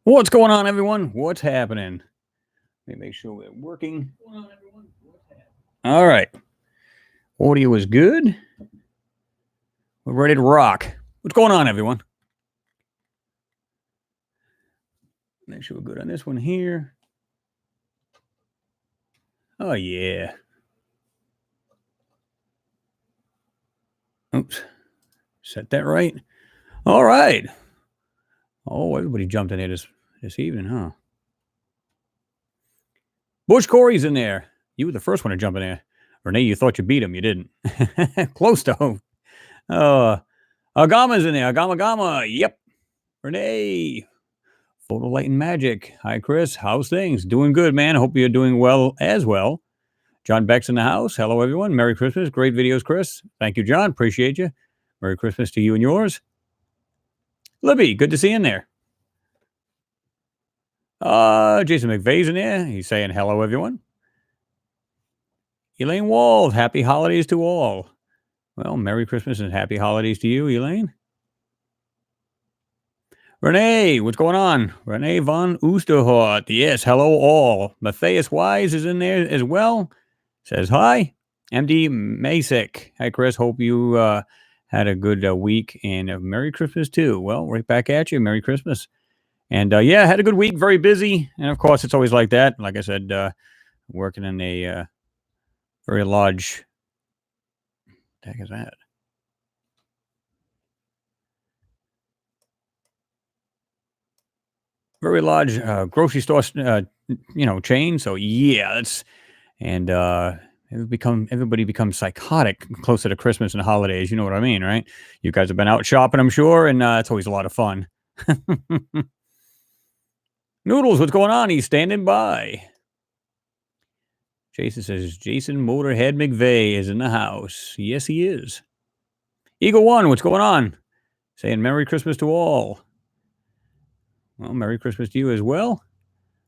What's going on, everyone? What's happening? Let me make sure we're working. What's going on, everyone? What's happening? All right. Audio is good. We're ready to rock. What's going on, everyone? Make sure we're good on this one here. Oh, yeah. Oops. Set that right. All right. Oh, everybody jumped in here this evening, huh? Bush Corey's in there. You were the first one to jump in there. Renee, you thought you beat him. You didn't. Close, though. Agama's in there. Agama. Yep. Renee. Photo Light and Magic. Hi, Chris. How's things? Doing good, man. Hope you're doing well as well. John Beck's in the house. Hello, everyone. Merry Christmas. Great videos, Chris. Thank you, John. Appreciate you. Merry Christmas to you and yours. Libby, good to see you in there. Jason McVeigh's in there. He's saying hello, everyone. Elaine Wald, happy holidays to all. Well, Merry Christmas and happy holidays to you, Elaine. Renee, what's going on? Renee von Oosterhout. Yes, hello all. Matthias Wise is in there as well. Says hi. MD Masek. Hi, Chris. Hope you had a good week and a Merry Christmas too. Well, right back at you. Merry Christmas. And yeah, had a good week. Very busy. And of course, it's always like that. Like I said, working in a very large. What the heck is that? Very large grocery store, chain. So yeah, that's and everybody becomes psychotic closer to Christmas and holidays. You know what I mean, right? You guys have been out shopping, I'm sure, and it's always a lot of fun. Noodles, what's going on? He's standing by. Jason says Jason Motorhead McVeigh is in the house. Yes, he is. Eagle One, what's going on? Saying Merry Christmas to all. Well, Merry Christmas to you as well.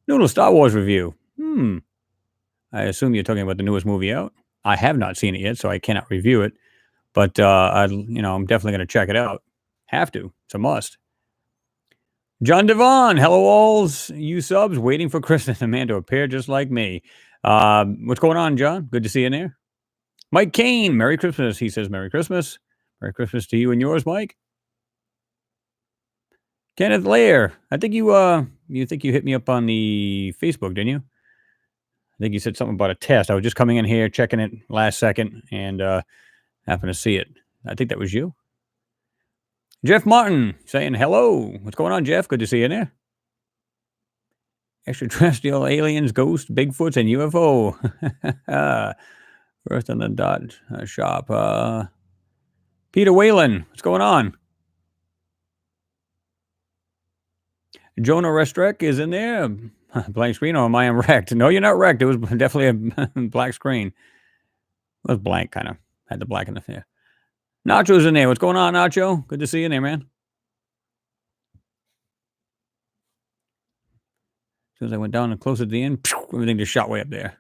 Noodle Star Wars review. I assume you're talking about the newest movie out. I have not seen it yet, so I cannot review it. But I'm definitely going to check it out. Have to. It's a must. John Devon, hello alls, you subs, waiting for Christmas and man to appear just like me. What's going on, John? Good to see you in there. Mike Kane, Merry Christmas. He says Merry Christmas. Merry Christmas to you and yours, Mike. Kenneth Lair, I think you hit me up on the Facebook, didn't you? I think you said something about a test. I was just coming in here, checking it last second, and happened to see it. I think that was you. Jeff Martin saying hello. What's going on, Jeff? Good to see you in there. Extraterrestrial aliens, ghosts, Bigfoots, and UFO. First on the dot shop. Peter Whalen, what's going on? Jonah Restrek is in there. Blank screen, or am I wrecked? No, you're not wrecked. It was definitely a black screen. It was blank, kind of. Had the black in the there. Nacho's in there. What's going on, Nacho? Good to see you in there, man. As soon as I went down and close at the end, everything just shot way up there.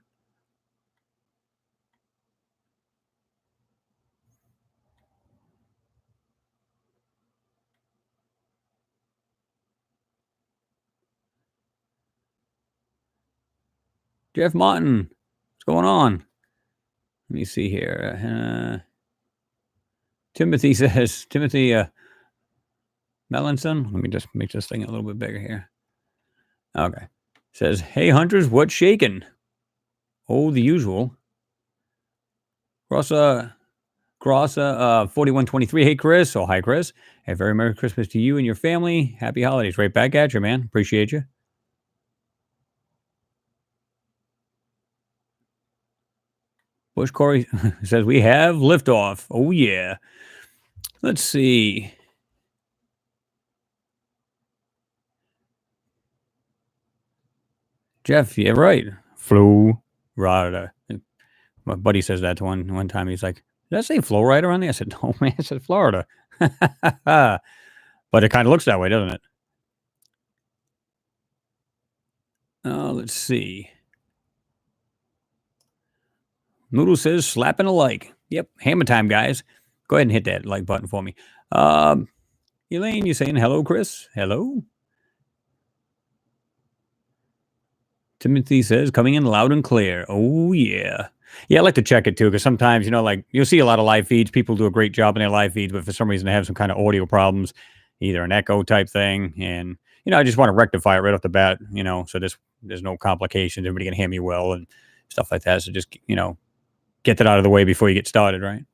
Jeff Martin, what's going on? Let me see here. Timothy says, Melanson. Let me just make this thing a little bit bigger here. Okay. Says, hey, hunters, what's shaking? Oh, the usual. Grossa 4123. Hey, Chris. Oh, hi, Chris. A very Merry Christmas to you and your family. Happy holidays. Right back at you, man. Appreciate you. Bush Corey says, we have liftoff. Oh, yeah. Let's see. Jeff, yeah, right. Florida. My buddy says that to one time. He's like, did I say Florida on there? I said, no, man. I said Florida. But it kind of looks that way, doesn't it? Let's see. Noodle says, slapping a like. Yep, hammer time, guys. Go ahead and hit that like button for me. Elaine, you saying hello, Chris? Hello? Timothy says, coming in loud and clear. Oh, yeah. Yeah, I like to check it too, because sometimes, like you'll see a lot of live feeds. People do a great job in their live feeds, but for some reason they have some kind of audio problems, either an echo type thing. And, I just want to rectify it right off the bat, so there's no complications. Everybody can hear me well and stuff like that. So just, get that out of the way before you get started, right?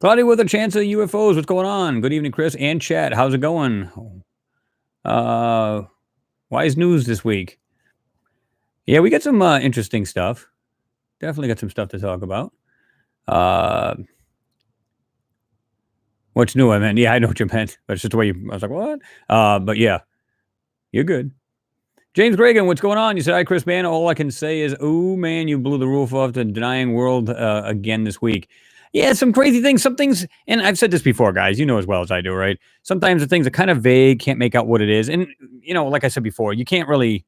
Cloudy with a chance of UFOs. What's going on? Good evening, Chris and chat. How's it going? Wise news this week. Yeah, we got some interesting stuff. Definitely got some stuff to talk about. What's new? I meant, yeah, I know what you meant, but it's just the way I was like, what? But yeah, you're good. James Gregan, what's going on? You said, hi, Chris, man. All I can say is, oh, man, you blew the roof off the denying world again this week. Yeah, some crazy things. Some things, and I've said this before, guys, you know as well as I do, right? Sometimes the things are kind of vague, can't make out what it is. And, like I said before, you can't really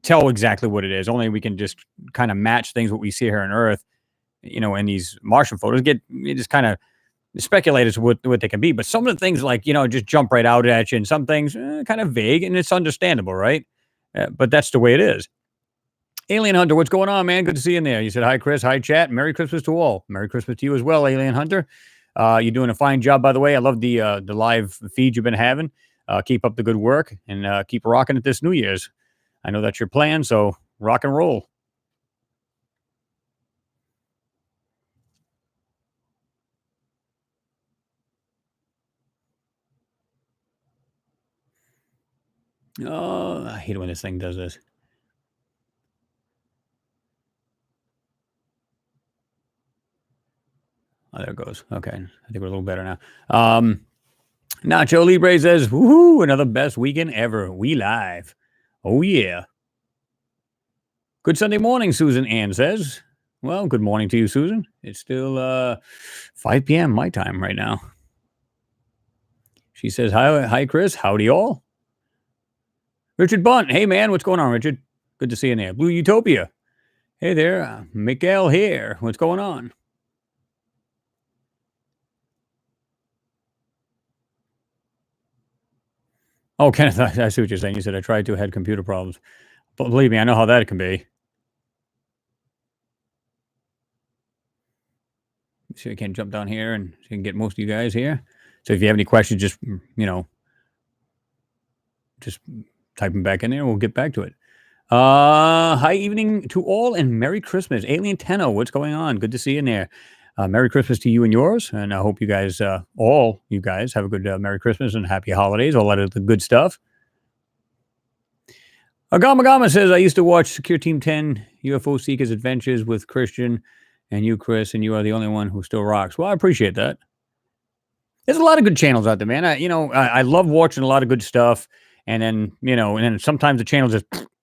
tell exactly what it is. Only we can just kind of match things, what we see here on Earth, in these Martian photos. You just kind of speculate as to what they can be. But some of the things, like, just jump right out at you, and some things kind of vague, and it's understandable, right? But that's the way it is. Alien Hunter, what's going on, man? Good to see you in there. You said, hi, Chris. Hi, chat. Merry Christmas to all. Merry Christmas to you as well, Alien Hunter. You're doing a fine job, by the way. I love the live feed you've been having. Keep up the good work, and keep rocking it this New Year's. I know that's your plan, so rock and roll. Oh, I hate it when this thing does this. Oh, there it goes. Okay. I think we're a little better now. Nacho Libre says, woohoo, another best weekend ever. We live. Oh, yeah. Good Sunday morning, Susan Ann says. Well, good morning to you, Susan. It's still 5 p.m. my time right now. She says, hi, Chris. Howdy, all. Richard Bunt. Hey, man. What's going on, Richard? Good to see you there. Blue Utopia. Hey there. Miguel here. What's going on? Oh, Kenneth, I see what you're saying. You said I tried to, had computer problems. But believe me, I know how that can be. So I can jump down here and so you can get most of you guys here. So if you have any questions, just, just type them back in there. We'll get back to it. Hi evening to all and Merry Christmas. Alien Tenno, what's going on? Good to see you in there. Merry Christmas to you and yours. And I hope you guys, all you guys, have a good Merry Christmas and Happy Holidays. All that of the good stuff. Agama says, I used to watch Secure Team 10 UFO Seekers Adventures with Christian and you, Chris, and you are the only one who still rocks. Well, I appreciate that. There's a lot of good channels out there, man. I love watching a lot of good stuff. And then, and then sometimes the channels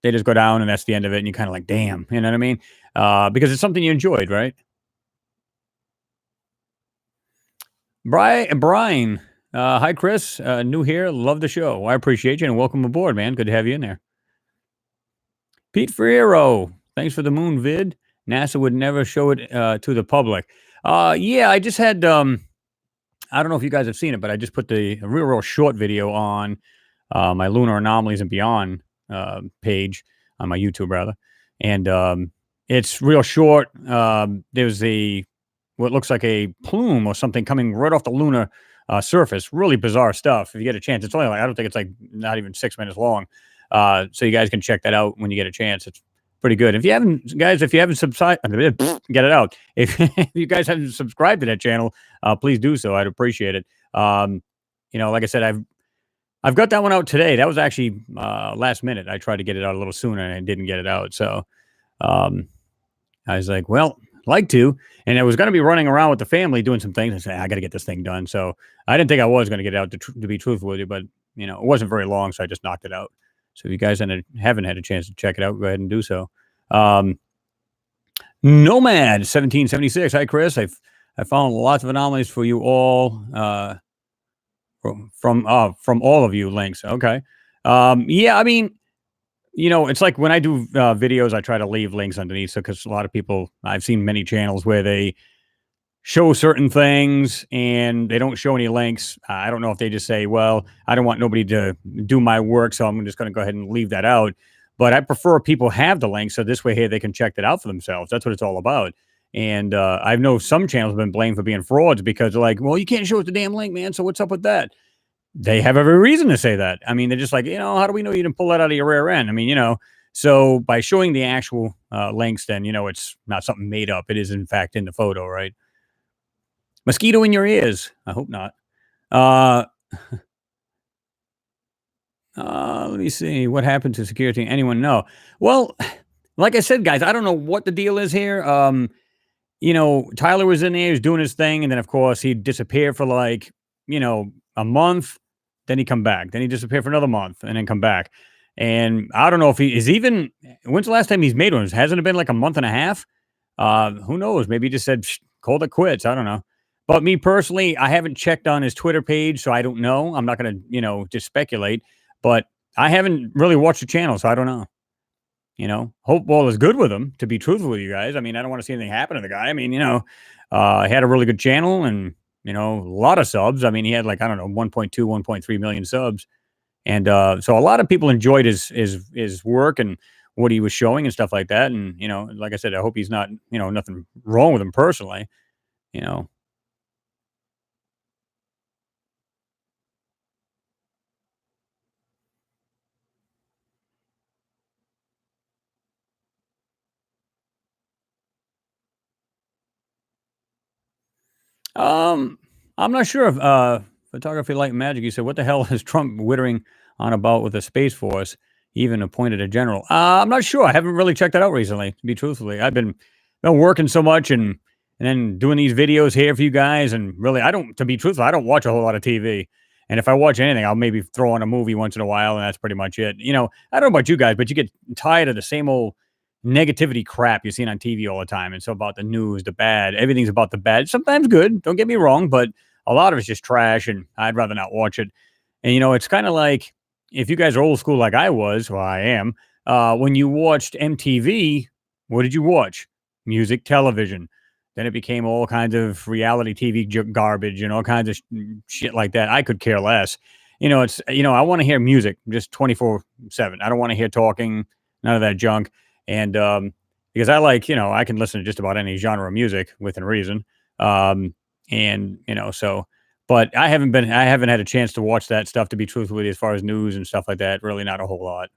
they just go down and that's the end of it. And you're kind of like, damn, you know what I mean? Because it's something you enjoyed, right? Brian, hi, Chris. New here. Love the show. I appreciate you and welcome aboard, man. Good to have you in there. Pete Ferrero, thanks for the moon vid. NASA would never show it to the public. Yeah, I just had, I don't know if you guys have seen it, but I just put a real short video on my Lunar Anomalies and Beyond page on my YouTube, rather. And it's real short. There's what looks like a plume or something coming right off the lunar surface. Really bizarre stuff. If you get a chance, it's only I don't think it's like not even 6 minutes long. So you guys can check that out when you get a chance. It's pretty good. If you haven't subscribed, get it out. If you guys haven't subscribed to that channel, please do so. I'd appreciate it. Like I said, I've got that one out today. That was actually last minute. I tried to get it out a little sooner and I didn't get it out. So I was like, well, like to, and I was going to be running around with the family doing some things. I said, I got to get this thing done. So I didn't think I was going to get it out to be truthful with you, but it wasn't very long. So I just knocked it out. So if you guys haven't had a chance to check it out, go ahead and do so. Nomad 1776. Hi, Chris. I found lots of anomalies for you all from all of you links. Okay. Yeah, I mean, it's like when I do videos, I try to leave links underneath. So because a lot of people, I've seen many channels where they show certain things and they don't show any links. I don't know if they just say, well, I don't want nobody to do my work, so I'm just going to go ahead and leave that out. But I prefer people have the link so this way, hey, they can check that out for themselves. That's what it's all about. And I know some channels have been blamed for being frauds because they're like, well, you can't show us the damn link, man. So what's up with that? They have every reason to say that. I mean, they're just like, how do we know you didn't pull that out of your rear end? I mean, so by showing the actual links, then, it's not something made up. It is, in fact, in the photo, right? Mosquito in your ears. I hope not. Uh, let me see. What happened to security? Anyone know? Well, like I said, guys, I don't know what the deal is here. Tyler was in there, he was doing his thing, and then of course he'd disappear for like, a month, then he'd come back. Then he'd disappear for another month and then come back. And I don't know if he is even when's the last time he's made one? Hasn't it been like a month and a half? Who knows? Maybe he just said called it quits. I don't know. But me personally, I haven't checked on his Twitter page, so I don't know. I'm not gonna, just speculate. But I haven't really watched the channel, so I don't know. Hope all is good with him, to be truthful with you guys. I mean, I don't want to see anything happen to the guy. I mean, he had a really good channel and, a lot of subs. I mean, he had like, I don't know, 1.2, 1.3 million subs. And so a lot of people enjoyed his work and what he was showing and stuff like that. And, like I said, I hope he's not, nothing wrong with him personally, you know. Um, I'm not sure if photography like magic. You said, what the hell is Trump wittering on about with the Space Force? He even appointed a general. I'm not sure. I haven't really checked that out recently, to be truthfully. I've been working so much and then doing these videos here for you guys. And really, to be truthful, I don't watch a whole lot of TV. And if I watch anything, I'll maybe throw on a movie once in a while, and that's pretty much it. I don't know about you guys, but you get tired of the same old negativity crap you're seeing on TV all the time. And so about the news, the bad, everything's about the bad. Sometimes good, don't get me wrong, but a lot of it's just trash, and I'd rather not watch it. And it's kind of like if you guys are old school like I was, well, I am. When you watched MTV, what did you watch? Music, television. Then it became all kinds of reality TV garbage and all kinds of shit like that. I could care less. I want to hear music just 24/7. I don't want to hear talking, none of that junk. And because I like, I can listen to just about any genre of music within reason. Um, and so, but I haven't had a chance to watch that stuff, to be truthful with you, as far as news and stuff like that. Really, not a whole lot.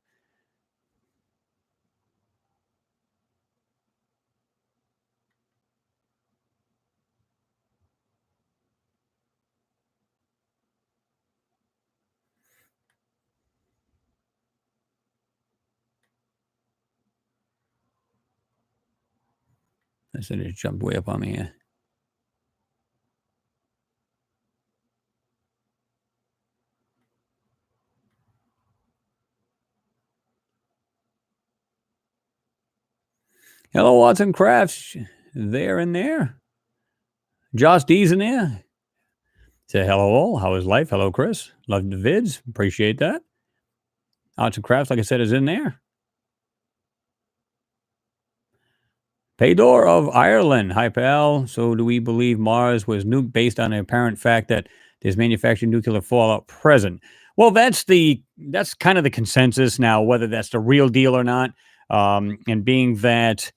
I said it jumped way up on me. Here. Hello, Watson Crafts. There and there. Josh D's in there. Say hello all. How is life? Hello, Chris. Love the vids. Appreciate that. Arts and Crafts, like I said, is in there. Paydor of Ireland. Hi, pal. So, do we believe Mars was nuked based on the apparent fact that there's manufactured nuclear fallout present? Well, that's kind of the consensus now, whether that's the real deal or not. And being that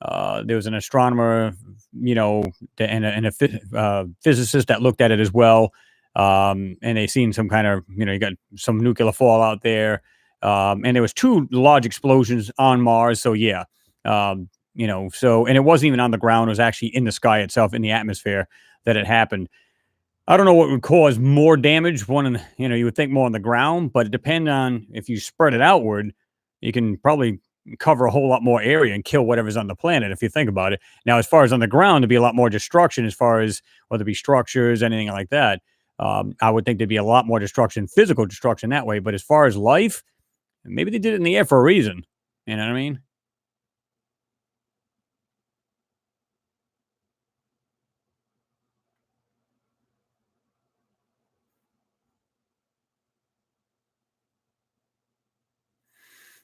there was an astronomer, and a physicist that looked at it as well, and they seen some kind of, you got some nuclear fallout there, and there was two large explosions on Mars. So yeah, and it wasn't even on the ground; it was actually in the sky itself, in the atmosphere that it happened. I don't know what would cause more damage. You would think more on the ground, but it depends on if you spread it outward, you can probably cover a whole lot more area and kill whatever's on the planet, if you think about it. Now, as far as on the ground, there'd be a lot more destruction as far as whether it be structures, anything like that. I would think there'd be a lot more destruction, physical destruction that way. But as far as life, maybe they did it in the air for a reason. You know what I mean?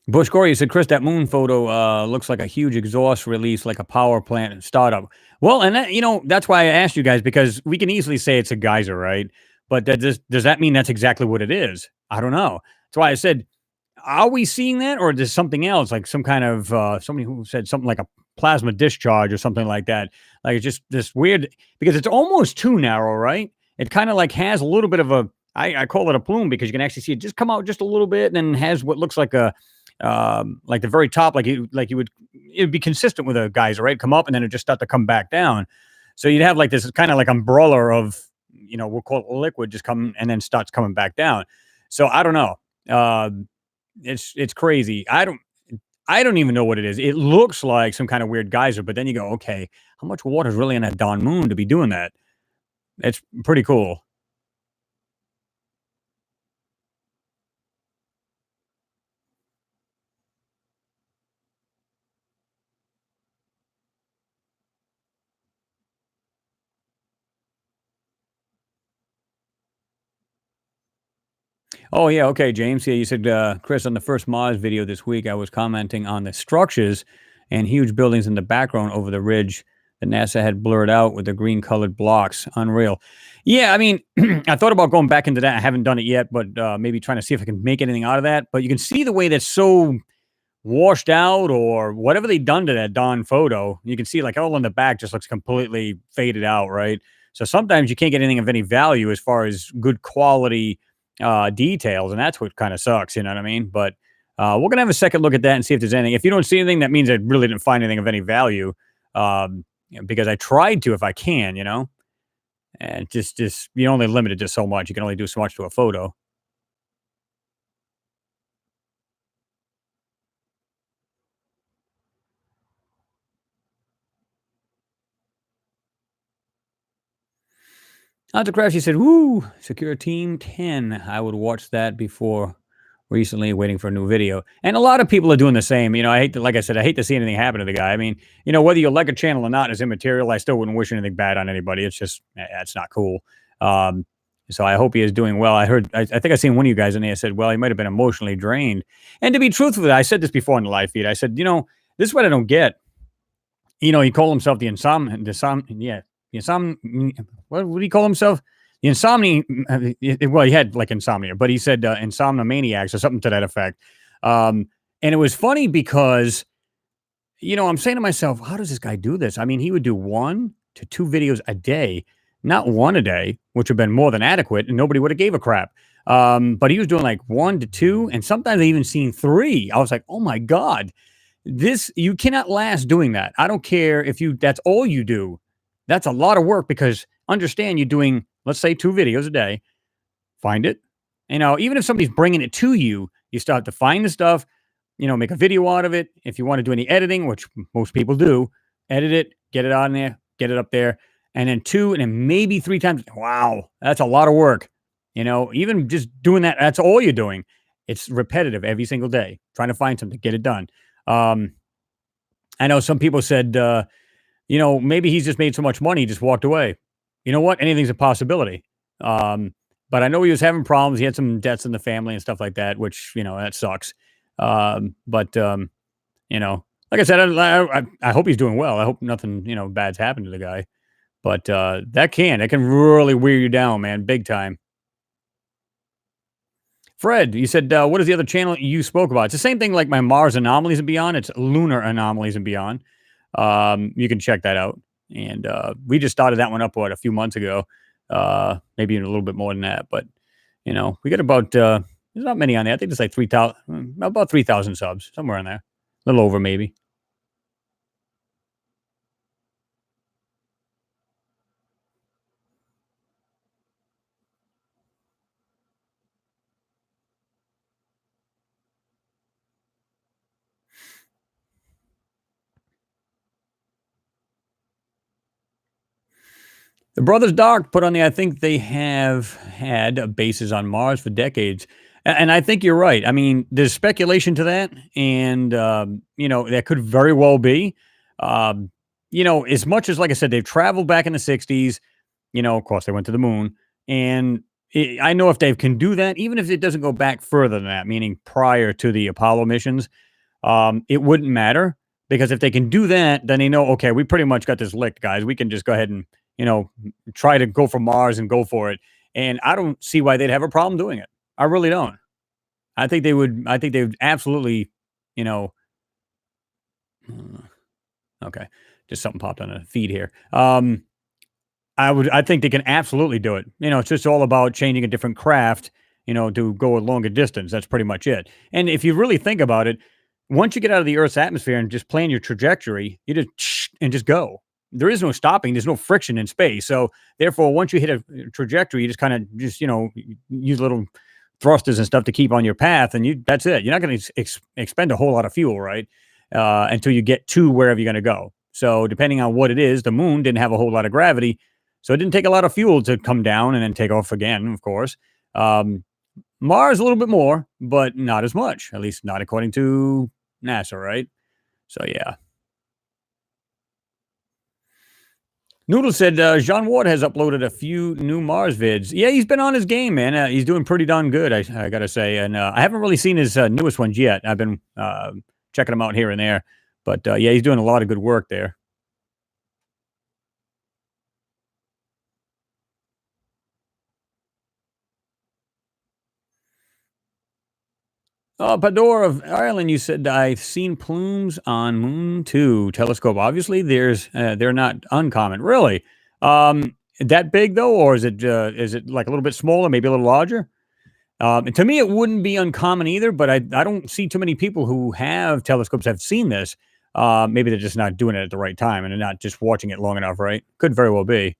Bush Corey said, Chris, that moon photo looks like a huge exhaust release, like a power plant and startup. Well, and that, that's why I asked you guys because we can easily say it's a geyser, right? But does that mean that's exactly what it is? I don't know. That's why I said, are we seeing that, or there's something else, like some kind of somebody who said something like a plasma discharge or something like that? Like it's just this weird because it's almost too narrow, right? It kind of like has a little bit of a I call it a plume because you can actually see it just come out just a little bit and then has what looks like the very top, like you would it'd be consistent with a geyser, right? Come up and then it just start to come back down. So you'd have like this kind of like umbrella of we'll call it liquid just come and then starts coming back down. So I don't know. It's crazy. I don't even know what it is. It looks like some kind of weird geyser, but then you go, okay, how much water is really in that darn moon to be doing that? It's pretty cool. Oh, yeah, okay, James. Yeah, you said, Chris, on the first Mars video this week, I was commenting on the structures and huge buildings in the background over the ridge that NASA had blurred out with the green colored blocks. Unreal. Yeah, I mean, I thought about going back into that. I haven't done it yet, but maybe trying to see if I can make anything out of that. But you can see the way that's so washed out or whatever they done to that Dawn photo. You can see like all in the back just looks completely faded out, right? So sometimes you can't get anything of any value as far as good quality details, and that's what kind of sucks. You know what I mean? But we're gonna have a second look at that and see if there's anything. If you don't see anything, that means I really didn't find anything of any value. Because I tried to, if I can, and just you only limited to so much. You can only do so much to a photo. Not to crash, he said, "Woo, secure team 10." I would watch that before recently, waiting for a new video. And a lot of people are doing the same. I hate to, like I said, I hate to see anything happen to the guy. I mean, whether you like a channel or not is immaterial. I still wouldn't wish anything bad on anybody. It's just, it's not cool. Um, so I hope he is doing well. I think I seen one of you guys in there said, well, he might have been emotionally drained. And to be truthful, I said this before in the live feed. I said, this is what I don't get. He called himself what would he call himself? The insomnia. Well, he had like insomnia, but he said insomnomaniacs or something to that effect. And it was funny because, I'm saying to myself, how does this guy do this? I mean, he would do 1 to 2 videos a day, not one a day, which would have been more than adequate, and nobody would have gave a crap. But he was doing like 1 to 2, and sometimes I even seen 3. I was like, oh my God. You cannot last doing that. I don't care if that's all you do. That's a lot of work because understand you're doing, let's say 2 videos a day. Find it. Even if somebody's bringing it to you, you start to find the stuff, make a video out of it. If you want to do any editing, which most people do, edit it, get it on there, get it up there. And then 2, and then maybe 3 times. Wow, that's a lot of work. Even just doing that, that's all you're doing. It's repetitive every single day, trying to find something, get it done. I know some people said, maybe he's just made so much money, he just walked away. You know what? Anything's a possibility. But I know he was having problems. He had some debts in the family and stuff like that, which, that sucks. But like I said, I hope he's doing well. I hope nothing, bad's happened to the guy. But it can really wear you down, man, big time. Fred, you said, what is the other channel you spoke about? It's the same thing like my Mars Anomalies and Beyond. It's Lunar Anomalies and Beyond. You can check that out. And we just started that one up, a few months ago. Maybe even a little bit more than that. But, we got about, there's not many on there. I think it's like 3,000, about 3,000 subs, somewhere in there. A little over, maybe. The Brothers Dark put on the I think they have had bases on Mars for decades. And I think you're right. I mean, there's speculation to that. And, that could very well be. As much as, like I said, they've traveled back in the 60s, of course, they went to the moon. And I know if they can do that, even if it doesn't go back further than that, meaning prior to the Apollo missions, it wouldn't matter because if they can do that, then they know, okay, we pretty much got this licked, guys. We can just go ahead and, you know, try to go for Mars and go for it. And I don't see why they'd have a problem doing it. I really don't. I think they would. I think they would absolutely, you know. Okay, just something popped on the feed here. I think they can absolutely do it. You know, it's just all about changing a different craft, you know, to go a longer distance. That's pretty much it. And if you really think about it, once you get out of the Earth's atmosphere and just plan your trajectory, you just and just go. There is no stopping. There's no friction in space. So therefore, once you hit a trajectory, you just kind of just use little thrusters and stuff to keep on your path, and you that's it. You're not going to expend a whole lot of fuel, right? Until you get to wherever you're going to go. So depending on what it is, the moon didn't have a whole lot of gravity, so it didn't take a lot of fuel to come down and then take off again, of course. Um, Mars a little bit more, but not as much, at least not according to NASA, right? So yeah. Noodle said John Ward has uploaded a few new Mars vids. Yeah, he's been on his game, man. He's doing pretty darn good, I gotta say. And I haven't really seen his newest ones yet. I've been checking them out here and there, but yeah, he's doing a lot of good work there. Pador of Ireland, you said I've seen plumes on Moon 2 telescope. Obviously, they're not uncommon. Really? That big though, or is it like a little bit smaller, maybe a little larger? And to me, it wouldn't be uncommon either, but I don't see too many people who have telescopes have seen this. Maybe they're just not doing it at the right time and they're not just watching it long enough, right? Could very well be.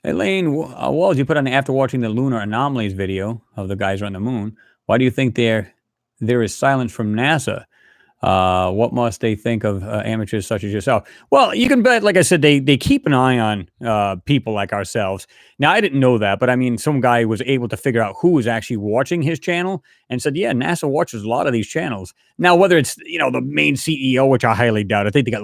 Elaine Walls, you put on after watching the lunar anomalies video of the guys around the moon. Why do you think there is silence from NASA? What must they think of amateurs such as yourself? Well, you can bet, like I said, they keep an eye on people like ourselves. Now, I didn't know that, but I mean, some guy was able to figure out who was actually watching his channel and said, yeah, NASA watches a lot of these channels. Now, whether it's, the main CEO, which I highly doubt, I think they got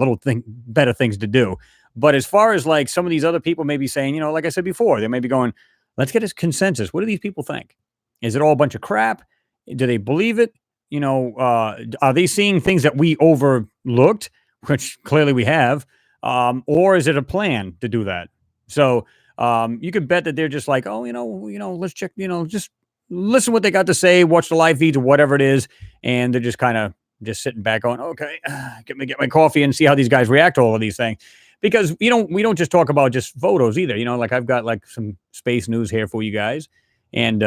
better things to do. But as far as like some of these other people may be saying, like I said before, they may be going, let's get a consensus. What do these people think? Is it all a bunch of crap? Do they believe it? Are they seeing things that we overlooked, which clearly we have, or is it a plan to do that? So you could bet that they're just like, oh, let's check, just listen what they got to say, watch the live feeds or whatever it is, and they're just kind of just sitting back going, okay, get my coffee and see how these guys react to all of these things. Because we don't just talk about just photos either. Like I've got like some space news here for you guys, and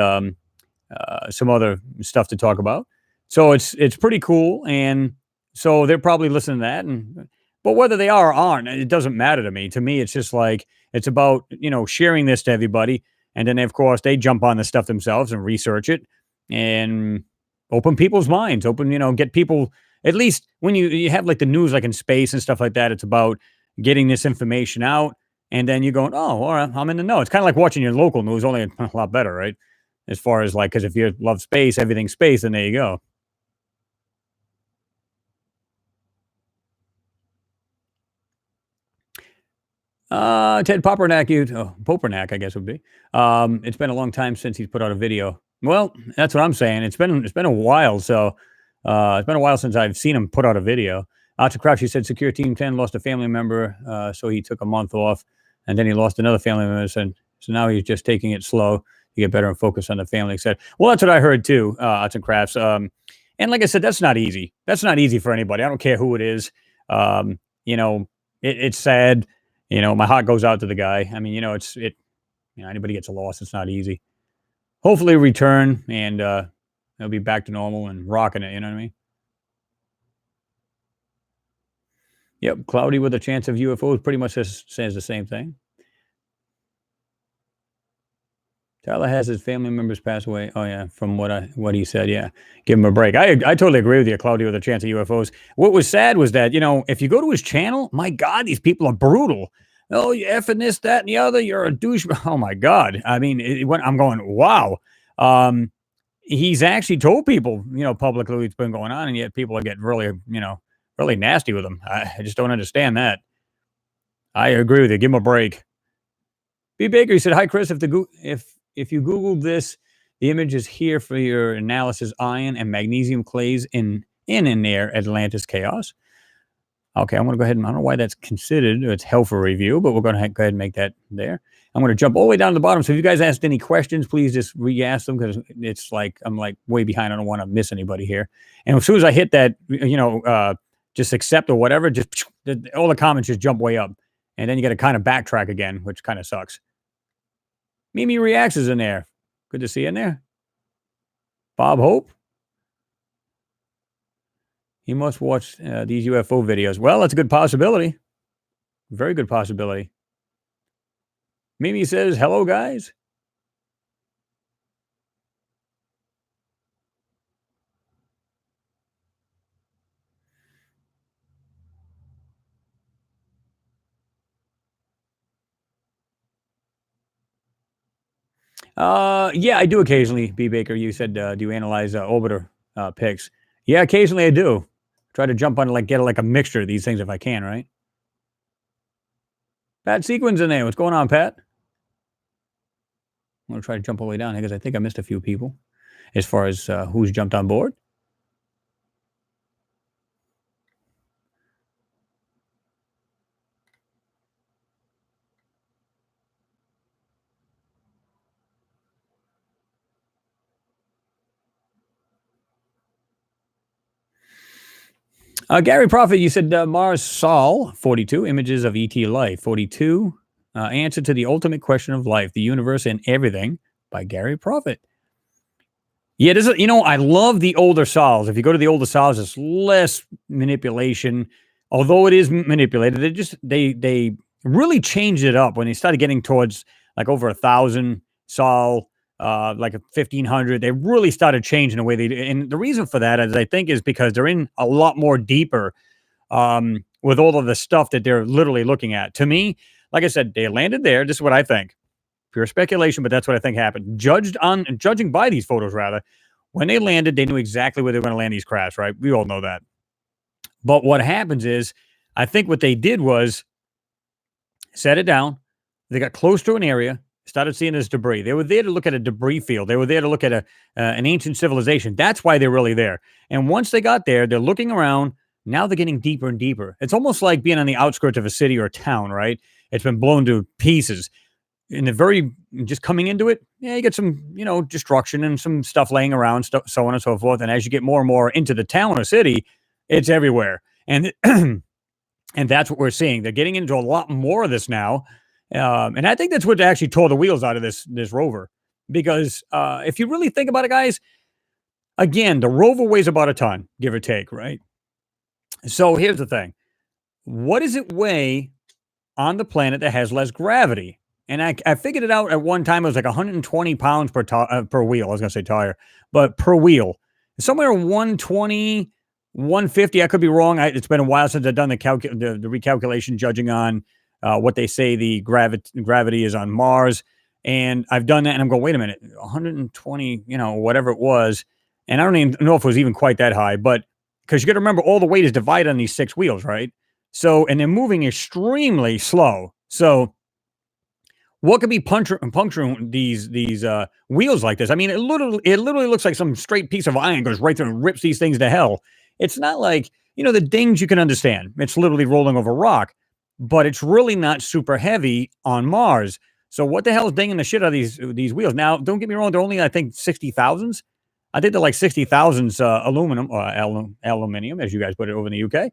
some other stuff to talk about. So it's pretty cool, and so they're probably listening to that. But whether they are or aren't, it doesn't matter to me. To me, it's just like it's about sharing this to everybody, and then of course they jump on the stuff themselves and research it and open people's minds. Get people at least when you have like the news like in space and stuff like that. It's about getting this information out, and then you're going, oh, all right, I'm in the know. It's kind of like watching your local news, only a lot better, right? As far as like, because if you love space, everything's space, then there you go. Ted Popernak, I guess would be. It's been a long time since he's put out a video. Well, that's what I'm saying. It's been a while, so it's been a while since I've seen him put out a video. To Crouch, he said Secure Team 10 lost a family member, so he took a month off, and then he lost another family member, and so now he's just taking it slow to get better and focus on the family, etc. Well, that's what I heard too, Arts and Crafts. And like I said, that's not easy. That's not easy for anybody. I don't care who it is. It's sad. My heart goes out to the guy. I mean, anybody gets a loss. It's not easy. Hopefully return and they'll be back to normal and rocking it. You know what I mean? Yep. Cloudy with a chance of UFOs pretty much says the same thing. Tyler has his family members pass away. Oh yeah, from what he said. Yeah, give him a break. I totally agree with you, Claudio. With the chance of UFOs. What was sad was that if you go to his channel, my God, these people are brutal. Oh, you effing this, that, and the other. You're a douche. Oh my God. I mean, I'm going, wow. He's actually told people, publicly what's been going on, and yet people are getting really, really nasty with him. I just don't understand that. I agree with you. Give him a break. B. Baker, he said, "Hi, Chris. If you Google this, the image is here for your analysis. Iron and magnesium clays in and near Atlantis chaos." Okay, I'm going to go ahead and I don't know why that's considered. It's hell for review, but we're going to go ahead and make that there. I'm going to jump all the way down to the bottom. So if you guys asked any questions, please just re-ask them because it's like I'm like way behind. I don't want to miss anybody here. And as soon as I hit that, just accept or whatever, just all the comments just jump way up, and then you got to kind of backtrack again, which kind of sucks. Mimi Reacts is in there. Good to see you in there. Bob Hope. He must watch these UFO videos. Well, that's a good possibility. Very good possibility. Mimi says, "Hello, guys." Yeah, I do occasionally, B. Baker. You said, do you analyze orbiter pics? Yeah, occasionally I do. Try to jump on, get a mixture of these things if I can, right? Pat Sequin's in there. What's going on, Pat? I'm going to try to jump all the way down here because I think I missed a few people as far as who's jumped on board. Gary Prophet, you said Mars Sol 42 images of ET life. 42 answer to the ultimate question of life, the universe, and everything by Gary Prophet. Yeah, this is, I love the older sols. If you go to the older sols, it's less manipulation, although it is manipulated. They really changed it up when they started getting towards like over 1,000 sol, like 1,500. They really started changing the way they do. And the reason for that is I think is because they're in a lot more deeper with all of the stuff that they're literally looking at. To me, like I said, they landed there. This is what I think. Pure speculation, but that's what I think happened. Judging by these photos, rather, when they landed, they knew exactly where they were going to land these crafts, right? We all know that. But what happens is, I think what they did was set it down. They got close to an area, started seeing this debris. They were there to look at a debris field. They were there to look at an ancient civilization. That's why they're really there. And once they got there, they're looking around. Now they're getting deeper and deeper. It's almost like being on the outskirts of a city or a town, right? It's been blown to pieces. In the very just coming into it, yeah, you get some, destruction and some stuff laying around, so on and so forth. And as you get more and more into the town or city, it's everywhere. And and that's what we're seeing. They're getting into a lot more of this now. And I think that's what actually tore the wheels out of this rover. Because if you really think about it, guys, again, the rover weighs about a ton, give or take, right? So here's the thing. What does it weigh on the planet that has less gravity? And I figured it out at one time. It was like 120 pounds per wheel. I was going to say tire, but per wheel. Somewhere 120, 150. I could be wrong. It's been a while since I've done the recalculation judging on what they say the gravity is on Mars. And I've done that and I'm going, wait a minute, 120, whatever it was. And I don't even know if it was even quite that high, but because you got to remember all the weight is divided on these 6 wheels, right? So, and they're moving extremely slow. So, what could be puncturing these wheels like this? I mean, it literally looks like some straight piece of iron goes right through and rips these things to hell. It's not like, the dings you can understand. It's literally rolling over rock, but it's really not super heavy on Mars. So what the hell is dinging the shit out of these wheels? Now, don't get me wrong, they're only, I think, 60,000s. I think they're like 60,000s aluminum, aluminium, as you guys put it over in the UK.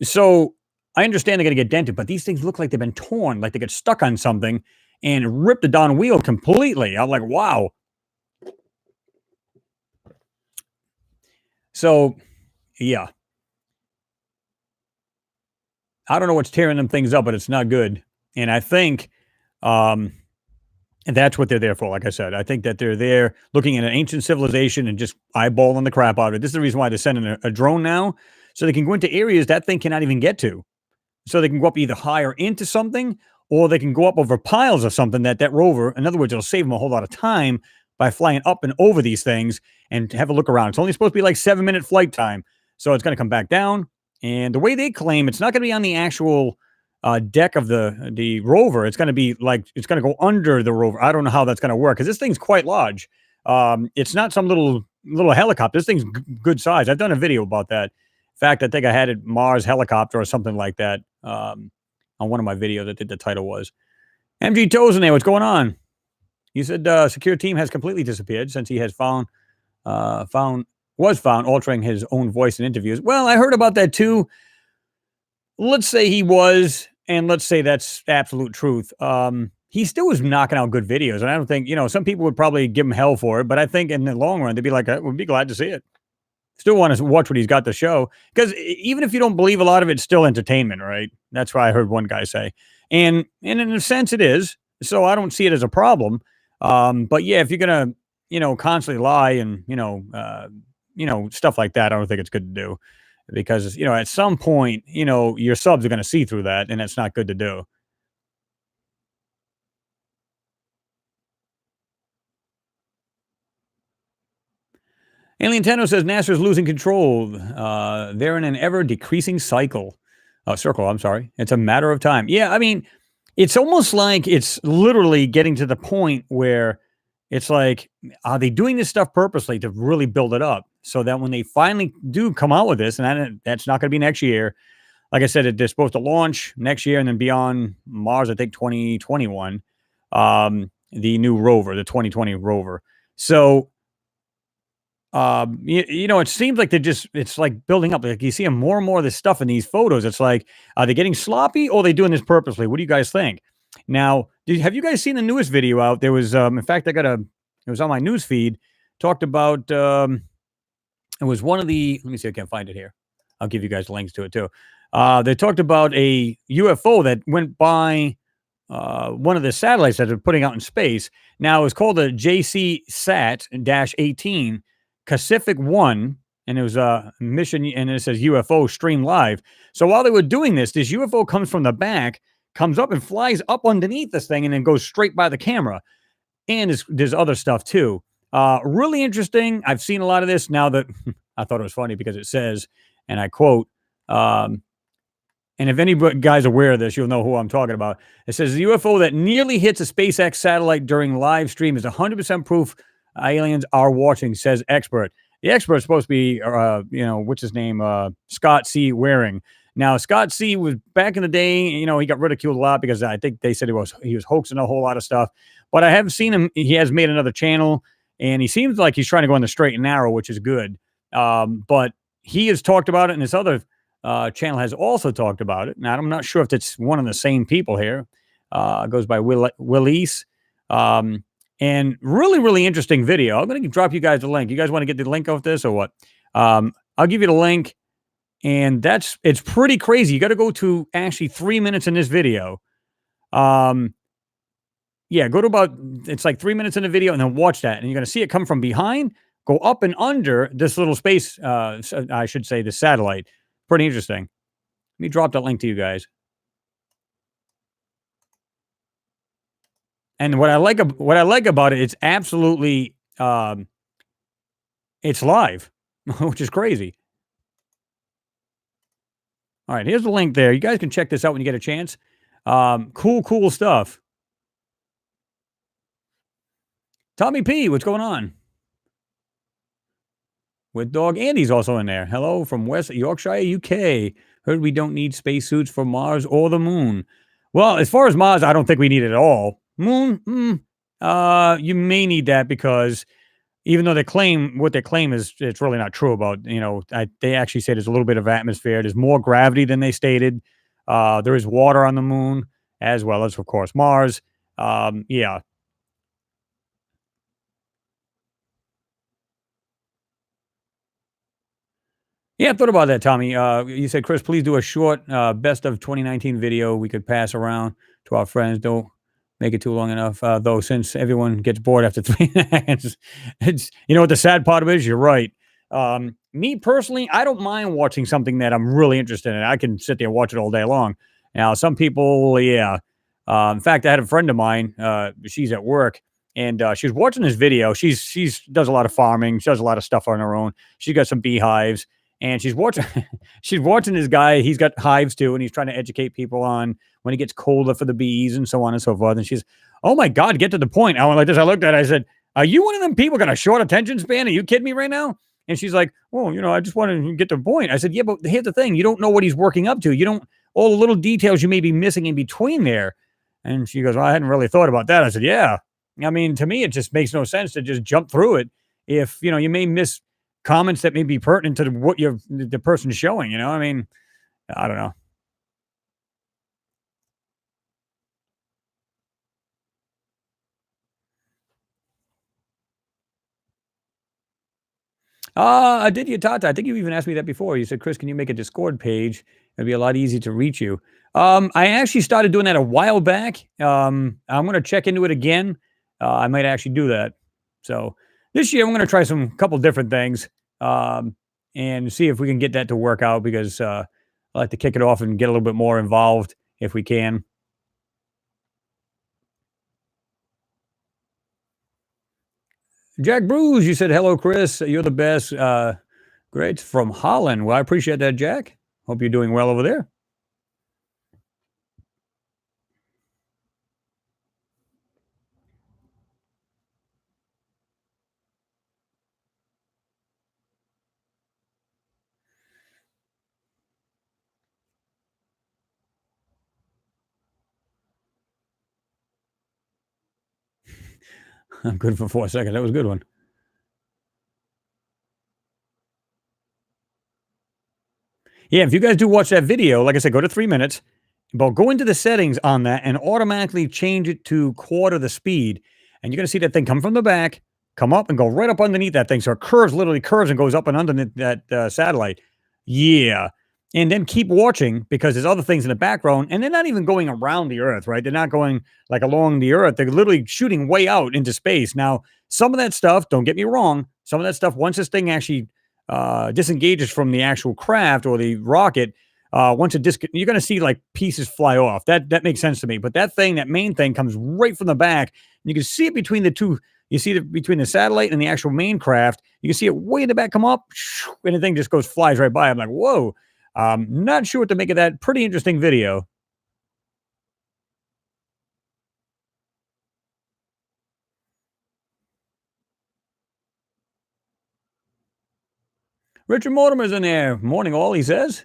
So I understand they're going to get dented, but these things look like they've been torn, like they get stuck on something and ripped the darn wheel completely. I'm like, wow. So, yeah. I don't know what's tearing them things up, but it's not good. And I think And that's what they're there for, like I said. I think that they're there looking at an ancient civilization and just eyeballing the crap out of it. This is the reason why they're sending a drone now, so they can go into areas that thing cannot even get to. So they can go up either higher into something, or they can go up over piles of something that rover, in other words, it'll save them a whole lot of time by flying up and over these things and have a look around. It's only supposed to be like 7-minute flight time. So it's going to come back down. And the way they claim, it's not going to be on the actual deck of the rover. It's going to be like, it's going to go under the rover. I don't know how that's going to work because this thing's quite large. It's not some little helicopter. This thing's good size. I've done a video about that. In fact, I think I had it Mars helicopter or something like that on one of my videos. I think the title was. MG Toes in there. What's going on? He said secure team has completely disappeared since he has was found altering his own voice in interviews. Well, I heard about that too. Let's say he was, and let's say that's absolute truth. He still was knocking out good videos, and I don't think, some people would probably give him hell for it, but I think in the long run, they'd be like, we'd be glad to see it. Still want to watch what he's got to show, because even if you don't believe a lot of it's still entertainment, right? That's what I heard one guy say. And in a sense it is, so I don't see it as a problem. But yeah, if you're going to, constantly lie and, stuff like that, I don't think it's good to do, because, at some point, your subs are going to see through that, and that's not good to do. Alien Tendo says NASA's losing control. They're in an ever decreasing circle. I'm sorry. It's a matter of time. Yeah, I mean, it's almost like it's literally getting to the point where it's like, are they doing this stuff purposely to really build it up so that when they finally do come out with this, and that's not going to be next year. Like I said, they're supposed to launch next year and then beyond Mars, I think 2021, the new rover, the 2020 rover. So, it seems like it's like building up. Like you see more and more of this stuff in these photos. It's like, are they getting sloppy or are they doing this purposely? What do you guys think? Now, have you guys seen the newest video out? There was, in fact, it was on my news feed, talked about, it was one of the, let me see if I can find it here. I'll give you guys links to it too. They talked about a UFO that went by one of the satellites that they're putting out in space. Now, it's called a JC-SAT-18 Pacific 1, and it was a mission, and it says UFO stream live. So while they were doing this UFO comes from the back, comes up and flies up underneath this thing, and then goes straight by the camera. And there's other stuff too. Really interesting. I've seen a lot of this now that I thought it was funny because it says, and I quote, and if any guys are aware of this, you'll know who I'm talking about. It says the UFO that nearly hits a SpaceX satellite during live stream is 100% proof aliens are watching, says expert. The expert is supposed to be, what's his name? Scott C. Waring. Now, Scott C. was back in the day, he got ridiculed a lot because I think they said he was hoaxing a whole lot of stuff. But I haven't seen him. He has made another channel, and he seems like he's trying to go on the straight and narrow, which is good. But he has talked about it, and this other channel has also talked about it. Now, I'm not sure if it's one of the same people here. It goes by Willis. And really, really interesting video. I'm going to drop you guys the link. You guys want to get the link of this or what? I'll give you the link. And it's pretty crazy. You got to go to actually 3 minutes in this video. Yeah, go to it's like 3 minutes in the video and then watch that. And you're going to see it come from behind, go up and under this little space, I should say the satellite. Pretty interesting. Let me drop that link to you guys. And what I like about it, it's absolutely, it's live, which is crazy. All right, here's the link there. You guys can check this out when you get a chance. Cool stuff. Tommy P, what's going on? With Dog Andy's also in there. Hello from West Yorkshire, UK. Heard we don't need spacesuits for Mars or the moon. Well, as far as Mars, I don't think we need it at all. Moon, you may need that because even though what they claim is it's really not true about, they actually say there's a little bit of atmosphere. There's more gravity than they stated. There is water on the moon as well as, of course, Mars. Yeah. Yeah, I thought about that, Tommy. You said, Chris, please do a short best of 2019 video we could pass around to our friends. Don't make it too long enough, though, since everyone gets bored after 3 minutes. It's you know what the sad part of it is? You're right. Me personally, I don't mind watching something that I'm really interested in. I can sit there and watch it all day long. Now, some people, yeah. In fact, I had a friend of mine. She's at work, and she was watching this video. She's does a lot of farming. She does a lot of stuff on her own. She's got some beehives, and she's watching she's watching this guy. He's got hives too, and he's trying to educate people on when it gets colder for the bees and so on and so forth. And she's, oh my God, get to the point. I went like this. I looked at it. I said, are you one of them people got a short attention span? Are you kidding me right now? And she's like, well, I just want to get to the point. I said, yeah, but here's the thing. You don't know what he's working up to. You don't, all the little details you may be missing in between there. And she goes, well, I hadn't really thought about that. I said, yeah. I mean, to me, it just makes no sense to just jump through it. If, you may miss comments that may be pertinent to what the person's showing, I mean, I don't know. I did you, Tata. I think you even asked me that before. You said, Chris, can you make a Discord page? It'd be a lot easier to reach you. I actually started doing that a while back. I'm going to check into it again. I might actually do that. So this year, I'm going to try some couple different things and see if we can get that to work out because I like to kick it off and get a little bit more involved if we can. Jack Bruce, you said, hello, Chris. You're the best. Great. From Holland. Well, I appreciate that, Jack. Hope you're doing well over there. I'm good for 4 seconds. That was a good one. Yeah, if you guys do watch that video, like I said, go to 3 minutes, but go into the settings on that and automatically change it to quarter the speed. And you're going to see that thing come from the back, come up and go right up underneath that thing. So it curves, literally curves and goes up and underneath that satellite. Yeah. And then keep watching because there's other things in the background and they're not even going around the earth, right? They're not going like along the earth. They're literally shooting way out into space. Now, some of that stuff, don't get me wrong, some of that stuff, once this thing actually disengages from the actual craft or the rocket, once it you're going to see like pieces fly off. That makes sense to me. But that thing, that main thing, comes right from the back. And you can see it between the two. You see it between the satellite and the actual main craft. You can see it way in the back come up, and the thing just flies right by. I'm like, whoa. Not sure what to make of that. Pretty interesting video. Richard Mortimer's in there. Morning, all, he says.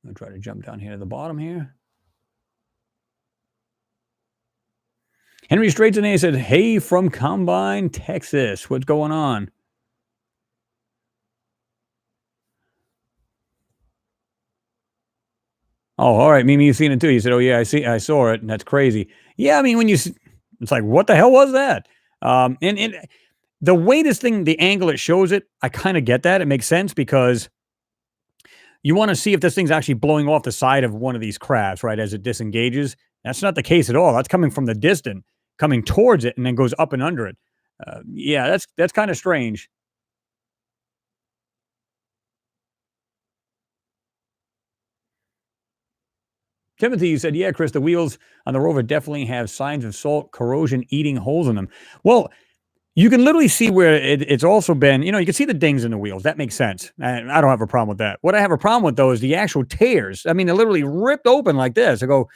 I'll try to jump down here to the bottom here. Henry Straits in there said, hey, from Combine, Texas. What's going on? Oh, all right. Mimi, you've seen it too. You said, oh, yeah, I saw it. And that's crazy. Yeah, I mean, it's like, what the hell was that? And the way this thing, the angle it shows it, I kind of get that. It makes sense because you want to see if this thing's actually blowing off the side of one of these crafts, right? As it disengages. That's not the case at all. That's coming from the distant, coming towards it, and then goes up and under it. Yeah, that's kind of strange. Timothy, you said, yeah, Chris, the wheels on the rover definitely have signs of salt corrosion eating holes in them. Well, you can literally see where it's also been, you can see the dings in the wheels. That makes sense. And I don't have a problem with that. What I have a problem with, though, is the actual tears. I mean, they're literally ripped open like this. I go,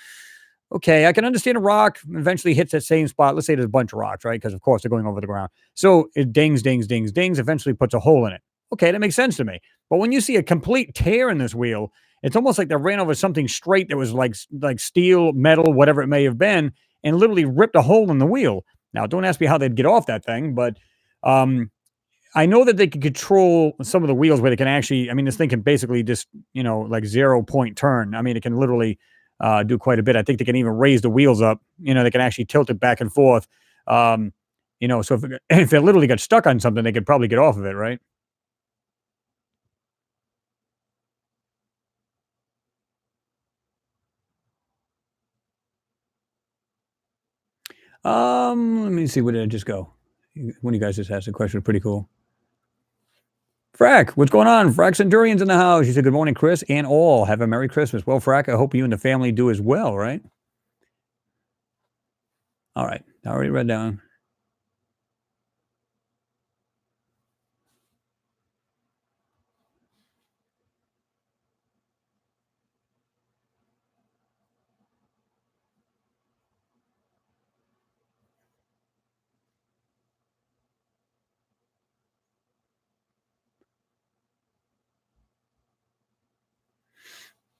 okay, I can understand a rock eventually hits that same spot. Let's say there's a bunch of rocks, right? Because, of course, they're going over the ground. So it dings, dings, dings, dings, eventually puts a hole in it. Okay, that makes sense to me. But when you see a complete tear in this wheel, it's almost like they ran over something straight that was like steel, metal, whatever it may have been, and literally ripped a hole in the wheel. Now, don't ask me how they'd get off that thing, but I know that they can control some of the wheels where they can actually, I mean, this thing can basically just, like 0 point turn. I mean, it can literally do quite a bit. I think they can even raise the wheels up. They can actually tilt it back and forth. Um, so if it literally got stuck on something, they could probably get off of it, right? Let me see. Where did I just go? One of you guys just asked a question. Pretty cool. Frack, what's going on? Frack Centurion's in the house. He said, "Good morning, Chris, and all. Have a Merry Christmas." Well, Frack, I hope you and the family do as well, right? All right. I already read down.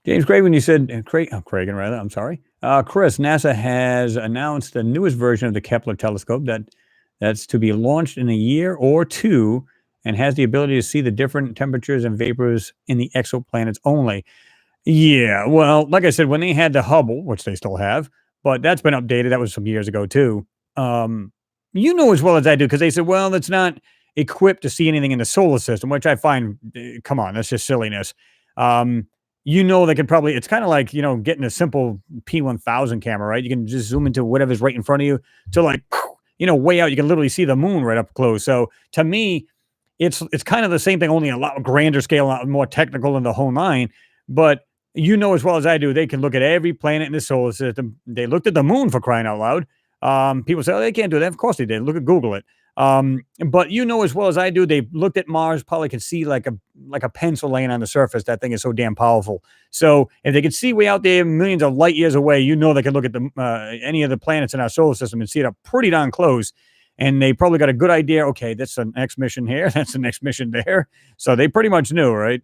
James Craven, you said, Cragen, rather, I'm sorry. Chris, NASA has announced the newest version of the Kepler telescope that's to be launched in a year or two and has the ability to see the different temperatures and vapors in the exoplanets only. Yeah, well, like I said, when they had the Hubble, which they still have, but that's been updated. That was some years ago too. Um, you know as well as I do because they said, well, it's not equipped to see anything in the solar system, which I find, come on, that's just silliness. Um, they could probably, it's kind of like, getting a simple P1000 camera, right? You can just zoom into whatever's right in front of you to like, way out. You can literally see the moon right up close. So to me, it's kind of the same thing, only a lot grander scale, a lot more technical in the whole nine. But as well as I do, they can look at every planet in the solar system. They looked at the moon for crying out loud. People say, oh, they can't do that. Of course they did. Look at Google it. But as well as I do, they looked at Mars, probably could see like a pencil laying on the surface. That thing is so damn powerful. So if they could see way out there, millions of light years away, they could look at any of the planets in our solar system and see it up pretty darn close. And they probably got a good idea. Okay, that's the next mission here. That's the next mission there. So they pretty much knew, right?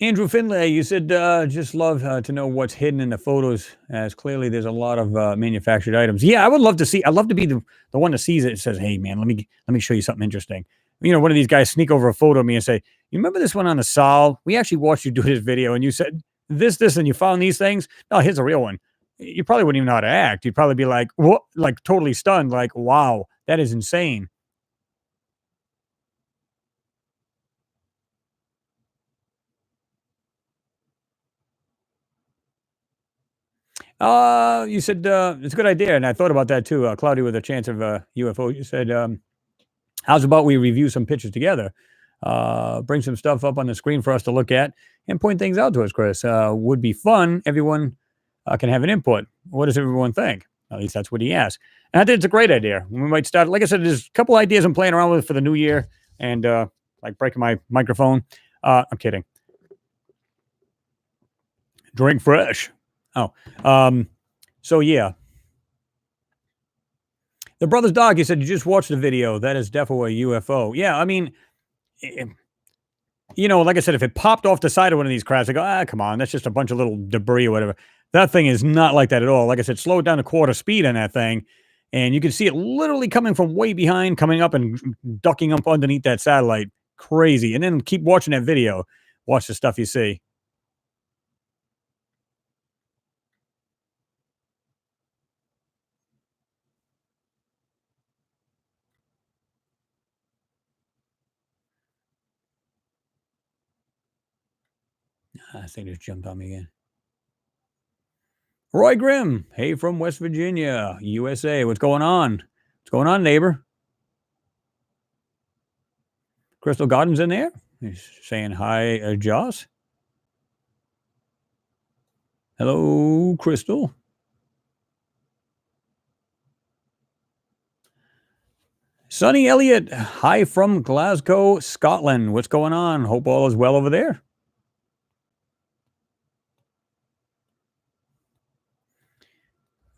Andrew Finlay, you said just love to know what's hidden in the photos, as clearly there's a lot of manufactured items. Yeah, I would love to see. I'd love to be the one that sees it and says, "Hey, man, let me show you something interesting." One of these guys sneak over a photo of me and say, "You remember this one on the Sol? We actually watched you do this video, and you said this, and you found these things. No, here's a real one." You probably wouldn't even know how to act. You'd probably be like, "What?" Like totally stunned, like, "Wow, that is insane." You said it's a good idea, and I thought about that too. Cloudy with a chance of UFO. You said, "How's about we review some pictures together? Bring some stuff up on the screen for us to look at and point things out to us, Chris. Would be fun. Everyone can have an input. What does everyone think? At least that's what he asked. And I think it's a great idea. We might start. Like I said, there's a couple ideas I'm playing around with for the new year, and like breaking my microphone. I'm kidding. Drink fresh. Oh, so yeah, the brother's dog. You said you just watched the video. That is definitely a UFO. Yeah, I mean, eh, like I said, if it popped off the side of one of these crafts, I go, come on, that's just a bunch of little debris or whatever. That thing is not like that at all. Like I said, slow it down to quarter speed on that thing, and you can see it literally coming from way behind, coming up and ducking up underneath that satellite. Crazy. And then keep watching that video. Watch the stuff you see. I think just jumped on me again. Roy Grimm, hey from West Virginia, USA. What's going on? What's going on, neighbor? Crystal Garden's in there. He's saying hi, Joss. Hello, Crystal. Sonny Elliott, hi from Glasgow, Scotland. What's going on? Hope all is well over there.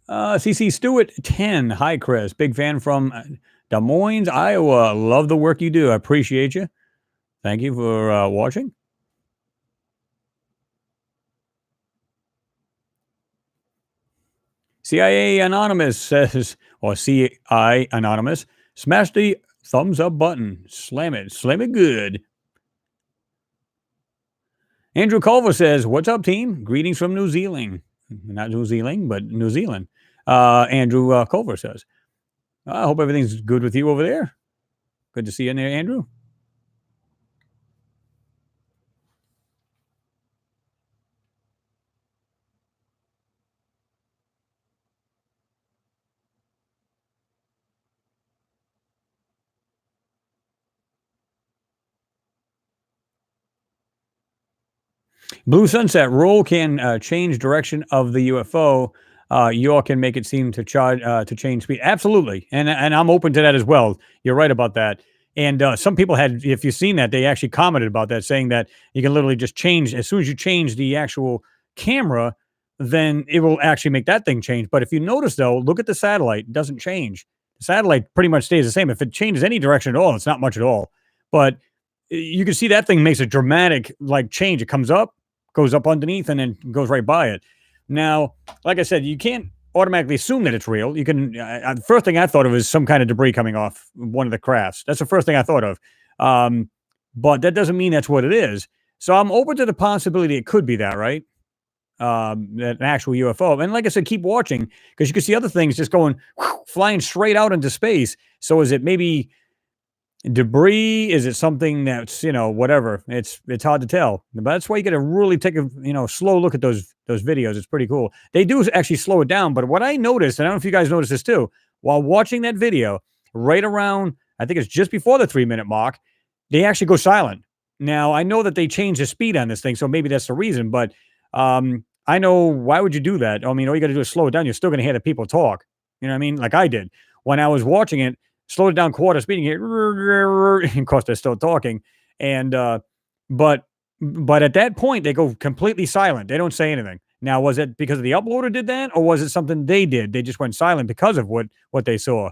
CC Stewart, 10. Hi, Chris. Big fan from Des Moines, Iowa. Love the work you do. I appreciate you. Thank you for watching. CIA Anonymous says, or CI Anonymous, smash the thumbs up button. Slam it good. Andrew Culver says, what's up, team? Greetings from New Zealand. Not New Zealand, but New Zealand. Andrew Culver says, I hope everything's good with you over there. Good to see you in there, Andrew. Blue Sunset roll can change direction of the UFO. Yaw can make it seem to change speed. Absolutely, and I'm open to that as well. You're right about that. And some people had, if you've seen that, they actually commented about that, saying that you can literally just change as soon as you change the actual camera, then it will actually make that thing change. But if you notice though, look at the satellite; it doesn't change. The satellite pretty much stays the same. If it changes any direction at all, it's not much at all. But you can see that thing makes a dramatic like change. It comes up, goes up underneath, and then goes right by it. Now, like I said, you can't automatically assume that it's real. You can. The first thing I thought of is some kind of debris coming off one of the crafts. That's the first thing I thought of. But that doesn't mean that's what it is. So I'm open to the possibility it could be that, right? An actual UFO. And like I said, keep watching because you can see other things just going flying straight out into space. So is it maybe debris? Is it something that's, whatever? It's hard to tell. But that's why you got to really take a slow look at those videos. It's pretty cool. They do actually slow it down. But what I noticed, and I don't know if you guys noticed this too, while watching that video, right around, I think it's just before the 3-minute mark, they actually go silent. Now I know that they changed the speed on this thing, so maybe that's the reason. But I know, why would you do that? I mean, all you got to do is slow it down. You're still going to hear the people talk. You know what I mean? Like I did when I was watching it. Slowed it down quarter speed, and of course they're still talking. And but at that point they go completely silent. They don't say anything. Now, was it because the uploader did that, or was it something they did? They just went silent because of what they saw.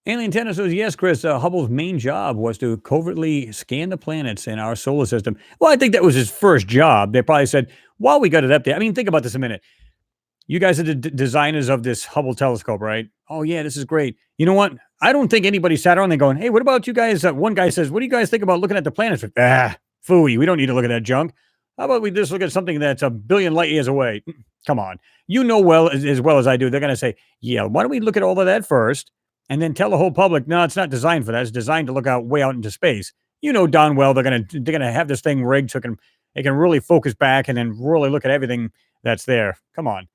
Alien Tennis says, yes, Chris, Hubble's main job was to covertly scan the planets in our solar system. Well, I think that was his first job. They probably said, while we got it up there. I mean, think about this a minute. You guys are the designers of this Hubble telescope, right? Oh, yeah, this is great. You know what? I don't think anybody sat around there going, hey, what about you guys? One guy says, what do you guys think about looking at the planets? Phooey, we don't need to look at that junk. How about we just look at something that's a billion light years away? Come on. You know well as I do, they're going to say, yeah, why don't we look at all of that first and then tell the whole public, no, it's not designed for that. It's designed to look out way out into space. You know darn well they're gonna have this thing rigged so it can really focus back and then really look at everything that's there. Come on.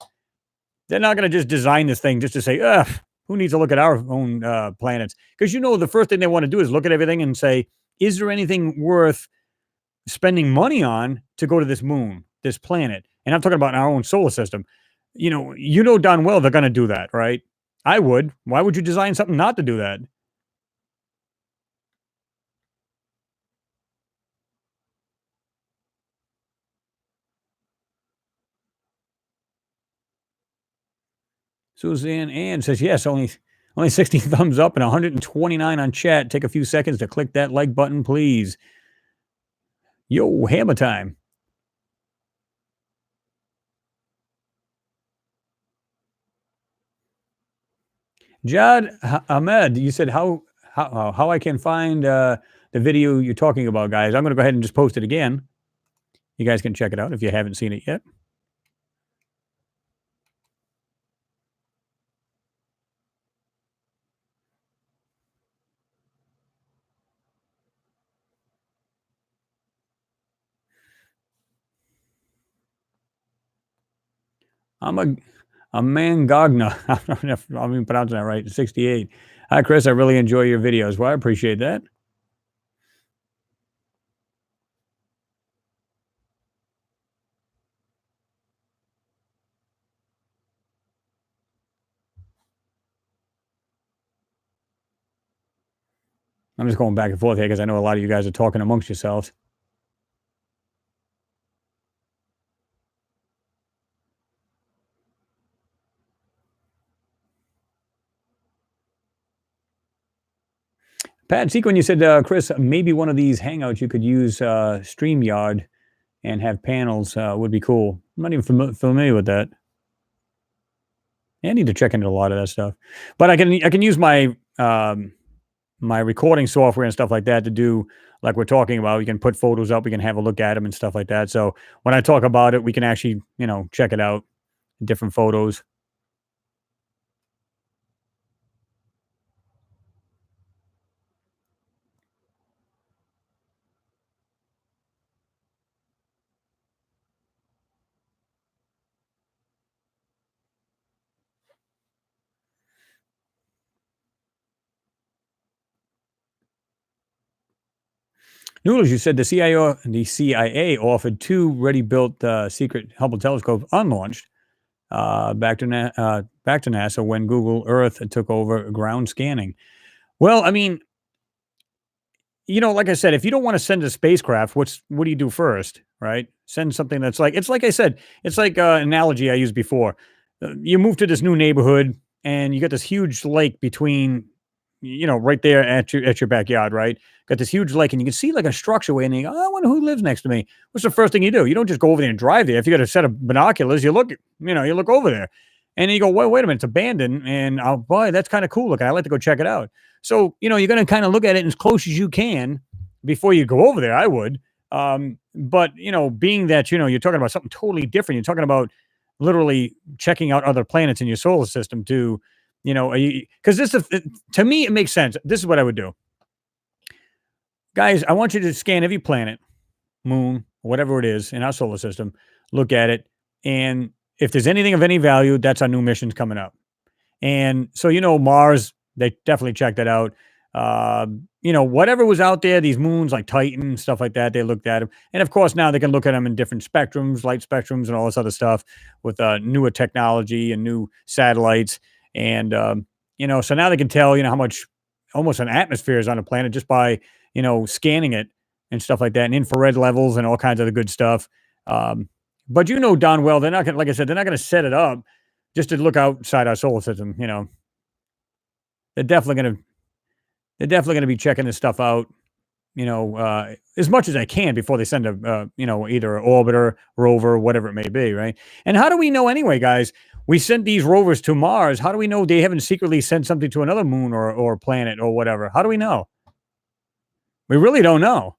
They're not going to just design this thing just to say, ugh, who needs to look at our own planets? Because the first thing they want to do is look at everything and say, is there anything worth spending money on to go to this moon, this planet? And I'm talking about our own solar system. Darn well they're going to do that, right? I would. Why would you design something not to do that? Suzanne Ann says, yes, only 60 thumbs up and 129 on chat. Take a few seconds to click that like button, please. Yo, hammer time. Jad Ahmed, you said how I can find the video you're talking about, guys. I'm going to go ahead and just post it again. You guys can check it out if you haven't seen it yet. I'm a man Gogna. I don't know if I'm even pronouncing that right. 68. Hi, Chris. I really enjoy your videos. Well, I appreciate that. I'm just going back and forth here because I know a lot of you guys are talking amongst yourselves. Pat Sequin, you said, Chris, maybe one of these Hangouts you could use StreamYard and have panels would be cool. I'm not even familiar with that. Yeah, I need to check into a lot of that stuff, but I can use my my recording software and stuff like that to do like we're talking about. We can put photos up, we can have a look at them and stuff like that. So when I talk about it, we can actually check it out, different photos. Noodles, you said the CIA offered two ready-built secret Hubble telescopes unlaunched back to NASA when Google Earth took over ground scanning. Well, I mean, like I said, if you don't want to send a spacecraft, what do you do first, right? Send something that's like it's like I said, it's like an analogy I used before. You move to this new neighborhood, and you got this huge lake between, right there at your backyard, right? Got this huge lake, and you can see like a structure way, and you go, oh, I wonder who lives next to me. What's the first thing you do? You don't just go over there and drive there. If you got a set of binoculars, you look over there, and then you go, wait a minute, it's abandoned, and oh boy, that's kind of cool looking. I'd like to go check it out. So, you're going to kind of look at it as close as you can before you go over there. I would. But, being that, you're talking about something totally different, you're talking about literally checking out other planets in your solar system to, because to me, it makes sense. This is what I would do. Guys, I want you to scan every planet, moon, whatever it is in our solar system, look at it. And if there's anything of any value, that's our new missions coming up. And so, Mars, they definitely checked that out. Whatever was out there, these moons like Titan and stuff like that, they looked at them. And of course, now they can look at them in different spectrums, light spectrums, and all this other stuff with newer technology and new satellites. And, so now they can tell, how much almost an atmosphere is on a planet just by, scanning it and stuff like that, and infrared levels and all kinds of the good stuff. But darn well, they're not going to, like I said, they're not going to set it up just to look outside our solar system. They're definitely going to be checking this stuff out, as much as they can before they send either an orbiter, rover, whatever it may be, right? And how do we know anyway, guys? We sent these rovers to Mars. How do we know they haven't secretly sent something to another moon or planet or whatever? How do we know? We really don't know.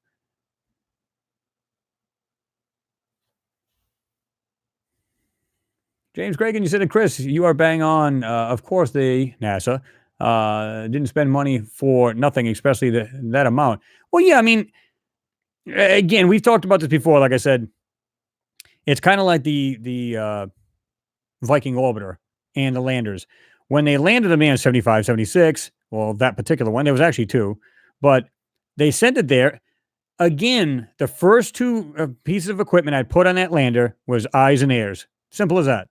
James Gregan, you said it, Chris, you are bang on. Of course, NASA didn't spend money for nothing, especially that amount. Well, yeah, I mean, again, we've talked about this before. Like I said, it's kind of like the Viking orbiter and the landers. When they landed the man 75, 76, well, that particular one, there was actually two, but they sent it there. Again, the first two pieces of equipment I put on that lander was eyes and ears. Simple as that.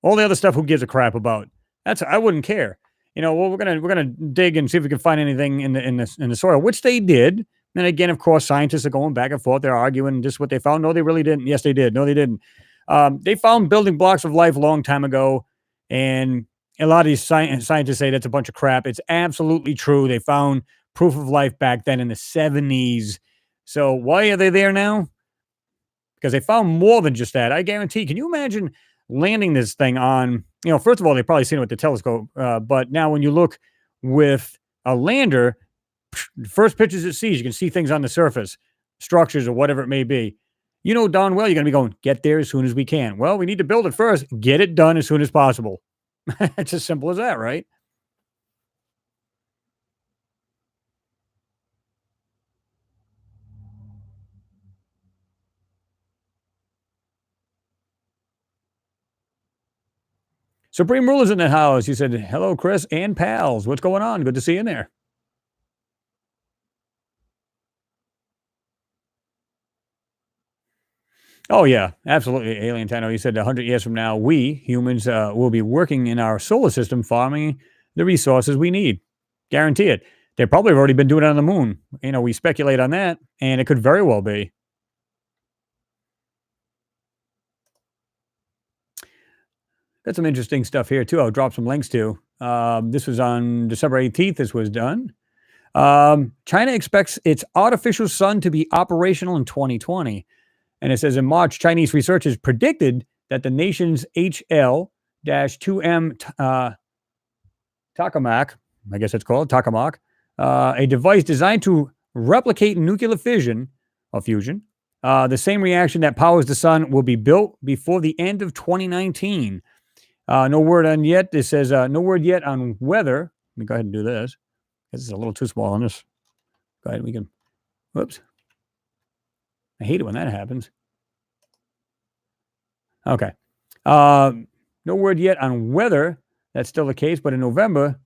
All the other stuff, who gives a crap about? I wouldn't care. Well, we're gonna dig and see if we can find anything in the soil, which they did. And again, of course, scientists are going back and forth. They're arguing just what they found. No, they really didn't. Yes, they did. No, they didn't. They found building blocks of life a long time ago, and a lot of these scientists say that's a bunch of crap. It's absolutely true. They found proof of life back then in the 70s. So why are they there now? Because they found more than just that. I guarantee. Can you imagine landing this thing on, first of all, they've probably seen it with the telescope. But now when you look with a lander, first pictures it sees, you can see things on the surface, structures or whatever it may be. Darn well, you're going to be going, get there as soon as we can. Well, we need to build it first. Get it done as soon as possible. It's as simple as that, right? Supreme Ruler's in the house. You said, hello, Chris and pals. What's going on? Good to see you in there. Oh, yeah, absolutely. Alien Tano, you said 100 years from now, we humans will be working in our solar system farming the resources we need. Guarantee it. They probably have already been doing it on the moon. We speculate on that, and it could very well be. Got some interesting stuff here, too. I'll drop some links to. This was on December 18th. This was done. China expects its artificial sun to be operational in 2020. And it says in March, Chinese researchers predicted that the nation's HL-2M tokamak, I guess it's called tokamak, a device designed to replicate nuclear fission or fusion. The same reaction that powers the sun will be built before the end of 2019. No word on yet. This says no word yet on whether. Let me go ahead and do this. This is a little too small on this. Go ahead. We can. Whoops. I hate it when that happens. Okay. No word yet on whether that's still the case, but in November,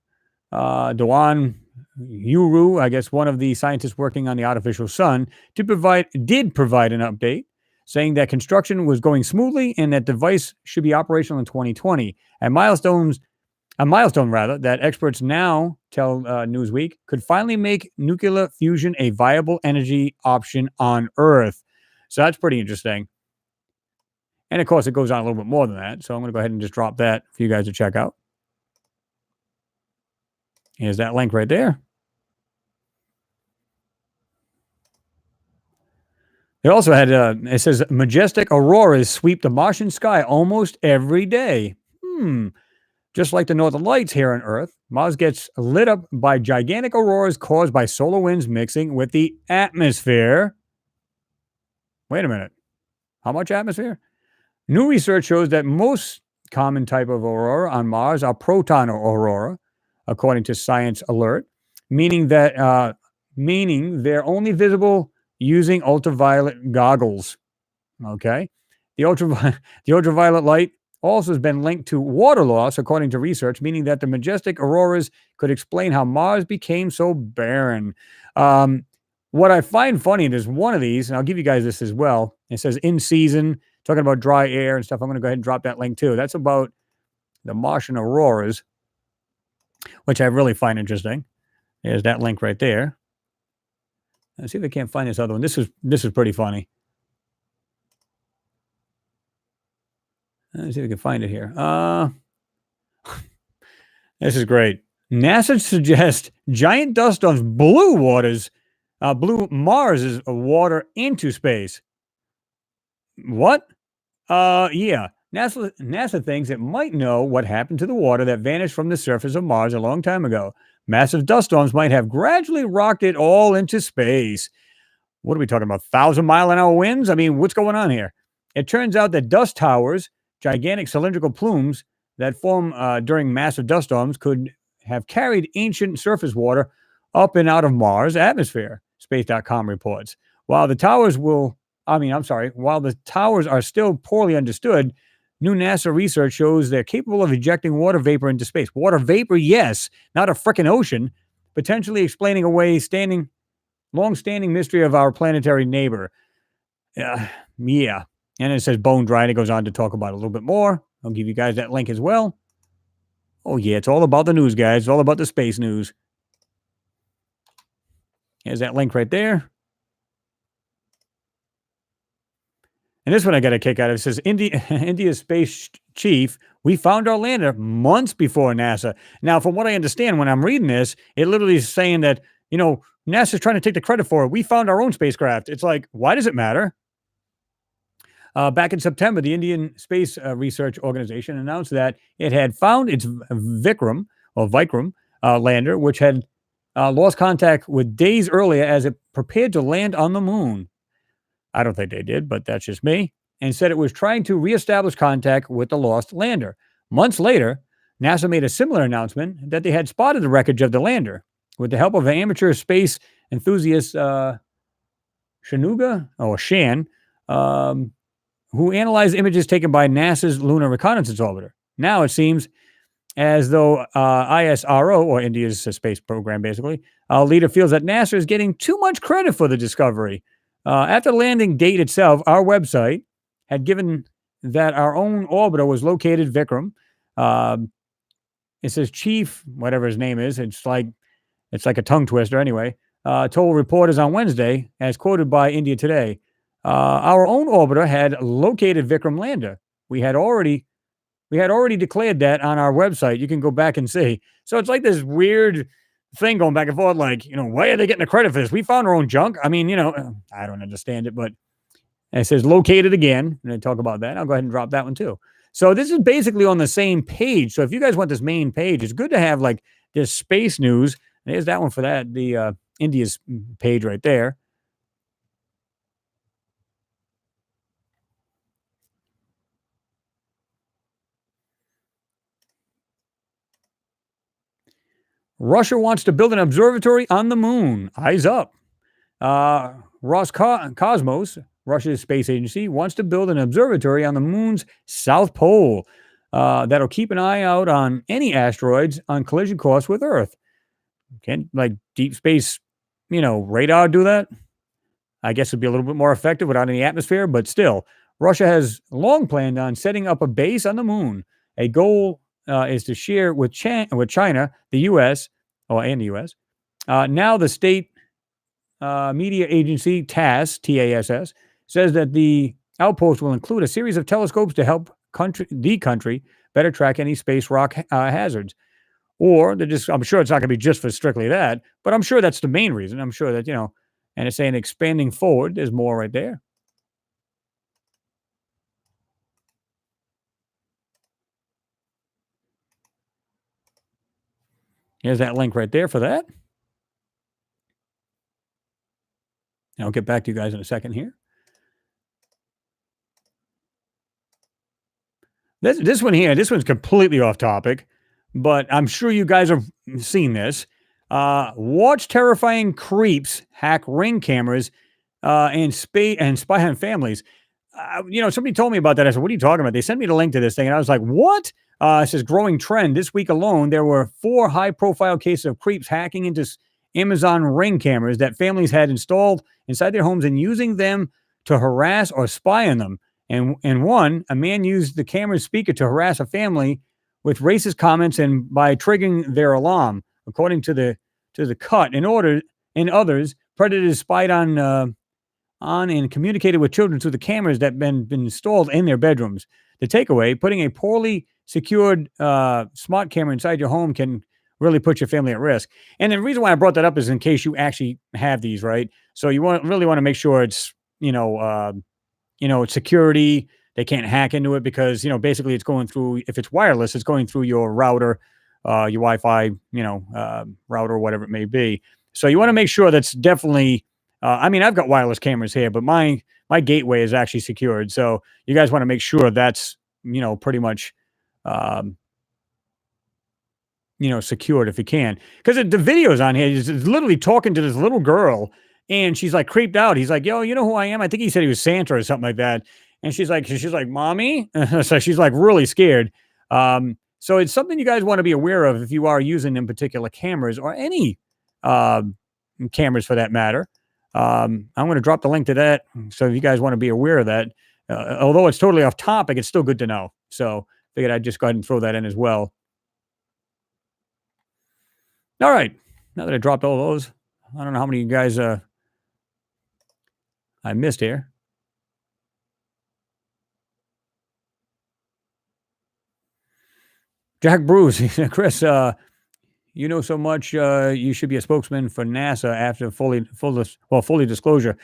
Doan Yuru, I guess one of the scientists working on the artificial sun, did provide an update saying that construction was going smoothly and that device should be operational in 2020. A milestone that experts now tell Newsweek could finally make nuclear fusion a viable energy option on Earth. So that's pretty interesting. And of course, it goes on a little bit more than that. So I'm going to go ahead and just drop that for you guys to check out. Here's that link right there. It also had, it says, majestic auroras sweep the Martian sky almost every day. Just like the northern lights here on Earth, Mars gets lit up by gigantic auroras caused by solar winds mixing with the atmosphere. Wait a minute. How much atmosphere? New research shows that most common type of aurora on Mars are proton aurora, according to Science Alert, meaning they're only visible using ultraviolet goggles. Okay, the ultraviolet light also has been linked to water loss, according to research, meaning that the majestic auroras could explain how Mars became so barren. What I find funny is one of these, and I'll give you guys this as well. It says in season, talking about dry air and stuff. I'm going to go ahead and drop that link too. That's about the Martian auroras, which I really find interesting. There's that link right there. Let's see if I can't find this other one. This is pretty funny. Let's see if we can find it here. This is great. NASA suggests giant dust storms blew Mars's water into space. What? Yeah. NASA thinks it might know what happened to the water that vanished from the surface of Mars a long time ago. Massive dust storms might have gradually rocked it all into space. What are we talking about? 1,000-mile-an-hour winds? I mean, what's going on here? It turns out that dust towers, gigantic cylindrical plumes that form during massive dust storms, could have carried ancient surface water up and out of Mars' atmosphere, Space.com reports. While the towers are still poorly understood, new NASA research shows they're capable of ejecting water vapor into space. Water vapor, yes, not a frickin' ocean, potentially explaining away long-standing mystery of our planetary neighbor. Yeah. And it says bone dry, and it goes on to talk about it a little bit more. I'll give you guys that link as well. Oh, yeah, it's all about the news, guys. It's all about the space news. Here's that link right there. And this one I got a kick out of. It says, India's space chief, we found our lander months before NASA. Now, from what I understand, when I'm reading this, it literally is saying that, NASA's trying to take the credit for it. We found our own spacecraft. It's like, why does it matter? Back in September, the Indian Space Research Organization announced that it had found its Vikram lander, which had lost contact with days earlier as it prepared to land on the moon. I don't think they did, but that's just me. And said it was trying to reestablish contact with the lost lander. Months later, NASA made a similar announcement that they had spotted the wreckage of the lander with the help of an amateur space enthusiast, Shan, who analyzed images taken by NASA's Lunar Reconnaissance Orbiter. Now it seems as though ISRO, or India's space program, basically, leader feels that NASA is getting too much credit for the discovery. After the landing date itself, our website had given that our own orbiter was located Vikram. It says Chief, whatever his name is, it's like a tongue twister anyway, told reporters on Wednesday, as quoted by India Today, our own orbiter had located Vikram lander. We had already declared that on our website. You can go back and see. So it's like this weird thing going back and forth, like, why are they getting the credit for this? We found our own junk. I mean, I don't understand it, but it says located again, and I talk about that. I'll go ahead and drop that one too. So this is basically on the same page. So if you guys want this main page, it's good to have like this space news. There's that one for that, the India's page right there. Russia wants to build an observatory on the moon. Eyes up. Roscosmos, Russia's space agency, wants to build an observatory on the moon's south pole that'll keep an eye out on any asteroids on collision course with Earth. Can like deep space, radar do that? I guess it'd be a little bit more effective without any atmosphere, but still, Russia has long planned on setting up a base on the moon. A goal is to share with China, the U.S., and the U.S. Now the state media agency TASS says that the outpost will include a series of telescopes to help the country better track any space rock hazards. Or I'm sure it's not going to be just for strictly that, but I'm sure that's the main reason. I'm sure that, and it's saying expanding forward. There's more right there. Here's that link right there for that. And I'll get back to you guys in a second here. This one here, this one's completely off topic, but I'm sure you guys have seen this. Watch terrifying creeps hack Ring cameras and spy on families. Somebody told me about that. I said, what are you talking about? They sent me the link to this thing, and I was like, what? It says growing trend. This week alone, there were 4 high-profile cases of creeps hacking into Amazon Ring cameras that families had installed inside their homes and using them to harass or spy on them. And one, a man used the camera's speaker to harass a family with racist comments and by triggering their alarm. According to the cut, in others, predators spied on and communicated with children through the cameras that been installed in their bedrooms. The takeaway: putting a poorly secured smart camera inside your home can really put your family at risk. And the reason why I brought that up is in case you actually have these, right? So you really want to make sure it's it's security. They can't hack into it because, basically it's going through, if it's wireless, it's going through your router, your Wi-Fi, router, or whatever it may be. So you want to make sure that's definitely, I've got wireless cameras here, but my gateway is actually secured. So you guys want to make sure that's, pretty much, secured if you can. Because the videos on here is literally talking to this little girl, and she's like creeped out. He's like, yo, you know who I am? I think he said he was Santa or something like that. And she's like, mommy. So she's like really scared. So it's something you guys want to be aware of if you are using them particular cameras or any cameras for that matter. I'm going to drop the link to that. So if you guys want to be aware of that, although it's totally off topic, it's still good to know. So figured I'd just go ahead and throw that in as well. All right. Now that I dropped all those, I don't know how many of you guys I missed here. Jack Bruce, Chris, you know so much. You should be a spokesman for NASA after fully disclosure.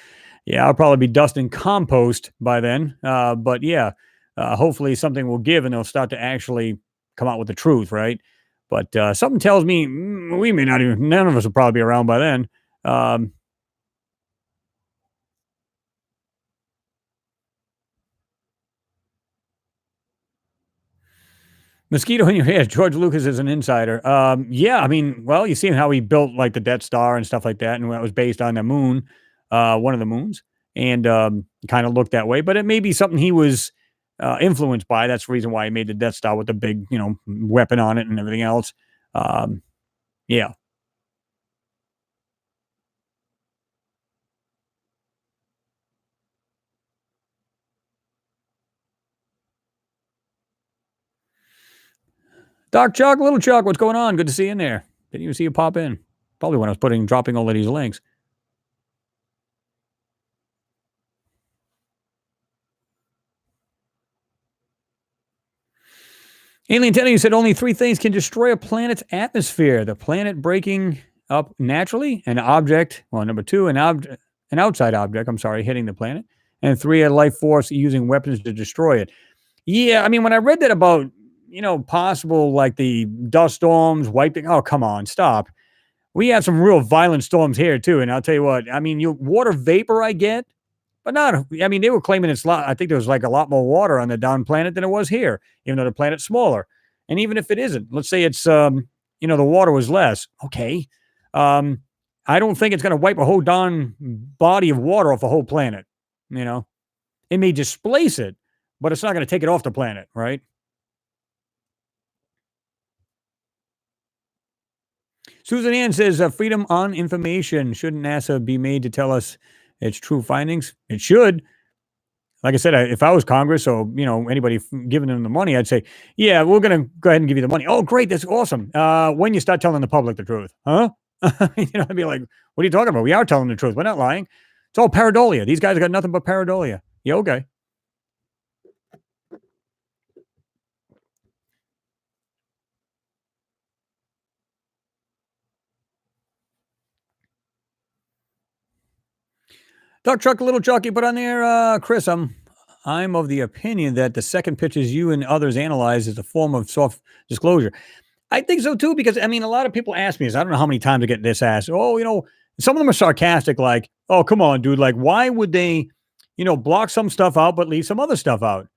Yeah, I'll probably be dusting compost by then. But yeah, hopefully something will give and they'll start to actually come out with the truth, right? But something tells me we may not even. None of us will probably be around by then. Mosquito in your head. George Lucas is an insider. Yeah, well, you see how he built like the Death Star and stuff like that, and that was based on the moon, one of the moons, and kind of looked that way. But it may be something he was influenced by. That's the reason why he made the Death Star with the big, weapon on it and everything else. Yeah. Doc Chuck, Little Chuck, what's going on? Good to see you in there. Didn't even see you pop in. Probably when I was dropping all of these links. Alien Teddy, you said only 3 things can destroy a planet's atmosphere. The planet breaking up naturally, an object, well, number two, an outside object, I'm sorry, hitting the planet, and three, a life force using weapons to destroy it. Yeah, I mean, when I read that about, possible like the dust storms wiping, oh, come on, stop. We had some real violent storms here too, and I'll tell you what, I mean, you water vapor I get, but not I mean, they were claiming it's lot I think there was like a lot more water on the down planet than it was here, even though the planet's smaller. And even if it isn't, let's say it's the water was less. Okay. Um, I don't think it's gonna wipe a whole darn body of water off a whole planet, you know. It may displace it, but it's not gonna take it off the planet, right? Susan Ann says, freedom on information. Shouldn't NASA be made to tell us its true findings? It should. Like I said, if I was Congress or, anybody giving them the money, I'd say, yeah, we're going to go ahead and give you the money. Oh, great. That's awesome. When you start telling the public the truth, huh? I'd be like, what are you talking about? We are telling the truth. We're not lying. It's all pareidolia. These guys got nothing but pareidolia. Yeah, okay. Duck Truck, Little Chucky, put on there, Chris. I'm of the opinion that the second pictures you and others analyze is a form of soft disclosure. I think so too, because I mean, a lot of people ask me this. I don't know how many times I get this asked. Oh, some of them are sarcastic, like, "Oh, come on, dude! Like, why would they, block some stuff out but leave some other stuff out?"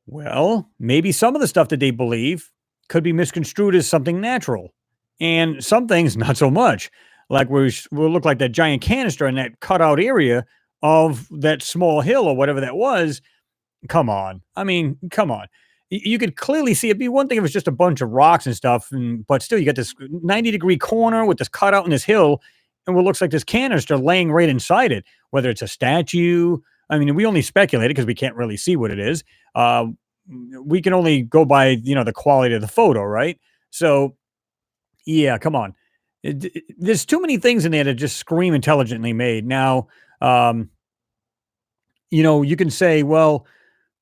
Well, maybe some of the stuff that they believe could be misconstrued as something natural, and some things not so much. Like will look like that giant canister in that cutout area of that small hill or whatever that was. Come on, I mean, come on. You could clearly see it'd be one thing if it's just a bunch of rocks and stuff, but still, you got this 90-degree corner with this cutout in this hill, and what looks like this canister laying right inside it. Whether it's a statue, I mean, we only speculate because we can't really see what it is. Uh, we can only go by the quality of the photo, right? So yeah, come on. There's too many things in there that just scream intelligently made. Now, um, you can say, well,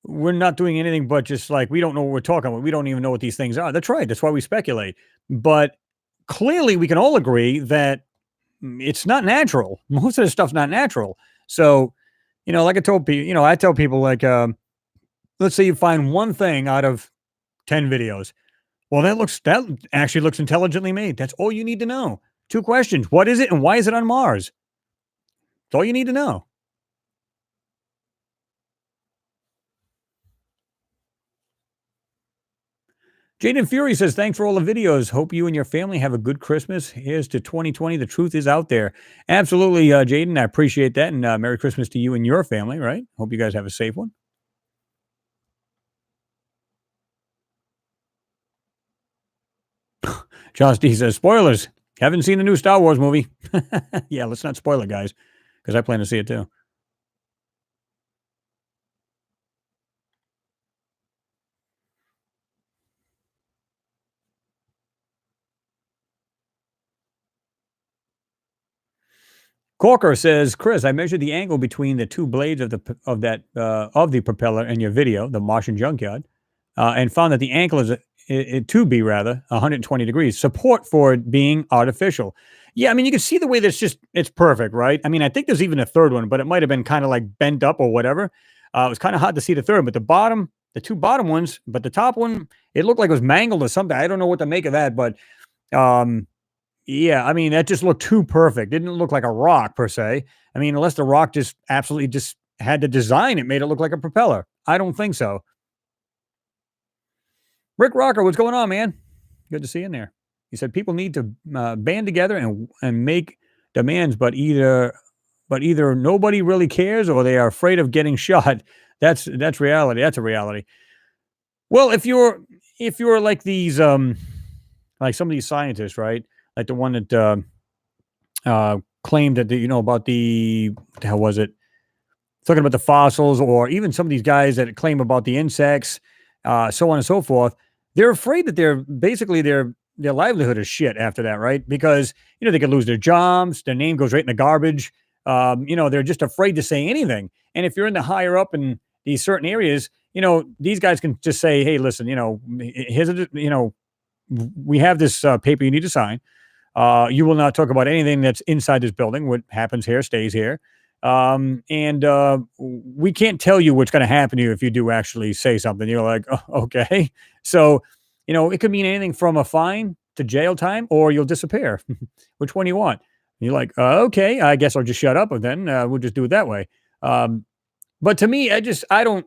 we're not doing anything but just like we don't know what we're talking about. We don't even know what these things are. That's right. That's why we speculate. But clearly, we can all agree that it's not natural. Most of this stuff's not natural. So, like I told people, I tell people like, let's say you find one thing out of 10 videos. Well, that actually looks intelligently made. That's all you need to know. Two questions. What is it and why is it on Mars? That's all you need to know. Jaden Fury says, thanks for all the videos. Hope you and your family have a good Christmas. Here's to 2020. The truth is out there. Absolutely, Jaden. I appreciate that. And Merry Christmas to you and your family, right? Hope you guys have a safe one. Josh D says, spoilers. Haven't seen the new Star Wars movie. Yeah, let's not spoil it, guys, because I plan to see it too. Corker says, Chris, I measured the angle between the two blades of the propeller in your video, the Martian junkyard, and found that the angle is it to be rather 120 degrees. Support for it being artificial. Yeah, I mean, you can see the way it's perfect, right? I mean, I think there's even a third one, but it might have been kind of like bent up or whatever. It was kind of hard to see the third, but the two bottom ones, but the top one, it looked like it was mangled or something. I don't know what to make of that, but um, yeah, I mean, that just looked too perfect. Didn't look like a rock per se. I mean, unless the rock just absolutely just had the design, it made it look like a propeller. I don't think so. Rick Rocker, what's going on, man? Good to see you in there. He said people need to band together and make demands, but either nobody really cares or they are afraid of getting shot. That's reality. That's a reality. Well, if you're like these like some of these scientists, right? Like the one that claimed that about the what the hell was it? Talking about the fossils, or even some of these guys that claim about the insects, so on and so forth. They're afraid that their livelihood is shit after that, right? Because they could lose their jobs, their name goes right in the garbage. They're just afraid to say anything. And if you're in the higher up in these certain areas, these guys can just say, "Hey, listen, here's we have this paper you need to sign. You will not talk about anything that's inside this building. What happens here stays here. And we can't tell you what's going to happen to you if you do actually say something. You're like, oh, okay. So, it could mean anything from a fine to jail time, or you'll disappear. Which one do you want? You're like, okay, I guess I'll just shut up, and then we'll just do it that way. But to me, I don't.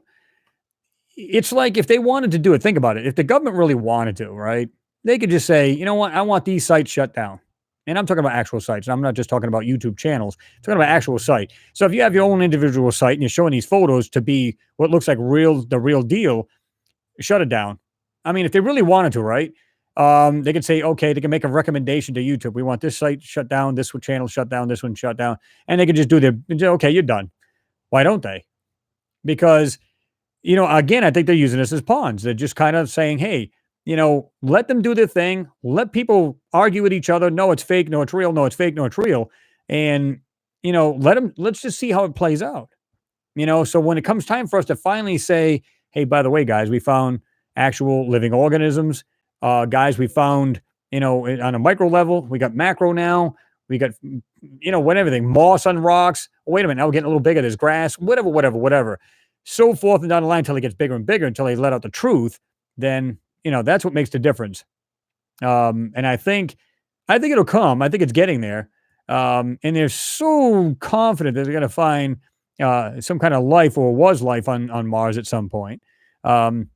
It's like if they wanted to do it, think about it. If the government really wanted to, right, they could just say, you know what, I want these sites shut down. And I'm talking about actual sites. I'm not just talking about YouTube channels. I'm talking about actual site. So if you have your own individual site and you're showing these photos to be what looks like the real deal, shut it down. I mean, if they really wanted to, right? They could say, okay, they can make a recommendation to YouTube. We want this site shut down, this channel shut down, this one shut down, and they could just do okay, you're done. Why don't they? Because again, I think they're using this as pawns. They're just kind of saying, hey, let them do their thing. Let people argue with each other. No, it's fake. No, it's real. No, it's fake. No, it's real. And, let's just see how it plays out. So when it comes time for us to finally say, hey, by the way, guys, we found actual living organisms. Guys, we found, on a micro level, we got macro now. We got, everything, moss on rocks. Oh, wait a minute. Now we're getting a little bigger. There's grass, whatever. So forth and down the line until it gets bigger and bigger until they let out the truth. Then, that's what makes the difference. And I think it'll come. I think it's getting there. And they're so confident that they're going to find some kind of life, or was life on Mars at some point. So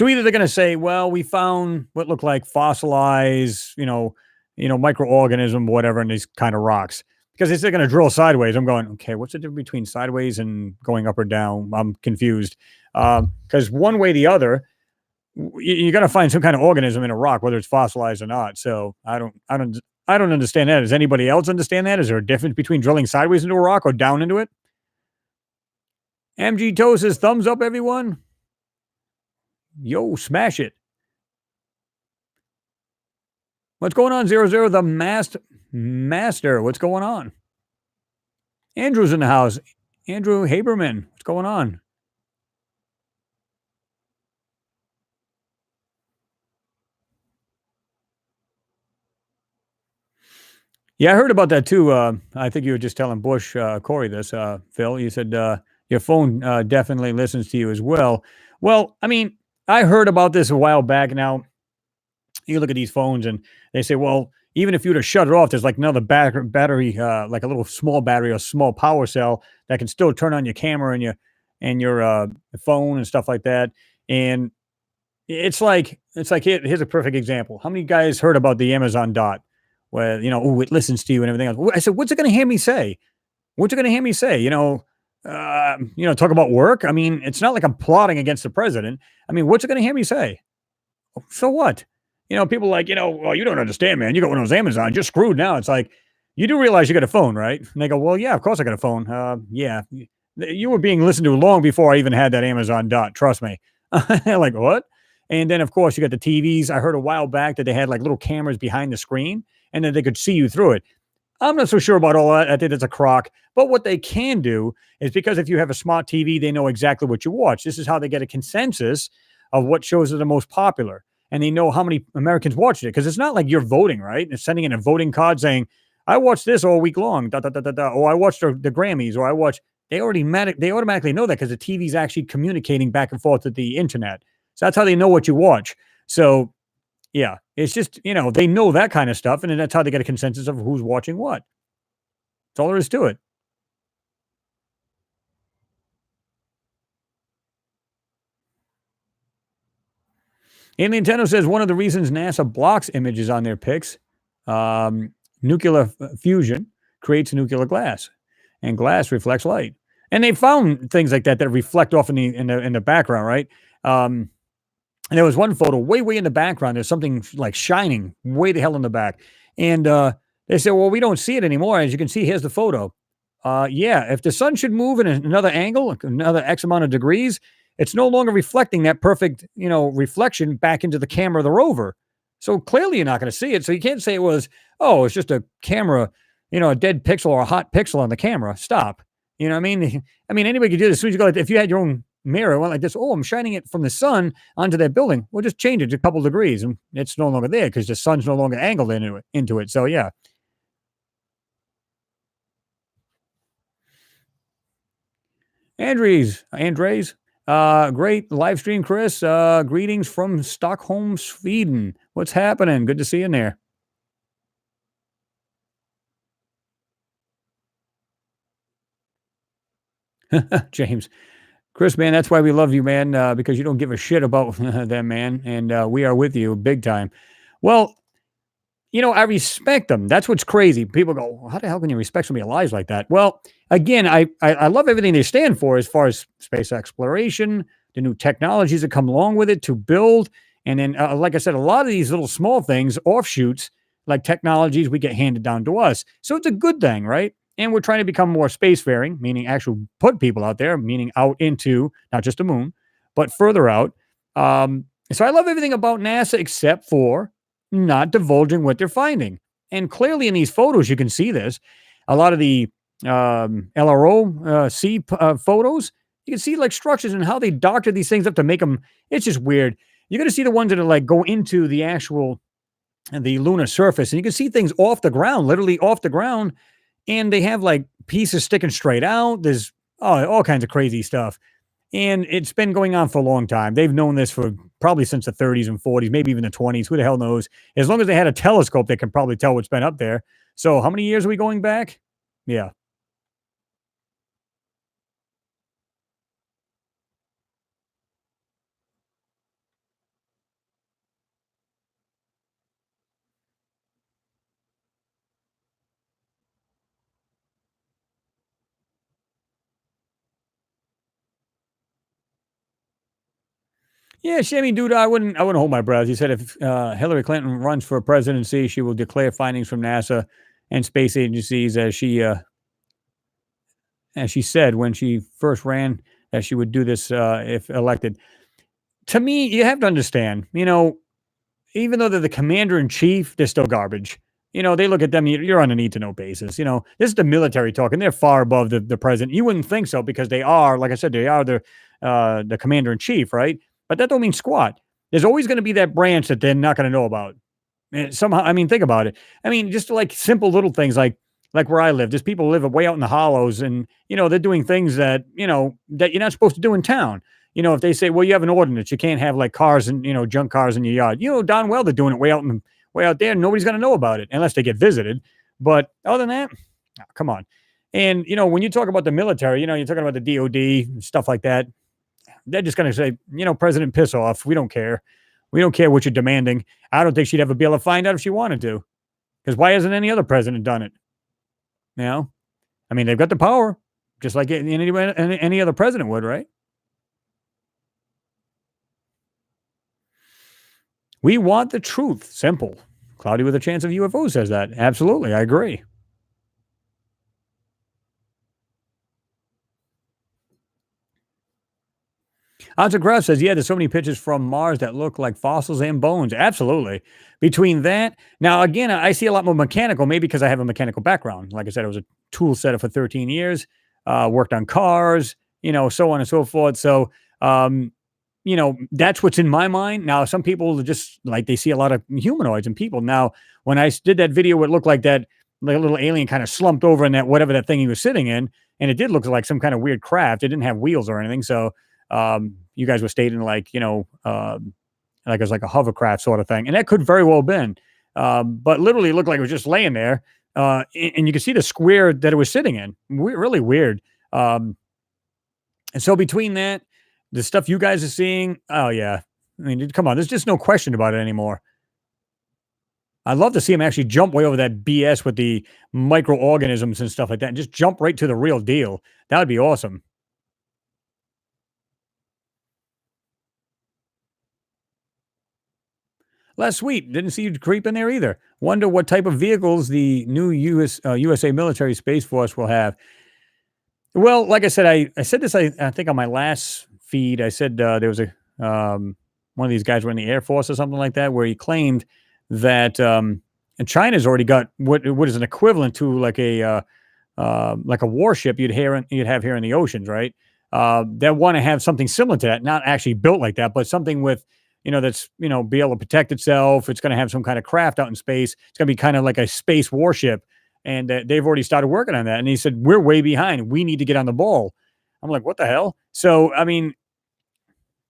either they're going to say, well, we found what looked like fossilized, microorganism, whatever, in these kind of rocks. Because they're going to drill sideways. I'm going, okay, what's the difference between sideways and going up or down? I'm confused. Because one way or the other, you're going to find some kind of organism in a rock, whether it's fossilized or not. So I don't understand that. Does anybody else understand that? Is there a difference between drilling sideways into a rock or down into it? MG Toe says, thumbs up, everyone. Yo, smash it. What's going on, 00? The Master, what's going on? Andrew's in the house. Andrew Haberman, what's going on? Yeah, I heard about that too. I think you were just telling Corey this, Phil. You said your phone definitely listens to you as well. Well, I mean, I heard about this a while back. Now, you look at these phones and they say, well, even if you were to shut it off, there's like another battery, like a little small battery or small power cell that can still turn on your camera and your phone and stuff like that. And it's like here's a perfect example. How many guys heard about the Amazon Dot, where it listens to you and everything else? I said, what's it going to hear me say? What's it going to hear me say? Talk about work. I mean, it's not like I'm plotting against the president. I mean, what's it going to hear me say? So what? People are like, well, you don't understand, man. You got one of those Amazon, you're screwed now. It's like, you do realize you got a phone, right? And they go, well, yeah, of course I got a phone. Yeah. You were being listened to long before I even had that Amazon Dot. Trust me. Like, what? And then, of course, you got the TVs. I heard a while back that they had like little cameras behind the screen and then they could see you through it. I'm not so sure about all that. I think it's a crock. But what they can do is, because if you have a smart TV, they know exactly what you watch. This is how they get a consensus of what shows are the most popular. And they know how many Americans watched it. Because it's not like you're voting, right? It's sending in a voting card saying, I watched this all week long. Or I watched the Grammys. Or I watched. They automatically know that because the TV's actually communicating back and forth with the internet. So that's how they know what you watch. So, yeah, it's just, they know that kind of stuff. And then that's how they get a consensus of who's watching what. That's all there is to it. And Nintendo says one of the reasons NASA blocks images on their pics, nuclear fusion creates nuclear glass, and glass reflects light. And they found things like that reflect off in the background, right? And there was one photo way in the background. There's something like shining way the hell in the back. And they said, well, we don't see it anymore. As you can see, here's the photo. Yeah, if the sun should move in another angle, another X amount of degrees, it's no longer reflecting that perfect, reflection back into the camera of the rover. So clearly you're not going to see it. So you can't say it was, it's just a camera, a dead pixel or a hot pixel on the camera. Stop. You know what I mean? I mean, anybody could do this. As soon as you go, if you had your own mirror. It went like this. Oh, I'm shining it from the sun onto that building. We'll just change it a couple degrees, and it's no longer there because the sun's no longer angled into it. So yeah, Andres, great live stream, Chris. Greetings from Stockholm, Sweden. What's happening? Good to see you in there. James. Chris, man, that's why we love you, man, because you don't give a shit about them, man. And we are with you big time. Well, I respect them. That's what's crazy. People go, "Well, how the hell can you respect somebody alive like that?" Well, again, I love everything they stand for as far as space exploration, the new technologies that come along with it to build. And then, like I said, a lot of these little small things, offshoots, like technologies, we get handed down to us. So it's a good thing, right? And we're trying to become more spacefaring, meaning actually put people out there, meaning out into not just the moon, but further out. So I love everything about NASA except for not divulging what they're finding. And clearly in these photos, you can see this. A lot of the LRO photos, you can see like structures and how they doctor these things up to make them. It's just weird. You're going to see the ones that are like go into the lunar surface, and you can see things off the ground, literally off the ground, and they have like pieces sticking straight out. There's all kinds of crazy stuff. And it's been going on for a long time. They've known this for probably since the 30s and 40s, maybe even the 20s. Who the hell knows? As long as they had a telescope, they can probably tell what's been up there. So, how many years are we going back? Yeah. Yeah, Shammy dude, I wouldn't hold my breath. He said if Hillary Clinton runs for presidency, she will declare findings from NASA and space agencies as she said when she first ran that she would do this if elected. To me, you have to understand, even though they're the commander in chief, they're still garbage. They look at them, you're on a need to know basis. This is the military talk, and they're far above the president. You wouldn't think so because they are, like I said, they are the commander in chief, right? But that don't mean squat. There's always going to be that branch that they're not going to know about. And somehow, I mean, think about it. I mean, just like simple little things like where I live, there's people who live way out in the hollows, and they're doing things that you're not supposed to do in town. If they say, well, you have an ordinance, you can't have like cars and junk cars in your yard. Darn well they're doing it way out there. Nobody's going to know about it unless they get visited. But other than that, come on. And when you talk about the military, you're talking about the DOD and stuff like that. They're just going to say, President, piss off. We don't care. We don't care what you're demanding. I don't think she'd ever be able to find out if she wanted to. Because why hasn't any other president done it? I mean, they've got the power, just like any other president would, right? We want the truth. Simple. Cloudy with a chance of UFO says that. Absolutely. I agree. Odds of Graph says, yeah, there's so many pictures from Mars that look like fossils and bones. Absolutely. Between that, now again, I see a lot more mechanical, maybe because I have a mechanical background. Like I said, I was a tool setter for 13 years, worked on cars, so on and so forth. So, that's what's in my mind. Now, some people just like they see a lot of humanoids and people. Now, when I did that video, it looked like that, like a little alien kind of slumped over in that whatever that thing he was sitting in, and it did look like some kind of weird craft. It didn't have wheels or anything. So, you guys were stating like like it was like a hovercraft sort of thing, and that could very well have been. But literally, it looked like it was just laying there, and you could see the square that it was sitting in. Really weird. And so between that, the stuff you guys are seeing, oh yeah, I mean, come on, there's just no question about it anymore. I'd love to see him actually jump way over that BS with the microorganisms and stuff like that, and just jump right to the real deal. That would be awesome. Last week, didn't see you creep in there either. Wonder what type of vehicles the new USA military Space Force will have. Well, like I said, I said this, I think on my last feed, I said there was one of these guys were in the Air Force or something like that, where he claimed that and China's already got what is an equivalent to like a warship you'd have here in the oceans, right? that want to have something similar to that, not actually built like that, but something with, that's, be able to protect itself. It's going to have some kind of craft out in space. It's going to be kind of like a space warship. And they've already started working on that. And he said, we're way behind. We need to get on the ball. I'm like, what the hell? So, I mean,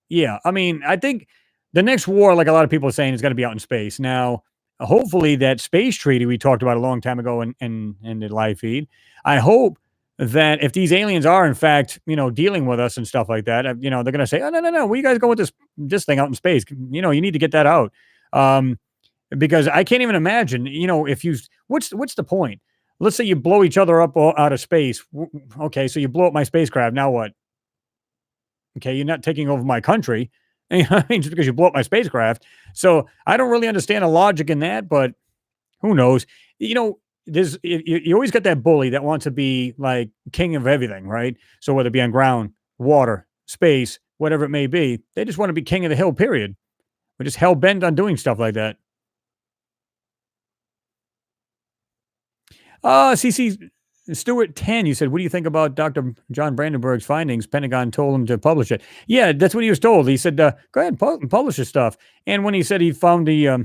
yeah, I mean, I think the next war, like a lot of people are saying, is going to be out in space. Now, hopefully, that space treaty we talked about a long time ago in the live feed, I hope that if these aliens are in fact, dealing with us and stuff like that, they're going to say, oh no, no, no, where you guys go with this thing out in space? You need to get that out. Because I can't even imagine, if you what's the point? Let's say you blow each other up out of space. Okay, so you blow up my spacecraft. Now what? Okay, you're not taking over my country. You know what I mean? Just because you blow up my spacecraft. So I don't really understand the logic in that, but who knows? There's you always got that bully that wants to be like king of everything, right? So whether it be on ground, water, space, whatever it may be, they just want to be king of the hill. Period. We're just hell bent on doing stuff like that. CC Stewart 10, you said, what do you think about Dr. John Brandenburg's findings? Pentagon told him to publish it. Yeah, that's what he was told. He said, go ahead, publish this stuff. And when he said he found the uh,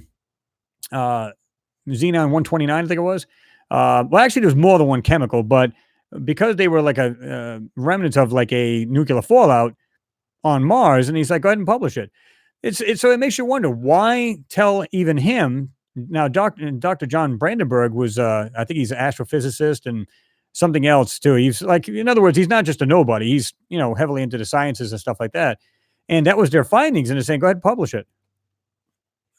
Xenon 129, I think it was, well, actually, there's more than one chemical, but because they were like a remnants of like a nuclear fallout on Mars, and he's like, go ahead and publish it. It's so it makes you wonder why tell even him now. Dr. John Brandenburg was I think he's an astrophysicist and something else too. He's like, in other words, he's not just a nobody. He's heavily into the sciences and stuff like that. And that was their findings, and they're saying, go ahead and publish it.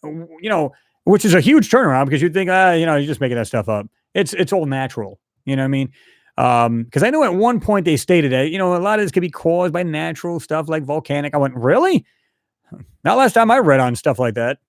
You know, which is a huge turnaround because you'd think, you're just making that stuff up. It's all natural. You know what I mean? Because I know at one point they stated that a lot of this could be caused by natural stuff like volcanic. I went, really? Not last time I read on stuff like that.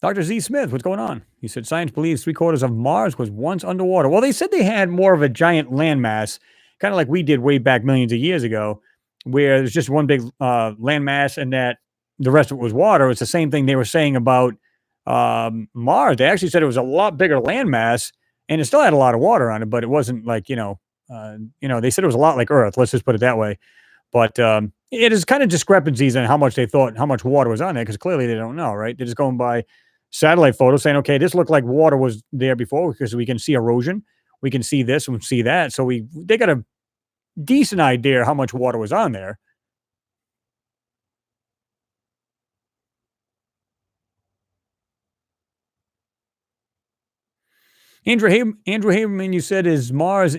Dr. Z. Smith, what's going on? He said science believes three-quarters of Mars was once underwater. Well, they said they had more of a giant landmass, kind of like we did way back millions of years ago, where there's just one big landmass and that the rest of it was water. It's the same thing they were saying about Mars. They actually said it was a lot bigger landmass and it still had a lot of water on it, but it wasn't like, they said it was a lot like Earth. Let's just put it that way. But it is kind of discrepancies in how much they thought, how much water was on there, because clearly they don't know, right? They're just going by satellite photos saying, okay, this looked like water was there before because we can see erosion. We can see this and see that. So they got a decent idea how much water was on there. Andrew Haberman, you said is Mars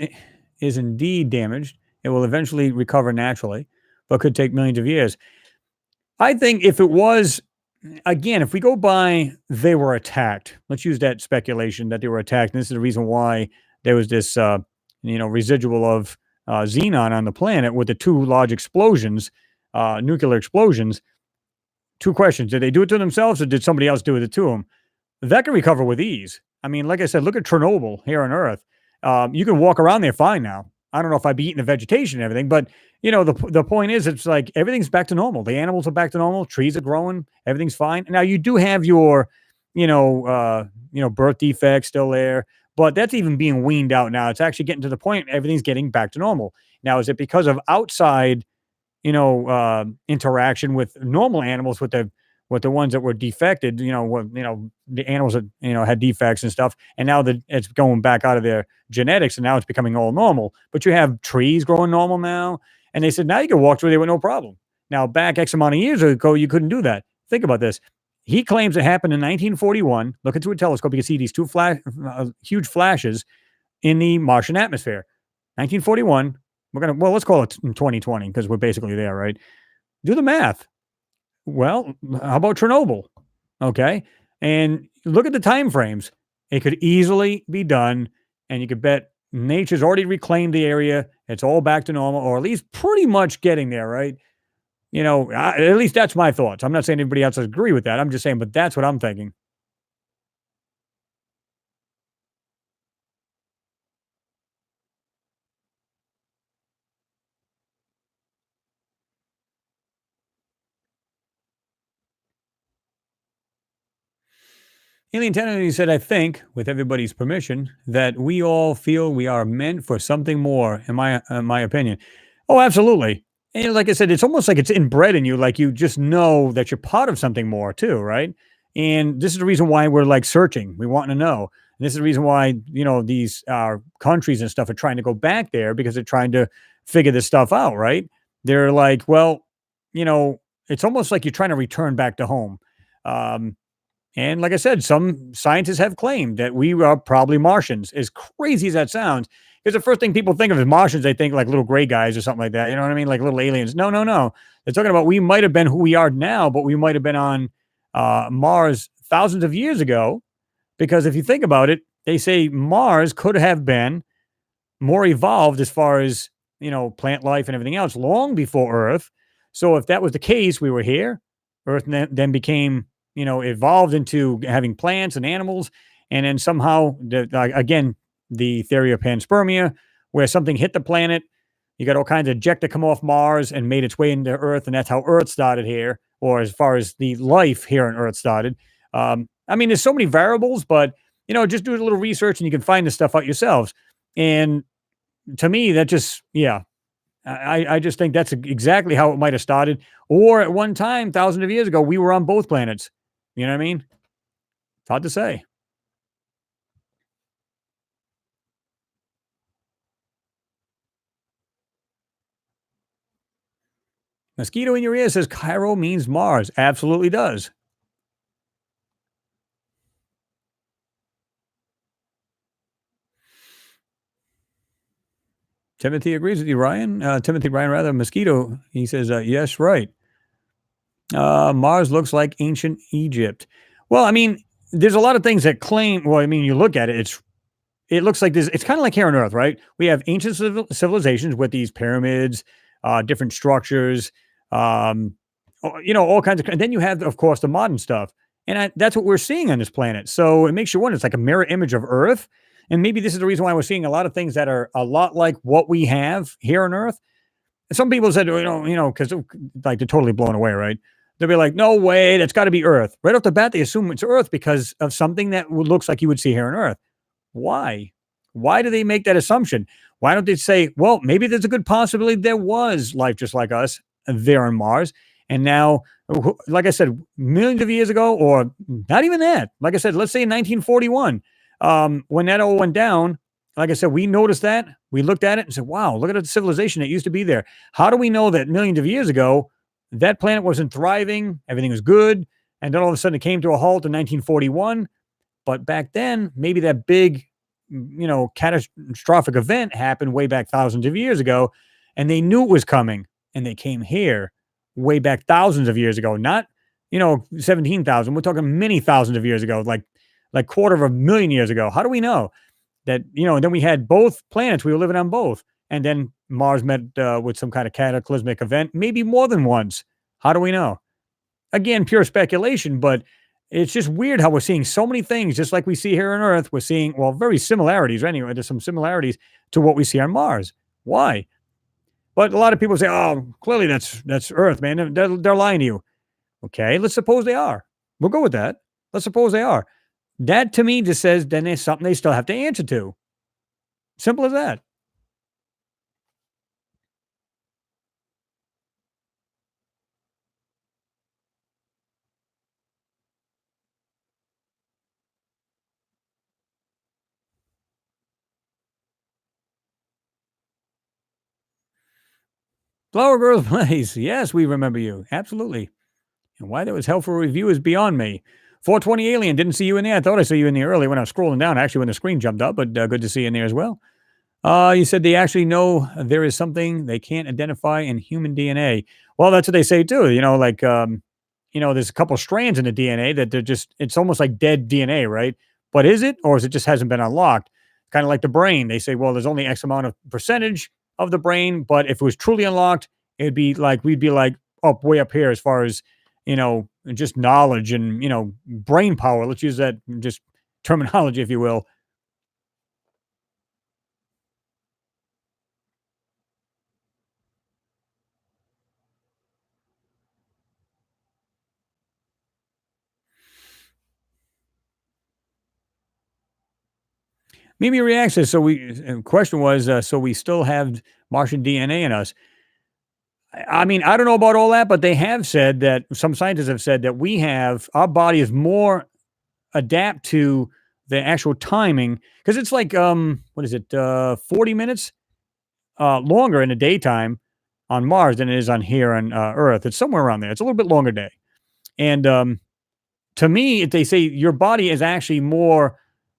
is indeed damaged. It will eventually recover naturally, but could take millions of years. I think if it was, again, if we go by they were attacked, let's use that speculation that they were attacked. And this is the reason why there was this, residual of xenon on the planet with the two large explosions, nuclear explosions. Two questions: did they do it to themselves, or did somebody else do it to them? That can recover with ease. I mean, like I said, look at Chernobyl here on Earth. You can walk around there fine now. I don't know if I'd be eating the vegetation and everything, but the point is, it's like everything's back to normal. The animals are back to normal. Trees are growing. Everything's fine. Now you do have your, birth defects still there, but that's even being weaned out now. It's actually getting to the point everything's getting back to normal. Now, is it because of outside interaction with normal animals with the ones that were defected, the animals that, had defects and stuff. And now that it's going back out of their genetics and now it's becoming all normal, but you have trees growing normal now. And they said, now you can walk through there with no problem. Now back X amount of years ago, you couldn't do that. Think about this. He claims it happened in 1941. Look into a telescope. You can see these two huge flashes in the Martian atmosphere. 1941. Let's call it 2020 because we're basically there, right? Do the math. Well, how about Chernobyl? Okay. And look at the time frames. It could easily be done. And you could bet nature's already reclaimed the area. It's all back to normal, or at least pretty much getting there, right? At least that's my thoughts. I'm not saying anybody else agree with that. I'm just saying, but that's what I'm thinking. Alien Tendency said, I think, with everybody's permission, that we all feel we are meant for something more, in my opinion. Oh, absolutely. And like I said, it's almost like it's inbred in you, like you just know that you're part of something more too, right? And this is the reason why we're like searching. We want to know. And this is the reason why, these countries and stuff are trying to go back there because they're trying to figure this stuff out, right? They're like, well, you know, it's almost like you're trying to return back to home. Um, and like I said, some scientists have claimed that we are probably Martians, as crazy as that sounds. Because the first thing people think of as Martians, they think like little gray guys or something like that. You know what I mean? Like little aliens. No, no, no. They're talking about we might have been who we are now, but we might have been on Mars thousands of years ago. Because if you think about it, they say Mars could have been more evolved as far as, plant life and everything else long before Earth. So if that was the case, we were here. Earth then became, evolved into having plants and animals. And then somehow, again, the theory of panspermia, where something hit the planet, you got all kinds of ejecta come off Mars and made its way into Earth. And that's how Earth started here, or as far as the life here on Earth started. I mean, there's so many variables, but, just do a little research and you can find this stuff out yourselves. And to me, that just yeah, I just think that's exactly how it might have started. Or at one time, thousands of years ago, we were on both planets. You know what I mean? It's hard to say. Mosquito in your ear says Cairo means Mars. Absolutely does. Timothy agrees with you, Ryan. Timothy Ryan, rather, mosquito. He says, yes, right. Mars looks like ancient Egypt. Well, I mean, there's a lot of things that claim. Well, I mean, you look at it, it looks like this. It's kind of like here on Earth, right? We have ancient civilizations with these pyramids, different structures, all kinds of. And then you have, of course, the modern stuff, and that's what we're seeing on this planet. So it makes you wonder. It's like a mirror image of Earth, and maybe this is the reason why we're seeing a lot of things that are a lot like what we have here on Earth. And some people said, because like they're totally blown away, right? They'll be like, "No way, that's got to be Earth." Right off the bat, they assume it's Earth because of something that looks like you would see here on Earth. Why? Why do they make that assumption? Why don't they say, well, maybe there's a good possibility there was life just like us there on Mars. And now, like I said, millions of years ago, or not even that, like I said, let's say in 1941, when that all went down, like I said, we noticed that. We looked at it and said, wow, look at the civilization that used to be there. How do we know that millions of years ago, that planet wasn't thriving, everything was good, and then all of a sudden it came to a halt in 1941? But back then, maybe that big, catastrophic event happened way back thousands of years ago, and they knew it was coming, and they came here way back thousands of years ago, not 17,000. We're talking many thousands of years ago, like quarter of a million years ago. How do we know that? And then we had both planets. We were living on both, and then Mars met with some kind of cataclysmic event, maybe more than once. How do we know? Again, pure speculation, but it's just weird how we're seeing so many things just like we see here on Earth. We're seeing, well, very similarities anyway. There's some similarities to what we see on Mars. Why? But a lot of people say, oh, clearly that's Earth, man. They're lying to you. Okay, let's suppose they are. We'll go with that. Let's suppose they are. That to me just says then there's something they still have to answer to. Simple as that. Flower Girls Blaze. Yes, we remember you. Absolutely. And why that was helpful review is beyond me. 420 Alien, didn't see you in there. I thought I saw you in there earlier when I was scrolling down, actually, when the screen jumped up, but good to see you in there as well. You said they actually know there is something they can't identify in human DNA. Well, that's what they say too. Like, there's a couple strands in the DNA that they're just, it's almost like dead DNA, right? But is it, or is it just hasn't been unlocked? Kind of like the brain. They say, well, there's only X amount of percentage of the brain, but if it was truly unlocked, it'd be like, we'd be like up way up here as far as, just knowledge and, brain power. Let's use that just terminology, if you will. Mimi reacts says, so question was, so we still have Martian DNA in us. I mean, I don't know about all that, but they have said that some scientists have said that our body is more adapt to the actual timing because it's like, what is it, 40 minutes longer in the daytime on Mars than it is on here on Earth. It's somewhere around there. It's a little bit longer day. And to me, they say your body is actually more,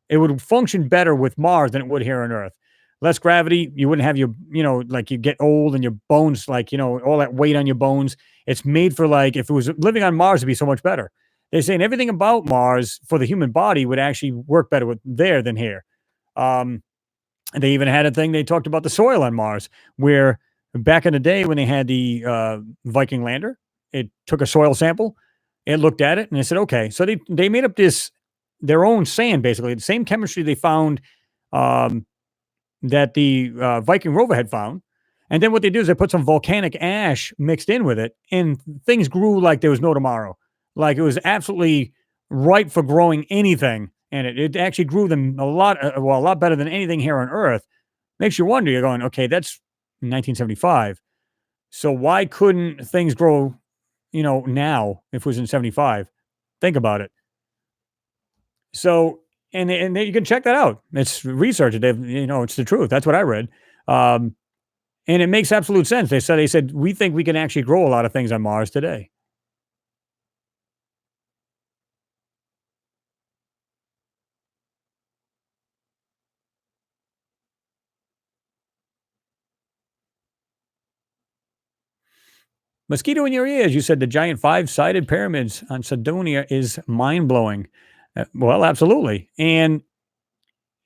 it would function better with Mars than it would here on Earth. Less gravity, you wouldn't have like you get old and your bones, like, all that weight on your bones. It's made for like, if it was living on Mars, it'd be so much better. They're saying everything about Mars for the human body would actually work better with there than here. Um, and they even had a thing, they talked about the soil on Mars, where back in the day when they had the Viking lander, it took a soil sample, it looked at it, and they said, okay. So they made up their own sand, basically, the same chemistry they found um, that the Viking rover had found. And then what they do is they put some volcanic ash mixed in with it, and things grew like there was no tomorrow. Like it was absolutely ripe for growing anything. And it actually grew them a lot better than anything here on Earth. Makes you wonder, you're going, okay, that's 1975. So why couldn't things grow, now if it was in 75? Think about it. So, you can check that out. It's research. It's the truth. That's what I read. Um, and it makes absolute sense. They said, we think we can actually grow a lot of things on Mars today. Mosquito in your ears. You said the giant five-sided pyramids on Sidonia is mind-blowing. Well, absolutely. And,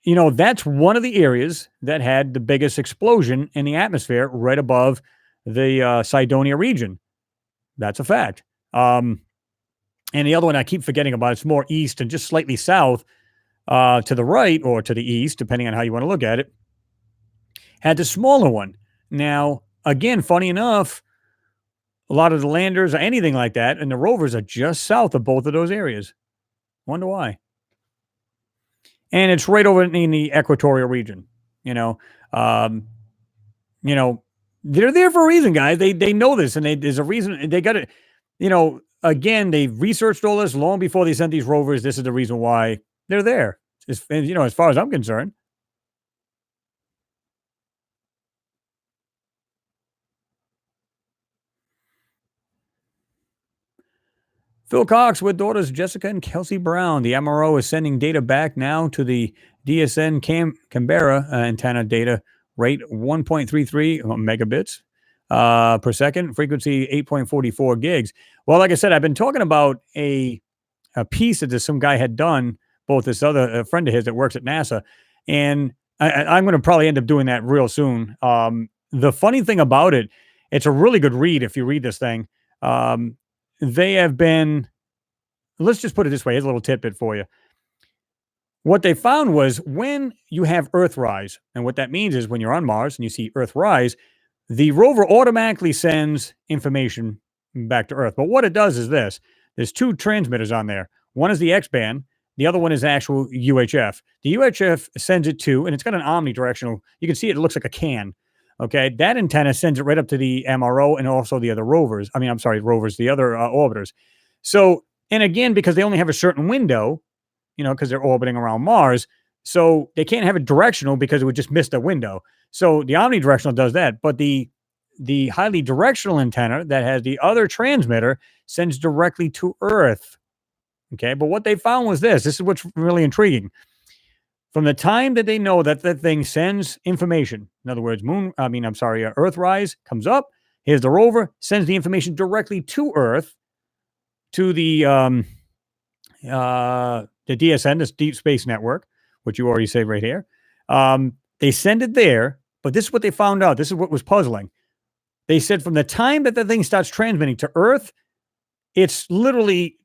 that's one of the areas that had the biggest explosion in the atmosphere right above the Sidonia region. That's a fact. And the other one I keep forgetting about, it's more east and just slightly south to the right or to the east, depending on how you want to look at it, had the smaller one. Now, again, funny enough, a lot of the landers or anything like that and the rovers are just south of both of those areas. Wonder why. And it's right over in the equatorial region. You know, um, you know, they're there for a reason, guys. They know this, and there's a reason they got it. Again, they researched all this long before they sent these rovers. This is the reason why they're there. As far as I'm concerned. Phil Cox with daughters Jessica and Kelsey Brown. The MRO is sending data back now to the DSN Canberra antenna data rate 1.33 megabits per second, frequency 8.44 gigs. Well, like I said, I've been talking about a piece that some guy had done, both this other friend of his that works at NASA, and I'm going to probably end up doing that real soon. The funny thing about it, it's a really good read if you read this thing. They have been, let's just put it this way. Here's a little tidbit for you. What they found was when you have Earthrise, and what that means is when you're on Mars and you see Earthrise, the rover automatically sends information back to Earth. But what it does is this. There's two transmitters on there. One is the X-band. The other one is actual UHF. The UHF sends it to, and it's got an omnidirectional. You can see it looks like a can. Okay, that antenna sends it right up to the MRO and also the other rovers. I'm sorry, rovers, the other orbiters. So, and again, because they only have a certain window, because they're orbiting around Mars, so they can't have it directional because it would just miss the window. So the omnidirectional does that, but the highly directional antenna that has the other transmitter sends directly to Earth. Okay, but what they found was this. This is what's really intriguing. From the time that they know that the thing sends information, in other words, Earthrise comes up, here's the rover, sends the information directly to Earth, to the DSN, this Deep Space Network, which you already say right here. They send it there, but this is what they found out. This is what was puzzling. They said from the time that the thing starts transmitting to Earth, it's literally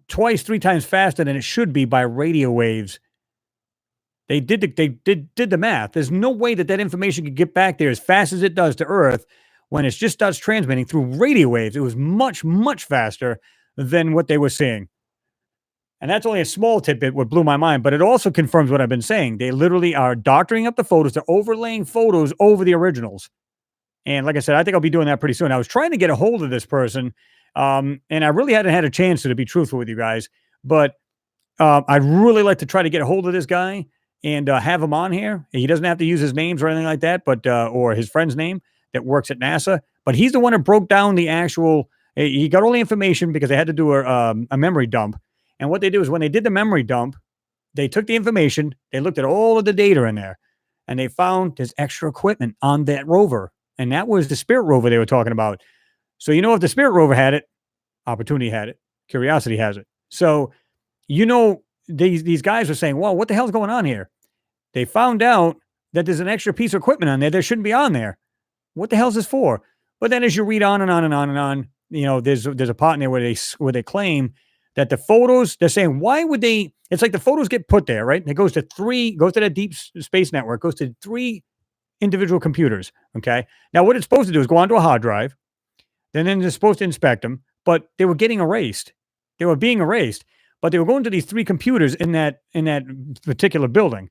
twice, three times faster than it should be by radio waves. They did the math. There's no way that information could get back there as fast as it does to Earth when it just starts transmitting through radio waves. It was much, much faster than what they were seeing. And that's only a small tidbit, what blew my mind, but it also confirms what I've been saying. They literally are doctoring up the photos. They're overlaying photos over the originals. And like I said, I think I'll be doing that pretty soon. I was trying to get a hold of this person, and I really hadn't had a chance to be truthful with you guys. But I'd really like to try to get a hold of this guy and have him on here. He doesn't have to use his names or anything like that, but or his friend's name that works at NASA. But he's the one that broke down the actual. He got all the information because they had to do a memory dump. And what they do is when they did the memory dump, they took the information, they looked at all of the data in there, and they found there's extra equipment on that rover. And that was the Spirit rover they were talking about. So, if the Spirit rover had it, Opportunity had it, Curiosity has it. So, these guys are saying, well, what the hell's going on here? They found out that there's an extra piece of equipment on there that shouldn't be on there. What the hell's this for? But then as you read on and on and on and on, there's a part in there where they claim that the photos, they're saying, why would they, it's like the photos get put there, right? And it goes to that deep space network, goes to 3 individual computers. Okay. Now what it's supposed to do is go onto a hard drive. Then they're supposed to inspect them, but they were getting erased. They were being erased, but they were going to these 3 computers in that particular building.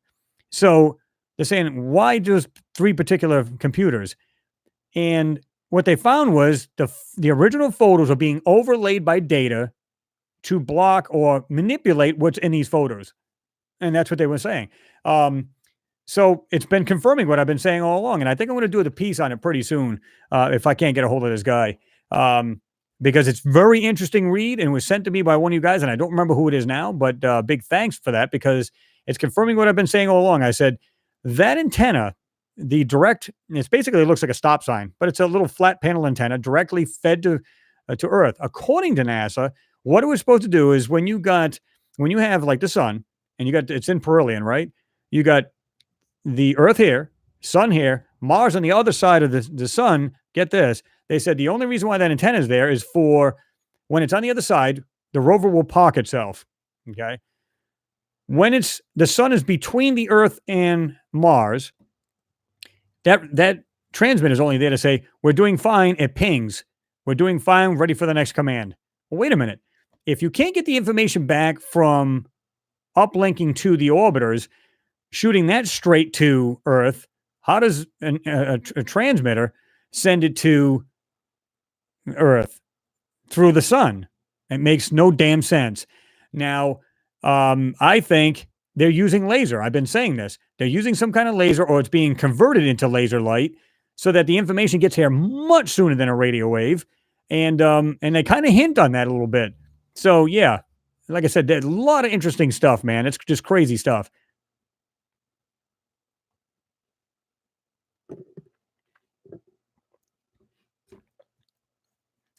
So they're saying, why just 3 particular computers? And what they found was the original photos are being overlaid by data to block or manipulate what's in these photos. And that's what they were saying. So it's been confirming what I've been saying all along. And I think I'm going to do the piece on it pretty soon if I can't get a hold of this guy. Because it's very interesting read and was sent to me by one of you guys. And I don't remember who it is now, but big thanks for that because it's confirming what I've been saying all along. I said that antenna, it basically looks like a stop sign, but it's a little flat panel antenna directly fed to Earth. According to NASA, what it was supposed to do is when you have like the sun and it's in perihelion, right? You got the Earth here, sun here, Mars on the other side of the sun. Get this. They said the only reason why that antenna is there is for when it's on the other side, the rover will park itself. Okay. When the sun is between the Earth and Mars, that transmitter is only there to say, we're doing fine. It pings. We're doing fine. Ready for the next command. Well, wait a minute. If you can't get the information back from uplinking to the orbiters, shooting that straight to Earth, how does a transmitter send it to Earth through the sun? It makes no damn sense. Now, I think they're using laser. I've been saying this. They're using some kind of laser or it's being converted into laser light so that the information gets here much sooner than a radio wave. And they kind of hint on that a little bit. So, yeah, like I said, there's a lot of interesting stuff, man. It's just crazy stuff.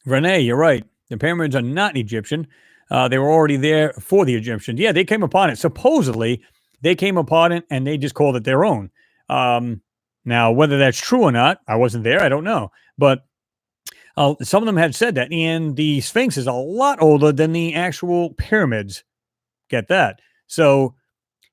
Renee, you're right. The pyramids are not Egyptian. They were already there for the Egyptians. Yeah, they came upon it. Supposedly, they came upon it and they just called it their own. Now, whether that's true or not, I wasn't there. I don't know. But some of them had said that. And the Sphinx is a lot older than the actual pyramids. Get that. So,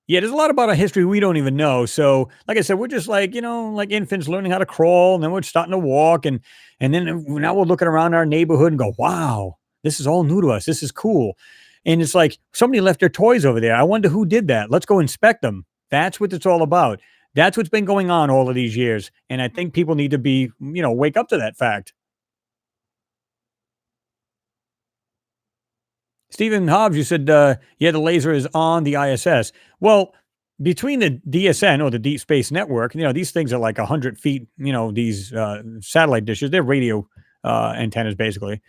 yeah, there's a lot about our history we don't even know. So, like I said, we're just like, like infants learning how to crawl, and then we're starting to walk, and then now we're looking around our neighborhood and go, wow, this is all new to us. This is cool. And it's like somebody left their toys over there. I wonder who did that. Let's go inspect them. That's what it's all about. That's what's been going on all of these years. And I think people need to be, wake up to that fact. Stephen Hobbs, you said, yeah, the laser is on the ISS. Well, between the DSN or the Deep Space Network, these things are like 100 feet, these satellite dishes, they're radio antennas, basically.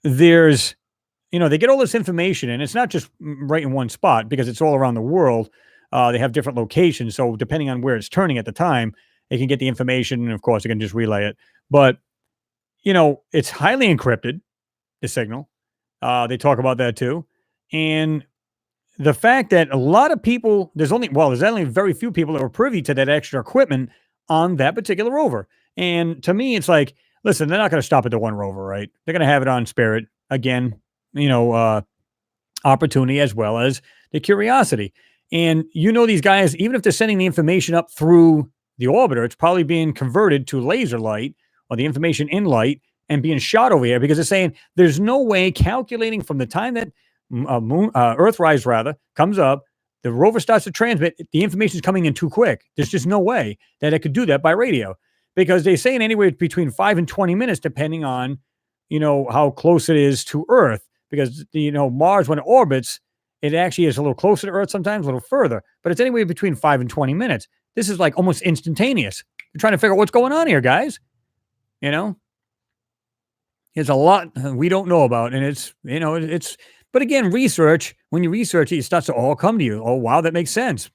There's, they get all this information and it's not just right in one spot because it's all around the world. They have different locations. So depending on where it's turning at the time, it can get the information. And of course, it can just relay it. But, it's highly encrypted, the signal. They talk about that too. And the fact that a lot of people, there's only very few people that were privy to that extra equipment on that particular rover. And to me, it's like, listen, they're not going to stop at the one rover, right? They're going to have it on Spirit again, Opportunity as well as the Curiosity. And these guys, even if they're sending the information up through the orbiter, it's probably being converted to laser light or the information in light and being shot over here because it's saying there's no way calculating from the time that Earthrise rather comes up. The rover starts to transmit. The information is coming in too quick. There's just no way that it could do that by radio because they say in anywhere between 5 and 20 minutes, depending on, how close it is to Earth. Because Mars when it orbits, it actually is a little closer to Earth sometimes, a little further, but it's anywhere between 5 and 20 minutes. This is like almost instantaneous. We're trying to figure out what's going on here, guys. You know, there's a lot we don't know about, and it's. But again, research. When you research it, it starts to all come to you. Oh wow, that makes sense.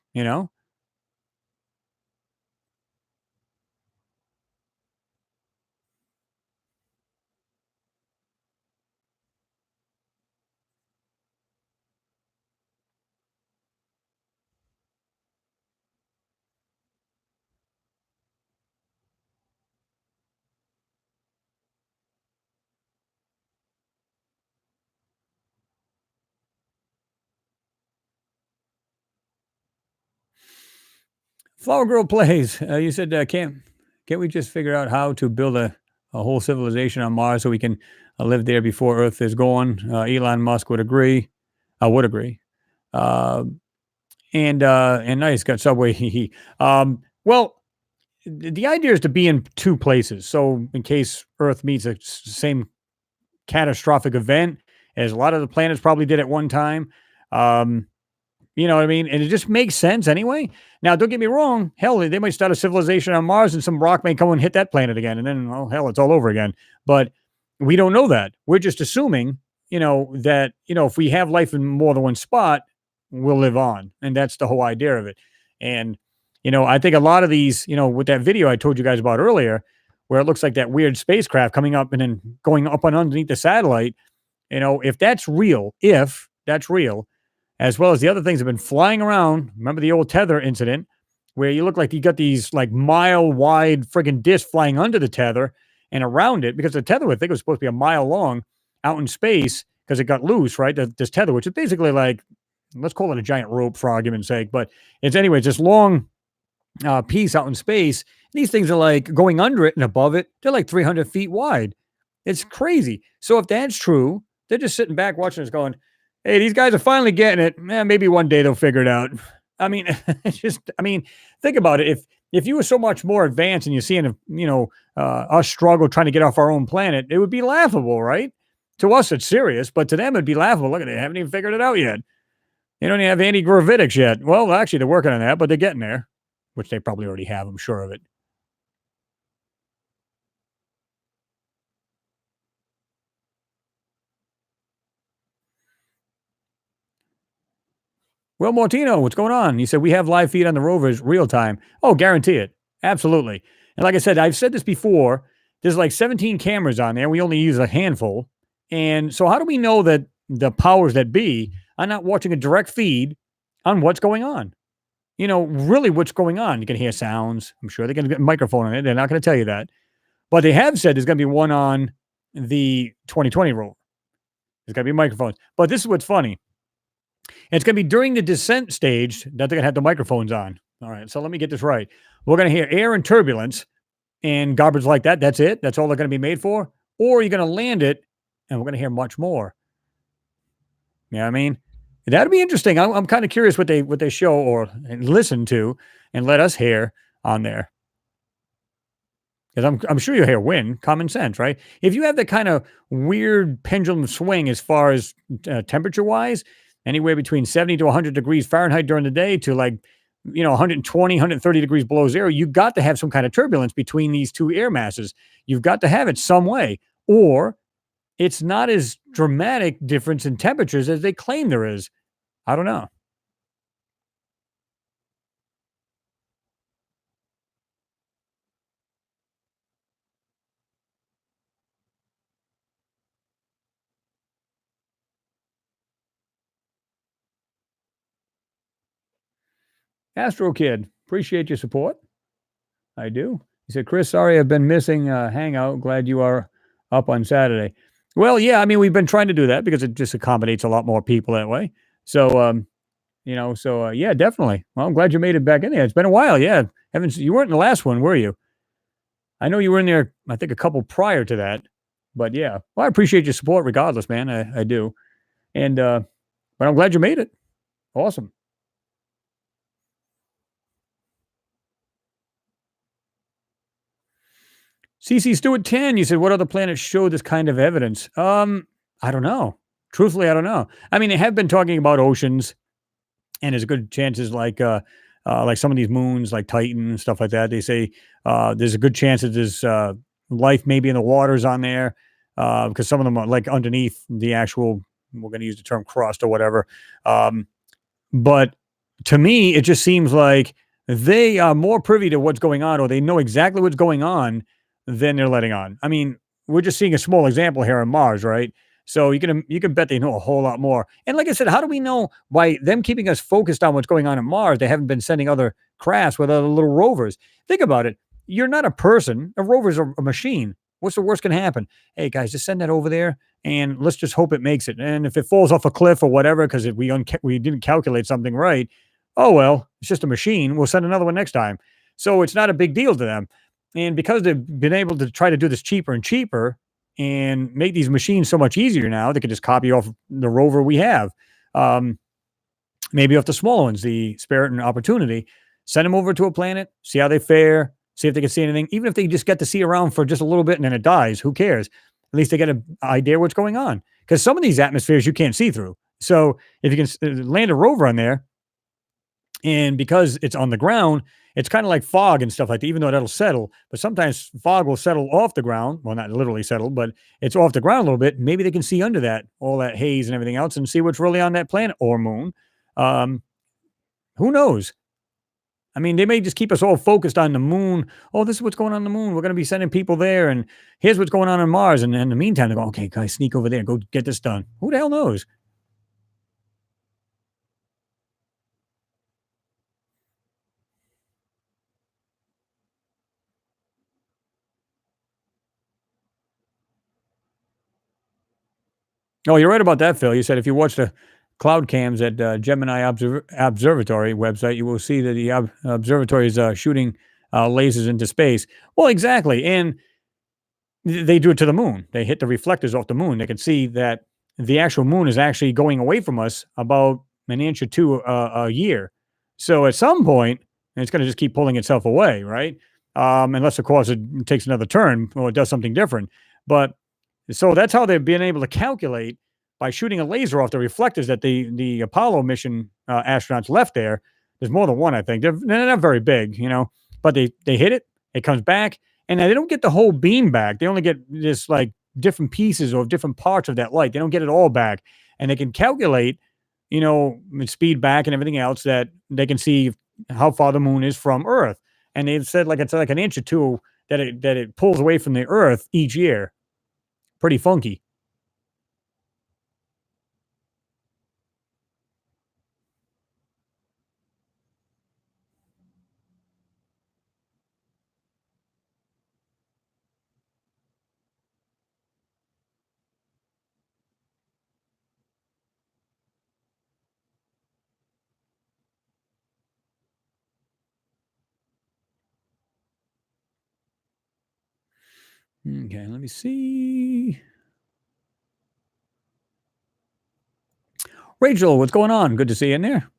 Flower Girl plays. You said can't we just figure out how to build a whole civilization on Mars so we can live there before Earth is gone? Elon Musk would agree. I would agree. Uh, and nice got Subway. Well, the idea is to be in two places. So in case Earth meets a same catastrophic event as a lot of the planets probably did at one time. Um, you know what I mean? And it just makes sense anyway. Now, don't get me wrong. Hell, they might start a civilization on Mars and some rock may come and hit that planet again. And then, oh, hell, it's all over again. But we don't know that. We're just assuming, that, if we have life in more than one spot, we'll live on. And that's the whole idea of it. And, I think a lot of these, with that video I told you guys about earlier, where it looks like that weird spacecraft coming up and then going up and underneath the satellite, if that's real, as well as the other things have been flying around. Remember the old tether incident where you look like you got these like mile wide friggin' discs flying under the tether and around it because the tether, I think, was supposed to be a mile long out in space because it got loose, right? This tether, which is basically like, let's call it a giant rope for argument's sake, but it's anyways, this long piece out in space. These things are like going under it and above it. They're like 300 feet wide. It's crazy. So if that's true, they're just sitting back watching us going, hey, these guys are finally getting it. Maybe one day they'll figure it out. I mean, think about it. If you were so much more advanced and you're seeing, us struggle trying to get off our own planet, it would be laughable, right? To us, it's serious, but to them, it'd be laughable. Look at it. They haven't even figured it out yet. They don't even have anti-gravitics yet. Well, actually, they're working on that, but they're getting there, which they probably already have. I'm sure of it. Well, Mortino, what's going on? He said, we have live feed on the rovers real time. Oh, guarantee it. Absolutely. And like I said, I've said this before. There's like 17 cameras on there. We only use a handful. And so how do we know that the powers that be are not watching a direct feed on what's going on? Really what's going on. You can hear sounds. I'm sure they can get a microphone on it. They're not going to tell you that. But they have said there's going to be one on the 2020 rover. There's going to be microphones. But this is what's funny. It's going to be during the descent stage that they're going to have the microphones on. All right, so let me get this right. We're going to hear air and turbulence and garbage like that. That's it. That's all they're going to be made for. Or you're going to land it, and we're going to hear much more. You know what I mean? That'd be interesting. I'm kind of curious what they show or and listen to and let us hear on there. Because I'm sure you hear wind, common sense, right? If you have that kind of weird pendulum swing as far as temperature wise, anywhere between 70 to 100 degrees Fahrenheit during the day to like, 120, 130 degrees below zero, you've got to have some kind of turbulence between these two air masses. You've got to have it some way, or it's not as dramatic difference in temperatures as they claim there is. I don't know. Astro Kid, appreciate your support. I do. He said, Chris, sorry I've been missing Hangout. Glad you are up on Saturday. Well, yeah, we've been trying to do that because it just accommodates a lot more people that way. So, yeah, definitely. Well, I'm glad you made it back in there. It's been a while. Yeah. You weren't in the last one, were you? I know you were in there, I think, a couple prior to that. But yeah, well, I appreciate your support regardless, man. I do. And But I'm glad you made it. Awesome. CC Stewart 10, you said, what other planets show this kind of evidence? I don't know. Truthfully, I don't know. I mean, they have been talking about oceans, and there's good chances like some of these moons, like Titan and stuff like that. They say there's a good chance that there's life maybe in the waters on there because some of them are like underneath the actual, we're going to use the term crust or whatever. Um, but to me, it just seems like they are more privy to what's going on, or they know exactly what's going on than they're letting on. I mean, we're just seeing a small example here on Mars, right? So you can bet they know a whole lot more. And like I said, how do we know by them keeping us focused on what's going on in Mars? They haven't been sending other crafts with other little rovers. Think about it. You're not a person. A rover's a machine. What's the worst can happen? Hey guys, just send that over there and let's just hope it makes it. And if it falls off a cliff or whatever, because we didn't calculate something right, oh well, it's just a machine. We'll send another one next time. So it's not a big deal to them. And because they've been able to try to do this cheaper and cheaper and make these machines so much easier now, they could just copy off the rover we have. Um, Maybe off the smaller ones, the Spirit and Opportunity, send them over to a planet, see how they fare, see if they can see anything. Even if they just get to see around for just a little bit and then it dies, who cares? At least they get an idea what's going on. Because some of these atmospheres you can't see through. So if you can land a rover on there, and because it's on the ground, it's kind of like fog and stuff like that, even though that'll settle. But sometimes fog will settle off the ground. Well, not literally settle, but it's off the ground a little bit. Maybe they can see under that, all that haze and everything else, and see what's really on that planet or moon. Um, who knows? I mean, they may just keep us all focused on the moon. Oh, this is what's going on the moon. We're going to be sending people there, and here's what's going on Mars. And in the meantime, they go, okay, guys, sneak over there, go get this done. Who the hell knows? Oh, you're right about that, Phil. You said if you watch the cloud cams at Gemini Observatory website, you will see that the observatory is shooting lasers into space. Well, exactly. And they do it to the moon. They hit the reflectors off the moon. They can see that the actual moon is actually going away from us about an inch or two a year. So at some point, it's going to just keep pulling itself away, right? Unless, of course, it takes another turn or it does something different. But so that's how they've been able to calculate by shooting a laser off the reflectors that the Apollo mission astronauts left there. There's more than one, I think. They're not very big, but they hit it. It comes back, and they don't get the whole beam back. They only get this like different pieces or different parts of that light. They don't get it all back, and they can calculate, speed back and everything else that they can see how far the moon is from Earth. And they've said like it's like an inch or two that it pulls away from the Earth each year. Pretty funky. Okay, let me see. Rachel, what's going on? Good to see you in there.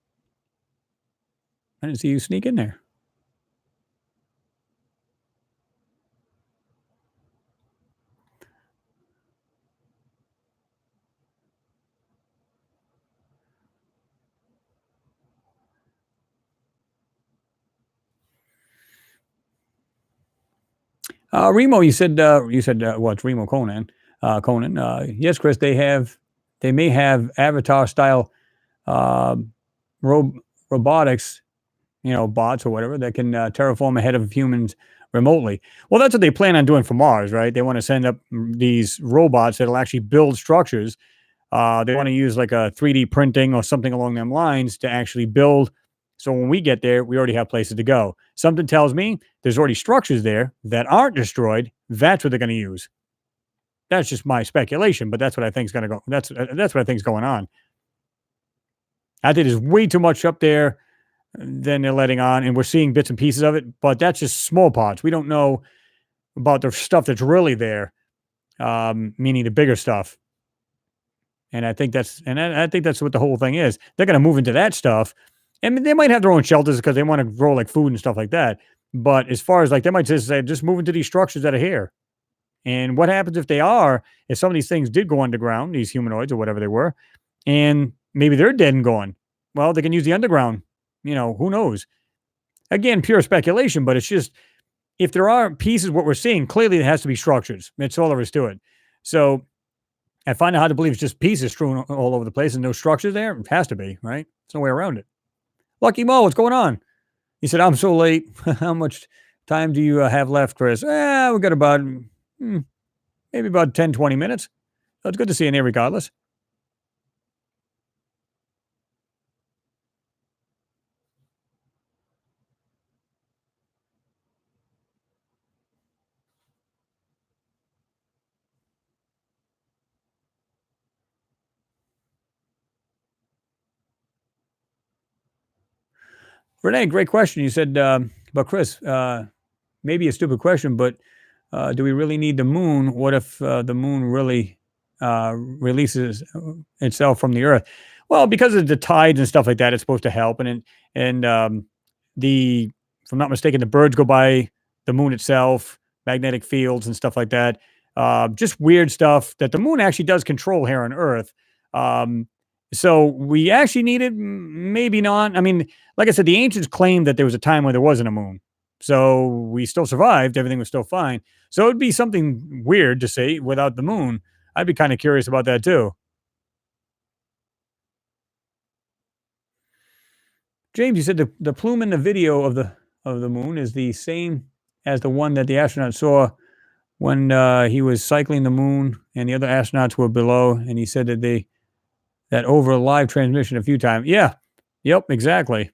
I didn't see you sneak in there. Remo, you said what's Remo Conan? Conan. Yes, Chris, they may have Avatar style uh, ro- robotics, bots or whatever that can terraform ahead of humans remotely. Well, that's what they plan on doing for Mars, right? They want to send up these robots that'll actually build structures. They want to use like a 3D printing or something along them lines to actually build. So when we get there, we already have places to go. Something tells me there's already structures there that aren't destroyed. That's what they're going to use. That's just my speculation, but that's what I think is going to go. That's what I think is going on. I think there's way too much up there than they're letting on, and we're seeing bits and pieces of it. But that's just small parts. We don't know about the stuff that's really there, meaning the bigger stuff. And I think that's what the whole thing is. They're gonna move into that stuff. And they might have their own shelters because they want to grow like food and stuff like that. But as far as like they might just say, just move into these structures that are here. And what happens if some of these things did go underground, these humanoids or whatever they were, and maybe they're dead and gone? Well, they can use the underground. Who knows? Again, pure speculation, but it's just if there are pieces, what we're seeing, clearly it has to be structures. That's all there is to it. So I find it hard to believe it's just pieces strewn all over the place and no structure there. It has to be, right? There's no way around it. Lucky Mo, what's going on? He said, I'm so late. How much time do you have left, Chris? We got about maybe about 10, 20 minutes. So it's good to see you there regardless. Renee, great question. You said about Chris. Maybe a stupid question, but do we really need the moon? What if the moon really releases itself from the Earth? Well, because of the tides and stuff like that, it's supposed to help. And the if I'm not mistaken, the birds go by the moon itself, magnetic fields and stuff like that. Just weird stuff that the moon actually does control here on Earth. Um, so we actually need it, maybe not. I mean, like I said, the ancients claimed that there was a time when there wasn't a moon. So we still survived. Everything was still fine. So it'd be something weird to say without the moon. I'd be kind of curious about that too. James, you said the plume in the video of the moon is the same as the one that the astronaut saw when he was cycling the moon and the other astronauts were below. And he said that over a live transmission a few times. Yeah. Yep. Exactly.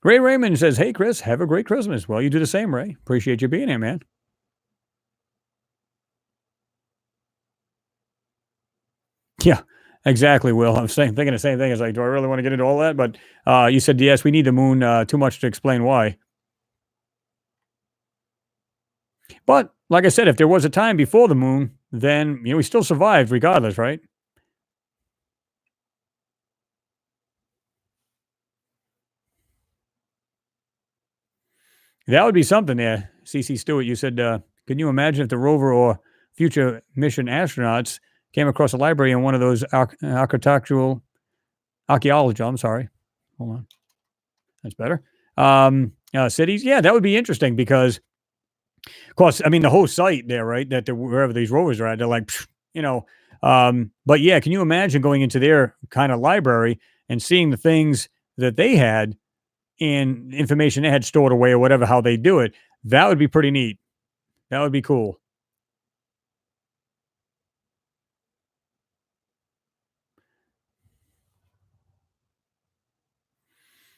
Ray Raymond says, "Hey Chris, have a great Christmas." Well, you do the same, Ray. Appreciate you being here, man. Yeah, exactly, Will. Thinking the same thing. It's like, do I really want to get into all that? But you said yes, we need the moon. Too much to explain why. But like I said, if there was a time before the moon, then we still survived regardless, right? That would be something. Yeah, CC Stewart. You said, can you imagine if the rover or future mission astronauts came across a library in one of those architectural archaeology? I'm sorry. Hold on. That's better. Cities. Yeah, that would be interesting because, of course, I mean the whole site there, right? Wherever these rovers are at, they're like, you know. But yeah, can you imagine going into their kind of library and seeing the things that they had and information they had stored away or whatever, how they do it? That would be pretty neat. That would be cool.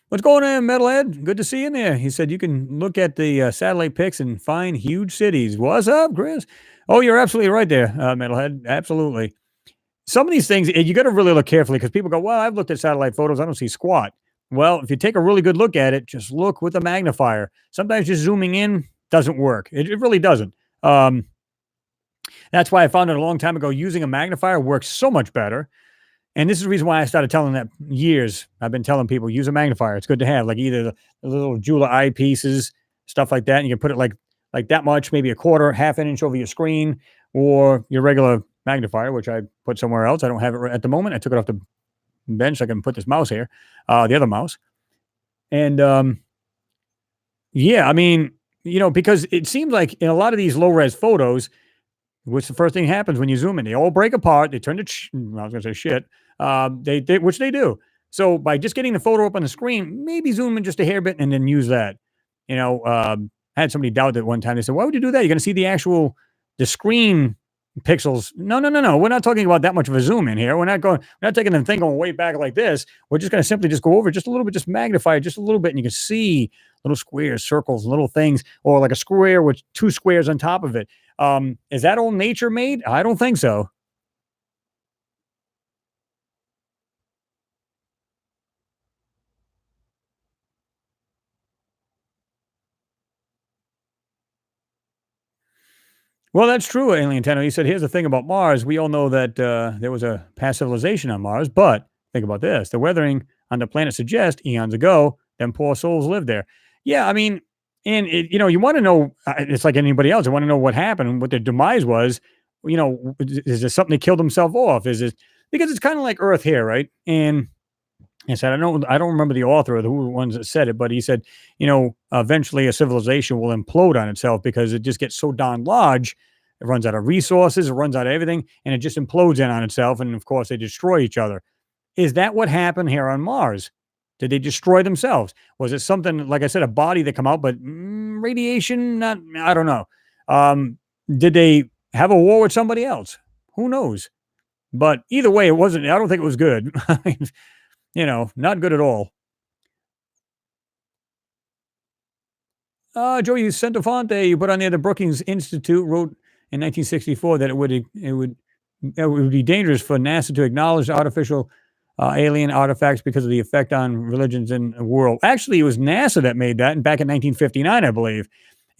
What's going on, Metalhead? Good to see you in there. He said you can look at the satellite pics and find huge cities. What's up, Chris? Oh, you're absolutely right there, Metalhead. Absolutely. Some of these things, you got to really look carefully because people go, well, I've looked at satellite photos. I don't see squat. Well, if you take a really good look at it, just look with a magnifier. Sometimes just zooming in doesn't work. It really doesn't. Um, that's why I found out a long time ago using a magnifier works so much better. And this is the reason why I started telling that years. I've been telling people use a magnifier. It's good to have like either the little jeweler eyepieces, stuff like that. And you can put it like that much, maybe a quarter, half an inch over your screen, or your regular magnifier, which I put somewhere else. I don't have it at the moment. I took it off the bench so I can put this mouse here, the other mouse. And yeah, I mean, because it seems like in a lot of these low res photos, what's the first thing happens when you zoom in? They all break apart. They turn to, I was going to say shit. Which they do. So by just getting the photo up on the screen, maybe zoom in just a hair bit and then use that. I had somebody doubt that one time. They said, "Why would you do that? You're going to see the screen pixels." No, no, no, no. We're not talking about that much of a zoom in here. We're not taking the thing going way back like this. We're just going to simply just go over just a little bit, just magnify it just a little bit, and you can see little squares, circles, little things, or like a square with two squares on top of it. Is that all nature made? I don't think so. Well, that's true, Alien Tenno. He said, here's the thing about Mars. We all know that there was a past civilization on Mars, but think about this. The weathering on the planet suggests eons ago, them poor souls lived there. Yeah, I mean, and you want to know, it's like anybody else. I want to know what happened, what their demise was. Is there something they killed themselves off? Is it because it's kind of like Earth here, right? And he said, I don't remember the author or the ones that said it, but he said, eventually a civilization will implode on itself because it just gets so darn large. It runs out of resources, it runs out of everything, and it just implodes in on itself. And of course, they destroy each other. Is that what happened here on Mars? Did they destroy themselves? Was it something, like I said, a body that come out, but radiation? Not, I don't know. Did they have a war with somebody else? Who knows? But either way, it wasn't, I don't think it was good. I mean, not good at all. Joey Centofonte, you put on there the Brookings Institute wrote in 1964 that it would be dangerous for NASA to acknowledge artificial alien artifacts because of the effect on religions in the world. Actually, it was NASA that made that, and back in 1959, I believe.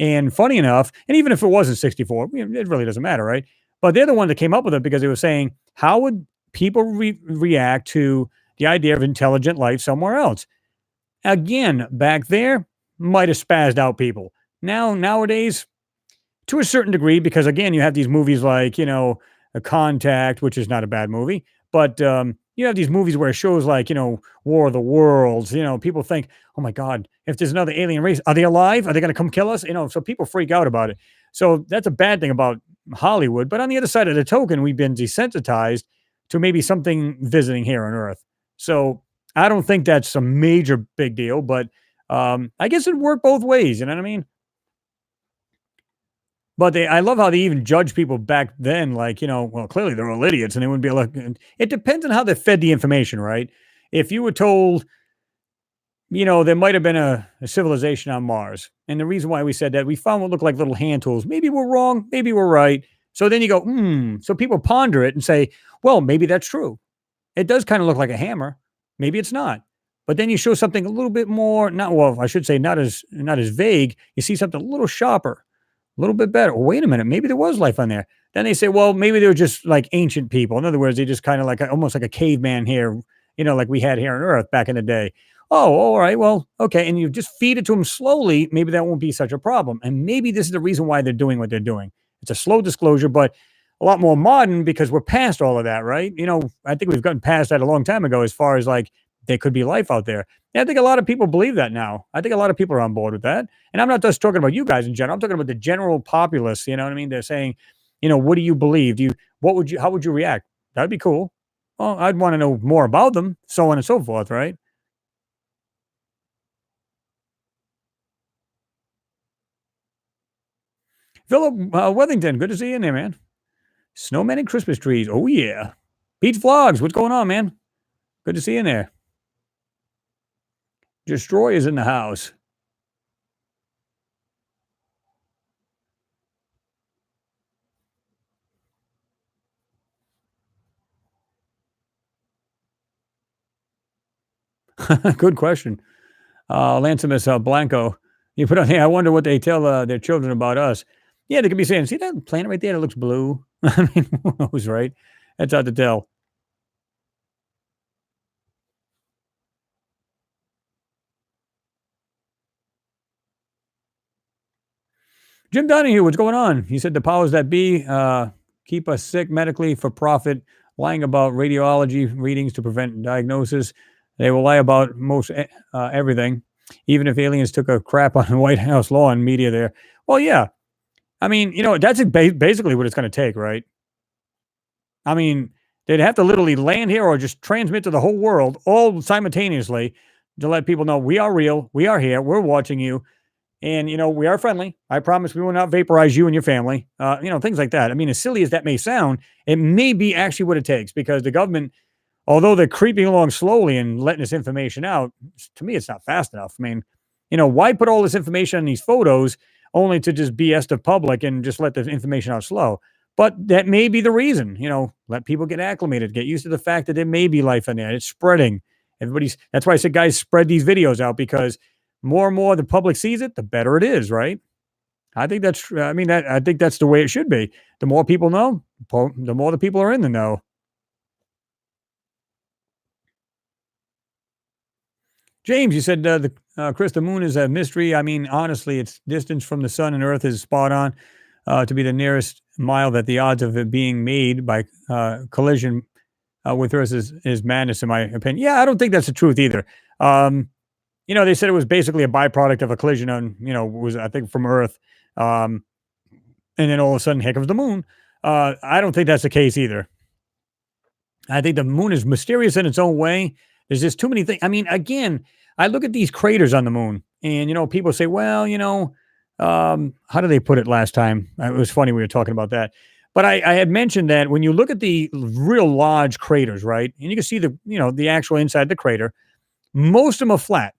And funny enough, and even if it wasn't 64, it really doesn't matter, right? But they're the one that came up with it because they were saying, how would people react to the idea of intelligent life somewhere else? Again, back there, might have spazzed out people. Nowadays, to a certain degree, because again, you have these movies like, A Contact, which is not a bad movie, but you have these movies where it shows like, War of the Worlds, people think, oh my God, if there's another alien race, are they alive? Are they going to come kill us? So people freak out about it. So that's a bad thing about Hollywood. But on the other side of the token, we've been desensitized to maybe something visiting here on Earth. So I don't think that's a major big deal, but I guess it worked both ways. You know what I mean? But I love how they even judge people back then, like, well, clearly they're all idiots and they wouldn't be able to. It depends on how they fed the information, right? If you were told, there might have been a civilization on Mars. And the reason why we said that, we found what looked like little hand tools. Maybe we're wrong, maybe we're right. So then you go, So people ponder it and say, well, maybe that's true. It does kind of look like a hammer. Maybe it's not. But then you show something a little bit more, not well, I should say not as vague. You see something a little sharper, a little bit better. Well, wait a minute, maybe there was life on there. Then they say, well, maybe they were just like ancient people. In other words, they just kind of like almost like a caveman here, like we had here on Earth back in the day. Oh, all right, well, okay. And you just feed it to them slowly. Maybe that won't be such a problem. And maybe this is the reason why they're doing what they're doing. It's a slow disclosure, but a lot more modern because we're past all of that, right? I think we've gotten past that a long time ago as far as like there could be life out there. And I think a lot of people believe that now. I think a lot of people are on board with that. And I'm not just talking about you guys in general. I'm talking about the general populace. You know what I mean? They're saying, what do you believe? How would you react? That'd be cool. Well, I'd want to know more about them, so on and so forth, right? Philip Wethington, good to see you in there, man. Snowmen and Christmas trees. Oh, yeah. Beach Vlogs, what's going on, man? Good to see you in there. Destroy is in the house. Good question. Lancemus Blanco, you put on here, I wonder what they tell their children about us. Yeah, they could be saying, see that planet right there that looks blue? I mean, who knows, right? That's hard to tell. Jim Donahue, what's going on? He said the powers that be keep us sick medically for profit, lying about radiology readings to prevent diagnosis. They will lie about most everything, even if aliens took a crap on the White House lawn media there. Well, yeah. I mean, that's basically what it's going to take, right? I mean, they'd have to literally land here or just transmit to the whole world all simultaneously to let people know we are real, we are here, we're watching you, and we are friendly. I promise we will not vaporize you and your family. Things like that. I mean, as silly as that may sound, it may be actually what it takes because the government, although they're creeping along slowly and letting this information out, to me, it's not fast enough. I mean, why put all this information on these photos only to just BS the public and just let the information out slow? But that may be the reason, let people get acclimated, get used to the fact that there may be life in there. It's spreading. That's why I said, guys, spread these videos out because more and more the public sees it, the better it is, right? I think that's I mean, I think that's the way it should be. The more people know, the more the people are in the know. James, you said Chris, the moon is a mystery. I mean, honestly, its distance from the sun and Earth is spot on to be the nearest mile that the odds of it being made by collision with Earth is madness, in my opinion. Yeah, I don't think that's the truth either. Um, they said it was basically a byproduct of a collision on, was I think from Earth, um, and then all of a sudden, here comes the moon. I don't think that's the case either. I think the moon is mysterious in its own way. There's just too many things. I mean, again, I look at these craters on the moon, and people say, "Well, how do they put it last time?" It was funny we were talking about that, but I had mentioned that when you look at the real large craters, right, and you can see the actual inside the crater, most of them are flat.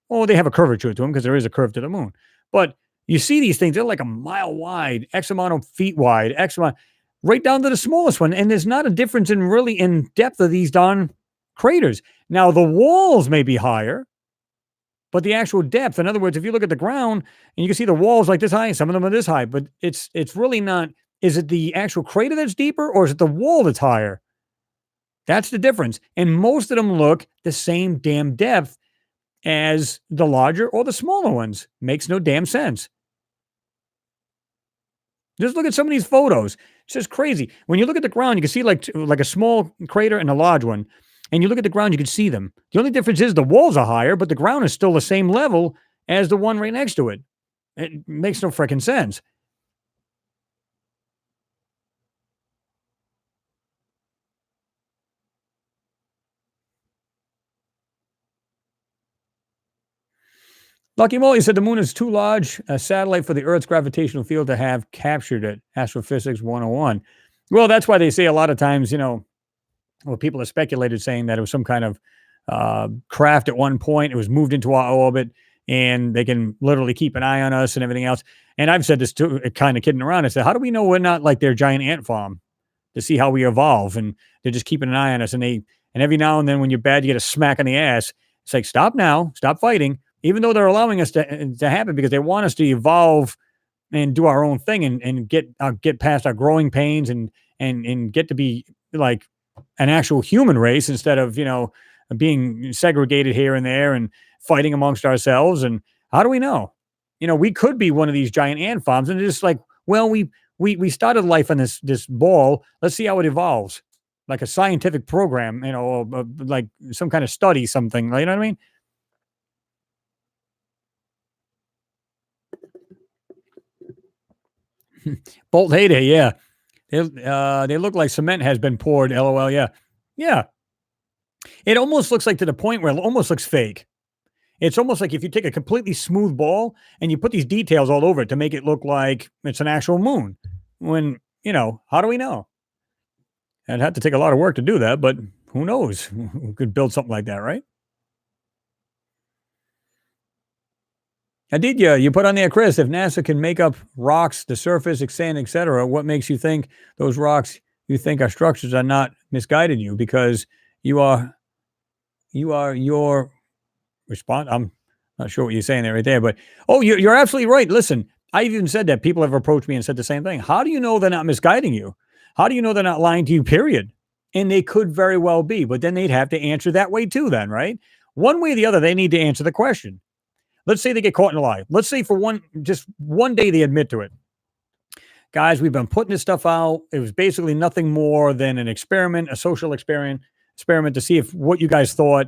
Oh, they have a curvature to them because there is a curve to the moon, but you see these things; they're like a mile wide, X amount of feet wide, X amount right down to the smallest one. And there's not a difference in depth of these darn craters. Now the walls may be higher, but the actual depth, in other words, if you look at the ground and you can see the walls like this high, some of them are this high, but it's really not. Is it the actual crater that's deeper, or is it the wall that's higher? That's the difference. And most of them look the same damn depth as the larger or the smaller ones. Makes no damn sense. Just look at some of these photos. It's just crazy. When you look at the ground, you can see like a small crater and a large one. And you look at the ground, you can see them. The only difference is the walls are higher, but the ground is still the same level as the one right next to it. It makes no freaking sense. Lucky Molly said the moon is too large a satellite for the Earth's gravitational field to have captured it. Astrophysics 101. Well, that's why they say a lot of times, well, people have speculated saying that it was some kind of craft at one point. It was moved into our orbit, and they can literally keep an eye on us and everything else. And I've said this too, kind of kidding around. I said, how do we know we're not like their giant ant farm to see how we evolve? And they're just keeping an eye on us. And every now and then, when you're bad, you get a smack on the ass. It's like, stop now, stop fighting. Even though they're allowing us to happen because they want us to evolve and do our own thing and get past our growing pains and get to be like an actual human race instead of being segregated here and there and fighting amongst ourselves. And how do we know? We could be one of these giant ant farms, and it's just like, well, we started life on this ball. Let's see how it evolves, like a scientific program, or like some kind of study, something. You know what I mean? Bolt heyday, yeah. They look like cement has been poured. LOL. Yeah, yeah. It almost looks like to the point where it almost looks fake. It's almost like if you take a completely smooth ball and you put these details all over it to make it look like it's an actual moon. When how do we know? I'd have to take a lot of work to do that, but who knows? Who could build something like that, right? Aditya, you put on there, Chris, if NASA can make up rocks, the surface, sand, etc., what makes you think those rocks you think are structures are not misguided you? Because you are your response. I'm not sure what you're saying there right there, but you're absolutely right. Listen, I've even said that people have approached me and said the same thing. How do you know they're not misguiding you? How do you know they're not lying to you, period? And they could very well be, but then they'd have to answer that way too, then, right? One way or the other, they need to answer the question. Let's say they get caught in a lie. Let's say for just one day they admit to it. Guys, we've been putting this stuff out. It was basically nothing more than an experiment, a social experiment to see if what you guys thought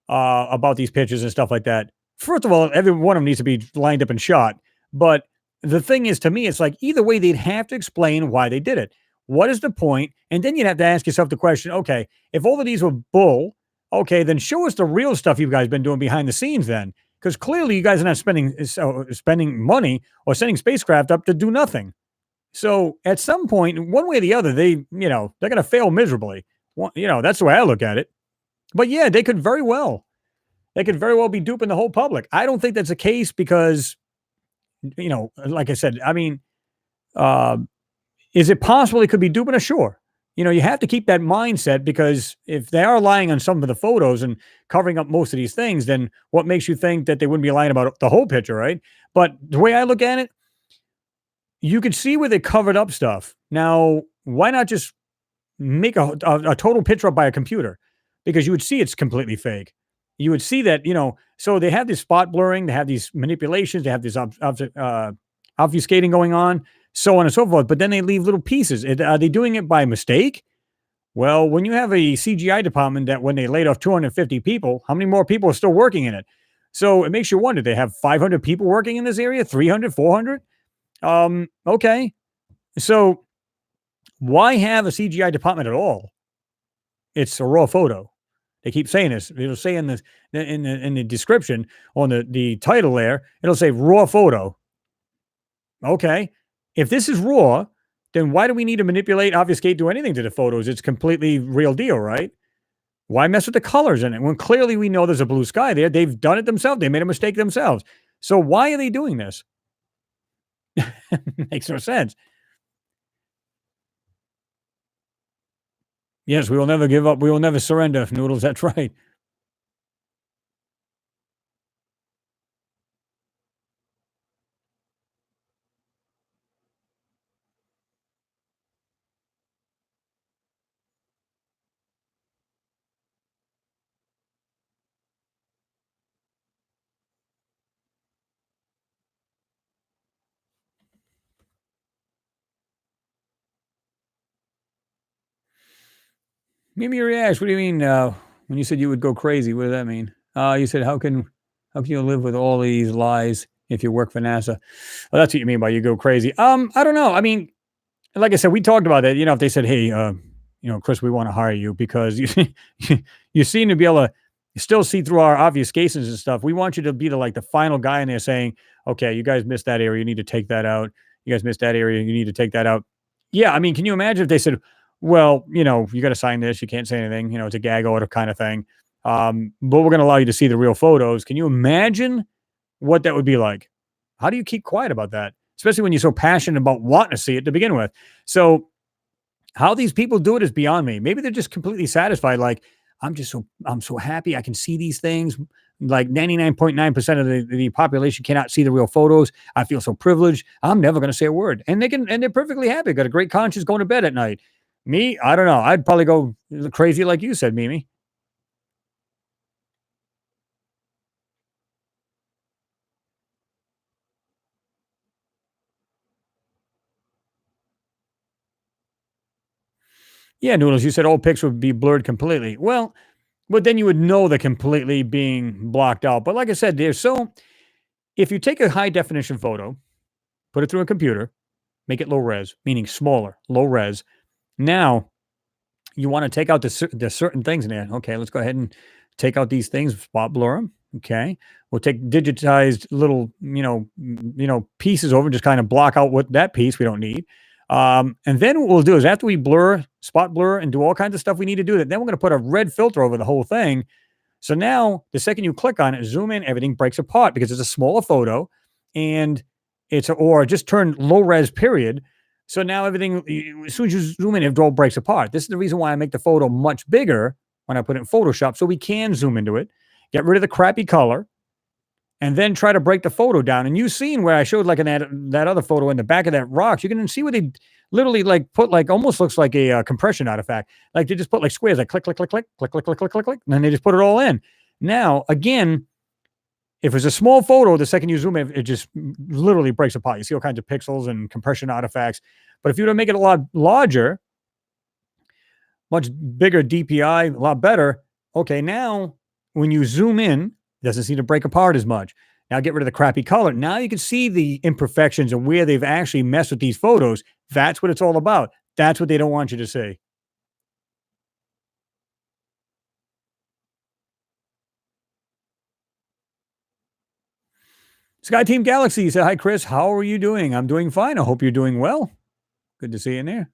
about these pictures and stuff like that. First of all, every one of them needs to be lined up and shot. But the thing is, to me, it's like either way, they'd have to explain why they did it. What is the point? And then you'd have to ask yourself the question, okay, if all of these were bull, okay, then show us the real stuff you guys been doing behind the scenes then. Because clearly you guys are not spending money or sending spacecraft up to do nothing. So at some point, one way or the other, they're going to fail miserably. That's the way I look at it. But yeah, they could very well be duping the whole public. I don't think that's the case because, like I said, I mean, is it possible they could be duping us? Sure. You have to keep that mindset because if they are lying on some of the photos and covering up most of these things, then what makes you think that they wouldn't be lying about the whole picture, right? But the way I look at it, you could see where they covered up stuff. Now, why not just make a total picture up by a computer? Because you would see it's completely fake. You would see that, so they have this spot blurring, they have these manipulations, they have this obfuscating going on, so on and so forth. But then they leave little pieces. Are they doing it by mistake? Well, when you have a CGI department that when they laid off 250 people, how many more people are still working in it? So it makes you wonder, they have 500 people working in this area, 300, 400. Okay. So why have a CGI department at all? It's a raw photo. They keep saying this. It'll say in the description on the title there, it'll say raw photo. Okay. If this is raw, then why do we need to manipulate, obfuscate, do anything to the photos? It's completely real deal, right? Why mess with the colors in it when clearly we know there's a blue sky there? They've done it themselves. They made a mistake themselves. So why are they doing this? Makes no sense. Yes, we will never give up. We will never surrender, Noodles. That's right. Mimi your ass. What do you mean? When you said you would go crazy, what does that mean? You said how can you live with all these lies if you work for NASA? Well, that's what you mean by you go crazy. I don't know. I mean, like I said, we talked about that. If they said, "Hey, Chris, we want to hire you because you seem to be able to still see through our obfuscations and stuff. We want you to be the final guy in there saying, okay, you guys missed that area, you need to take that out. You guys missed that area, you need to take that out." Yeah, I mean, can you imagine if they said, "Well, you got to sign this. You can't say anything. It's a gag order kind of thing. But we're going to allow you to see the real photos." Can you imagine what that would be like? How do you keep quiet about that? Especially when you're so passionate about wanting to see it to begin with. So how these people do it is beyond me. Maybe they're just completely satisfied. Like, I'm so happy I can see these things. Like 99.9% of the population cannot see the real photos. I feel so privileged. I'm never going to say a word. And they're perfectly happy. Got a great conscience going to bed at night. Me, I don't know. I'd probably go crazy like you said, Mimi. Yeah, Noodles, you said all pics would be blurred completely. Well, but then you would know they're completely being blocked out. But like I said, if you take a high definition photo, put it through a computer, make it low res, meaning smaller, low res. Now you want to take out the certain things in there. Okay, let's go ahead and take out these things, spot blur them. Okay, we'll take digitized little, pieces over, and just kind of block out what that piece we don't need. And then what we'll do is after we blur, spot blur, and do all kinds of stuff we need to do that, then we're going to put a red filter over the whole thing. So now the second you click on it, zoom in, everything breaks apart because it's a smaller photo and or just turn low res period. So now everything, as soon as you zoom in, it all breaks apart. This is the reason why I make the photo much bigger when I put it in Photoshop so we can zoom into it, get rid of the crappy color, and then try to break the photo down. And you've seen where I showed like in that other photo in the back of that rocks, you can see where they literally like put like almost looks like a compression artifact. Like they just put like squares, like click, click, click, click, click, click, click, click, click, click, and then they just put it all in. Now, again, if it's a small photo, the second you zoom in, it just literally breaks apart. You see all kinds of pixels and compression artifacts. But if you were to make it a lot larger, much bigger DPI, a lot better. Okay, now when you zoom in, it doesn't seem to break apart as much. Now get rid of the crappy color. Now you can see the imperfections and where they've actually messed with these photos. That's what it's all about. That's what they don't want you to see. Sky Team Galaxy said, "Hi, Chris. How are you doing? I'm doing fine. I hope you're doing well. Good to see you in there."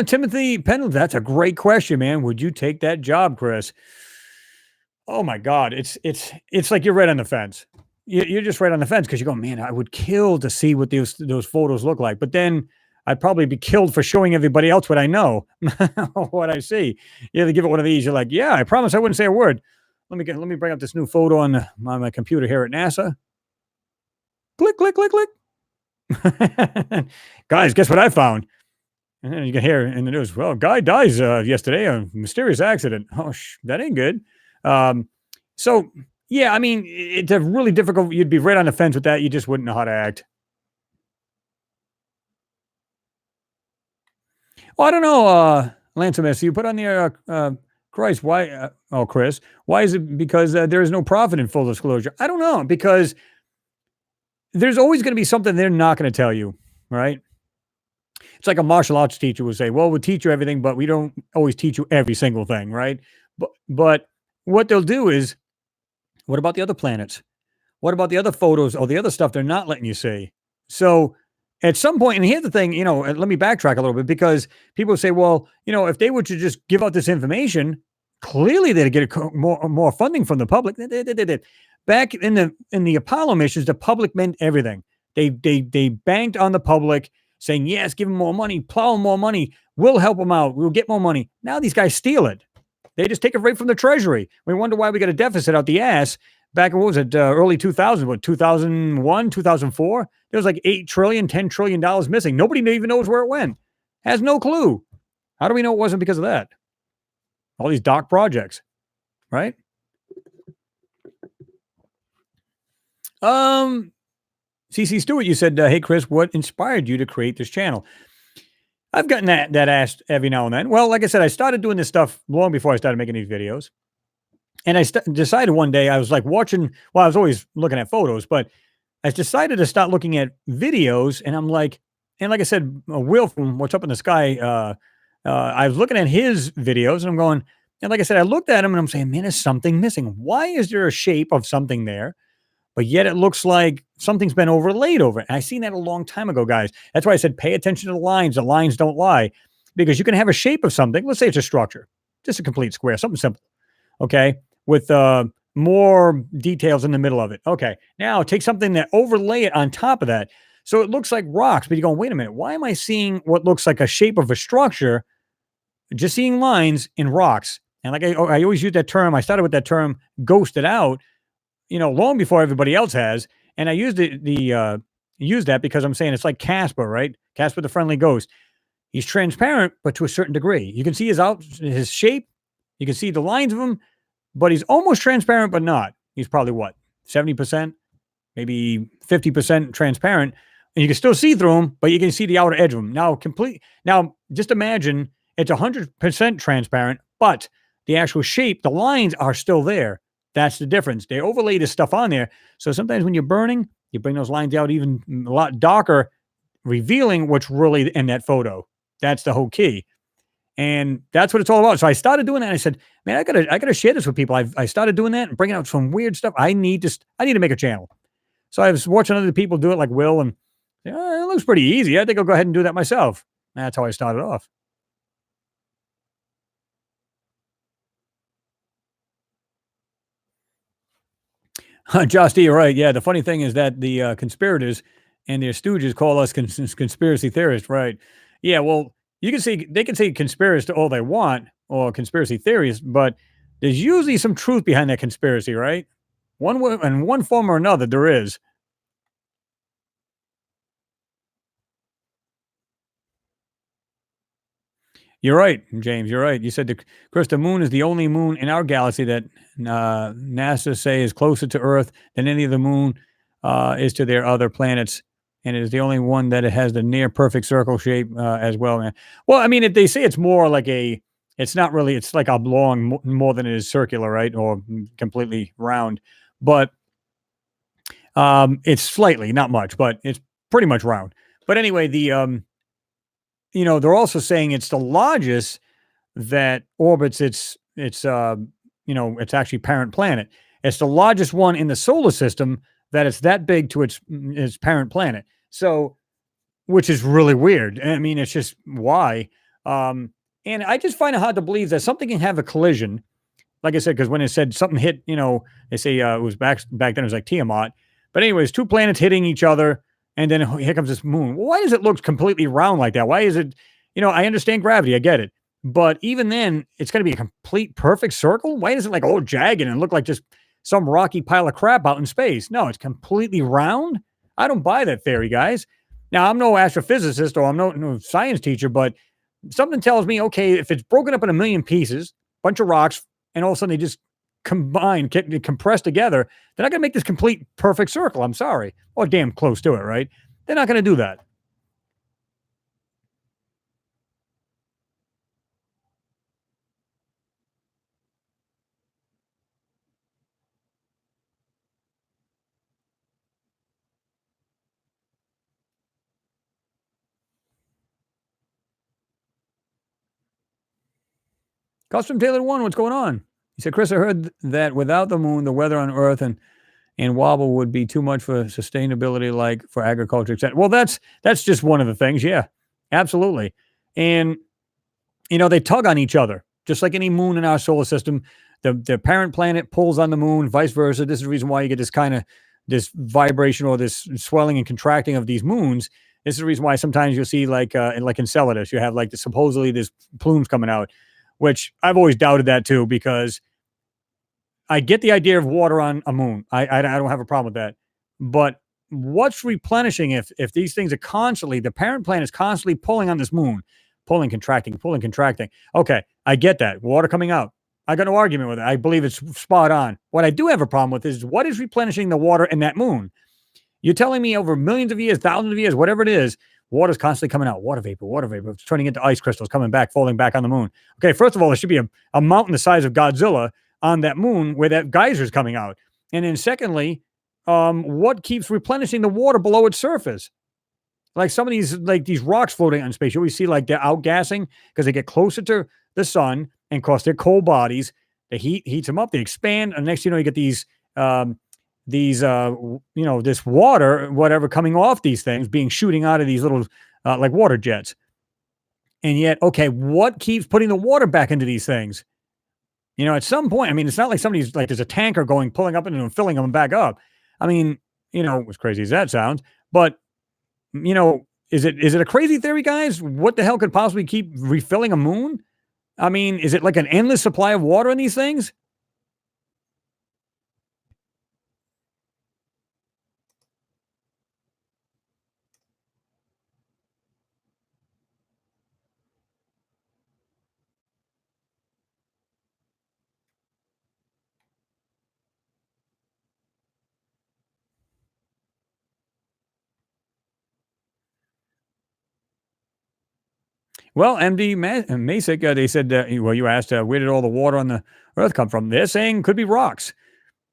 Timothy Pendleton, that's a great question, man. Would you take that job, Chris? Oh my God, it's like you're right on the fence. You're just right on the fence because you go, man, I would kill to see what those photos look like, but then I'd probably be killed for showing everybody else what I know, what I see. You have to give it one of these. You're like, yeah, I promise I wouldn't say a word. Let me bring up this new photo on my computer here at NASA. Click, click, click, click. Guys, guess what I found? And then you can hear in the news, well, guy dies yesterday, a mysterious accident. Oh, that ain't good. Um, so, yeah, I mean, it's a really difficult. You'd be right on the fence with that. You just wouldn't know how to act. Oh, I don't know, Lance Msss, you put on the, Christ, why, Chris, why is it because there is no profit in full disclosure? I don't know, because there's always going to be something they're not going to tell you, right? It's like a martial arts teacher would say, well, we'll teach you everything, but we don't always teach you every single thing, right? But what they'll do is, what about the other planets? What about the other photos or the other stuff they're not letting you see? So at some point, and here's the thing, let me backtrack a little bit because people say, well, if they were to just give out this information, clearly they'd get more funding from the public. They did. Back in the Apollo missions, the public meant everything. They banked on the public saying, yes, give them more money, plow them more money. We'll help them out. We'll get more money. Now these guys steal it. They just take it right from the treasury. We wonder why we got a deficit out the ass. Back in, what was it, early 2000s, 2001, 2004? There was like $8 trillion, $10 trillion missing. Nobody even knows where it went. Has no clue. How do we know it wasn't because of that? All these dark projects, right? CC Stewart, you said, hey, Chris, what inspired you to create this channel? I've gotten that asked every now and then. Well, like I said, I started doing this stuff long before I started making these videos. And I decided one day, I was like watching, well, I was always looking at photos, but I decided to start looking at videos. And I'm like, and like I said, Will from What's Up in the Sky, I was looking at his videos and I'm going, and like I said, I looked at him and I'm saying, man, there's something missing. Why is there a shape of something there? But yet it looks like something's been overlaid over it. And I seen that a long time ago, guys. That's why I said, pay attention to the lines. The lines don't lie, because you can have a shape of something. Let's say it's a structure, just a complete square, something simple. Okay. With more details in the middle of it. Okay. Now take something that overlay it on top of that. So it looks like rocks, but you're going, wait a minute. Why am I seeing what looks like a shape of a structure, just seeing lines in rocks? And like I always use that term. I started with that term, ghosted out, long before everybody else has. And I used used that because I'm saying it's like Casper, right? Casper, the friendly ghost. He's transparent, but to a certain degree. You can see his shape. You can see the lines of him, but he's almost transparent, but not. He's probably what, 70%, maybe 50% transparent. And you can still see through him, but you can see the outer edge of him. Now, just imagine it's 100% transparent, but the actual shape, the lines are still there. That's the difference. They overlay this stuff on there. So sometimes when you're burning, you bring those lines out even a lot darker, revealing what's really in that photo. That's the whole key. And that's what it's all about. So I started doing that. And I said, man, I gotta share this with people. I started doing that and bringing out some weird stuff. I need to make a channel. So I was watching other people do it, like Will, and it looks pretty easy. I think I'll go ahead and do that myself. That's how I started off. Josh D, you're right. Yeah, the funny thing is that the conspirators and their stooges call us conspiracy theorists, right? Yeah, well, they can say conspiracy all they want or conspiracy theories, but there's usually some truth behind that conspiracy, right? One way, in one form or another, there is. You're right, James. You're right. You said Chris, the moon is the only moon in our galaxy that NASA say is closer to Earth than any other moon is to their other planets, and it is the only one that it has the near perfect circle shape as well. Man. Well, I mean, if they say it's more like it's not really. It's like oblong more than it is circular, right, or completely round. But it's slightly, not much, but it's pretty much round. But anyway, they're also saying it's the largest that orbits its actually parent planet. It's the largest one in the solar system that it's that big to its parent planet. So, which is really weird. I mean, it's just why. And I just find it hard to believe that something can have a collision. Like I said, because when it said something hit, they say it was back then it was like Tiamat. But anyways, two planets hitting each other. And then here comes this moon. Well, why does it look completely round like that? Why is it, I understand gravity. I get it. But even then, it's going to be a complete perfect circle. Why is it like jagged and look like just some rocky pile of crap out in space? No, it's completely round. I don't buy that theory, guys. Now, I'm no astrophysicist or I'm no science teacher, but something tells me, okay, if it's broken up in a million pieces, bunch of rocks, and all of a sudden they just combine, compress together, they're not going to make this complete perfect circle. I'm sorry. Or damn close to it, right? They're not going to do that. Custom Tailored One, what's going on? He said, Chris, I heard that without the moon, the weather on Earth and wobble would be too much for sustainability, like for agriculture, etc. Well, that's just one of the things. Yeah, absolutely. And they tug on each other, just like any moon in our solar system. The parent planet pulls on the moon, vice versa. This is the reason why you get this vibration or this swelling and contracting of these moons. This is the reason why sometimes you'll see like Enceladus, you have like supposedly this plumes coming out, which I've always doubted that too, because I get the idea of water on a moon. I don't have a problem with that. But what's replenishing if these things are constantly, the parent planet is constantly pulling on this moon, pulling, contracting, pulling, contracting. Okay, I get that. Water coming out. I got no argument with it. I believe it's spot on. What I do have a problem with is what is replenishing the water in that moon? You're telling me over millions of years, thousands of years, whatever it is, water's constantly coming out. Water vapor. It's turning into ice crystals, coming back, falling back on the moon. Okay, first of all, there should be a mountain the size of Godzilla on that moon where that geyser is coming out. And then secondly, what keeps replenishing the water below its surface? Like some of these rocks floating in space, you always see like they're outgassing because they get closer to the sun, and of course they're cold bodies. The heat heats them up, they expand, and next you get this water, whatever, coming off these things, being shooting out of these little like water jets. And yet, okay, what keeps putting the water back into these things? At some point, I mean, it's not like somebody's like there's a tanker pulling up into them, filling them back up. I mean, as crazy as that sounds, but is it a crazy theory, guys? What the hell could possibly keep refilling a moon? I mean, is it like an endless supply of water in these things? Well, MD Masick, they said, well, you asked, where did all the water on the Earth come from? They're saying could be rocks,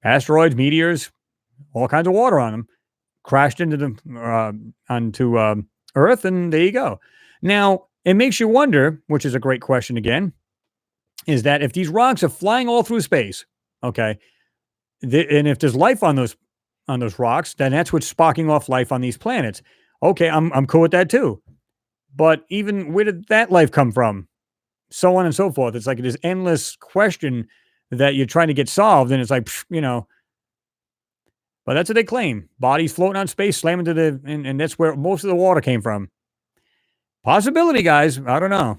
asteroids, meteors, all kinds of water on them, crashed onto Earth, and there you go. Now, it makes you wonder, which is a great question again, is that if these rocks are flying all through space, okay, and if there's life on those rocks, then that's what's sparking off life on these planets. Okay, I'm cool with that too. But even where did that life come from? So on and so forth. It's like this endless question that you're trying to get solved. And it's like, but that's what they claim. Bodies floating on space, slamming to and that's where most of the water came from. Possibility, guys. I don't know.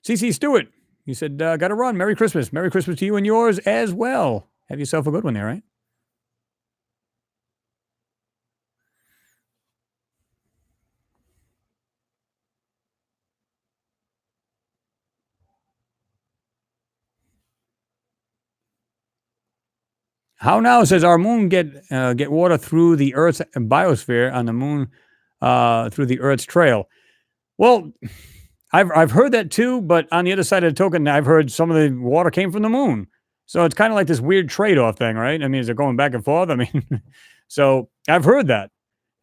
CC Stewart, you said, got to run. Merry Christmas. Merry Christmas to you and yours as well. Have yourself a good one there, right? How now says our moon get water through the Earth's biosphere on the moon through the Earth's trail? Well, I've heard that too, but on the other side of the token, I've heard some of the water came from the moon. So it's kind of like this weird trade-off thing, right? I mean, is it going back and forth? I mean, so I've heard that.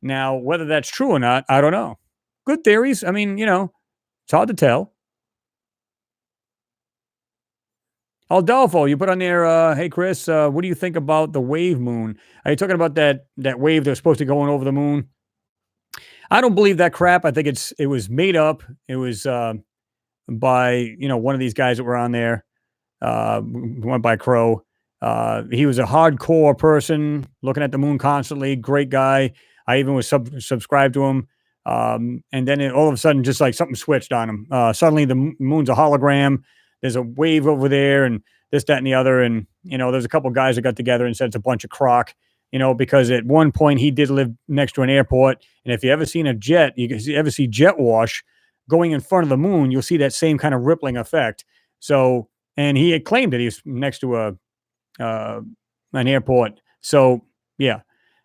Now, whether that's true or not, I don't know. Good theories. I mean, it's hard to tell. Aldolfo, you put on there, hey Chris, what do you think about the wave moon? Are you talking about that wave that's supposed to go over the moon? I don't believe that crap. I think it was made up. It was by one of these guys that were on there. Went by Crow. He was a hardcore person looking at the moon constantly. Great guy. I even was subscribed to him. And then all of a sudden, just like something switched on him. Suddenly, the moon's a hologram. There's a wave over there, and this, that, and the other. And, there's a couple guys that got together and said it's a bunch of crock, because at one point he did live next to an airport. And if you ever seen a jet, ever see jet wash going in front of the moon, you'll see that same kind of rippling effect. So, and he had claimed that he was next to an airport. So, yeah.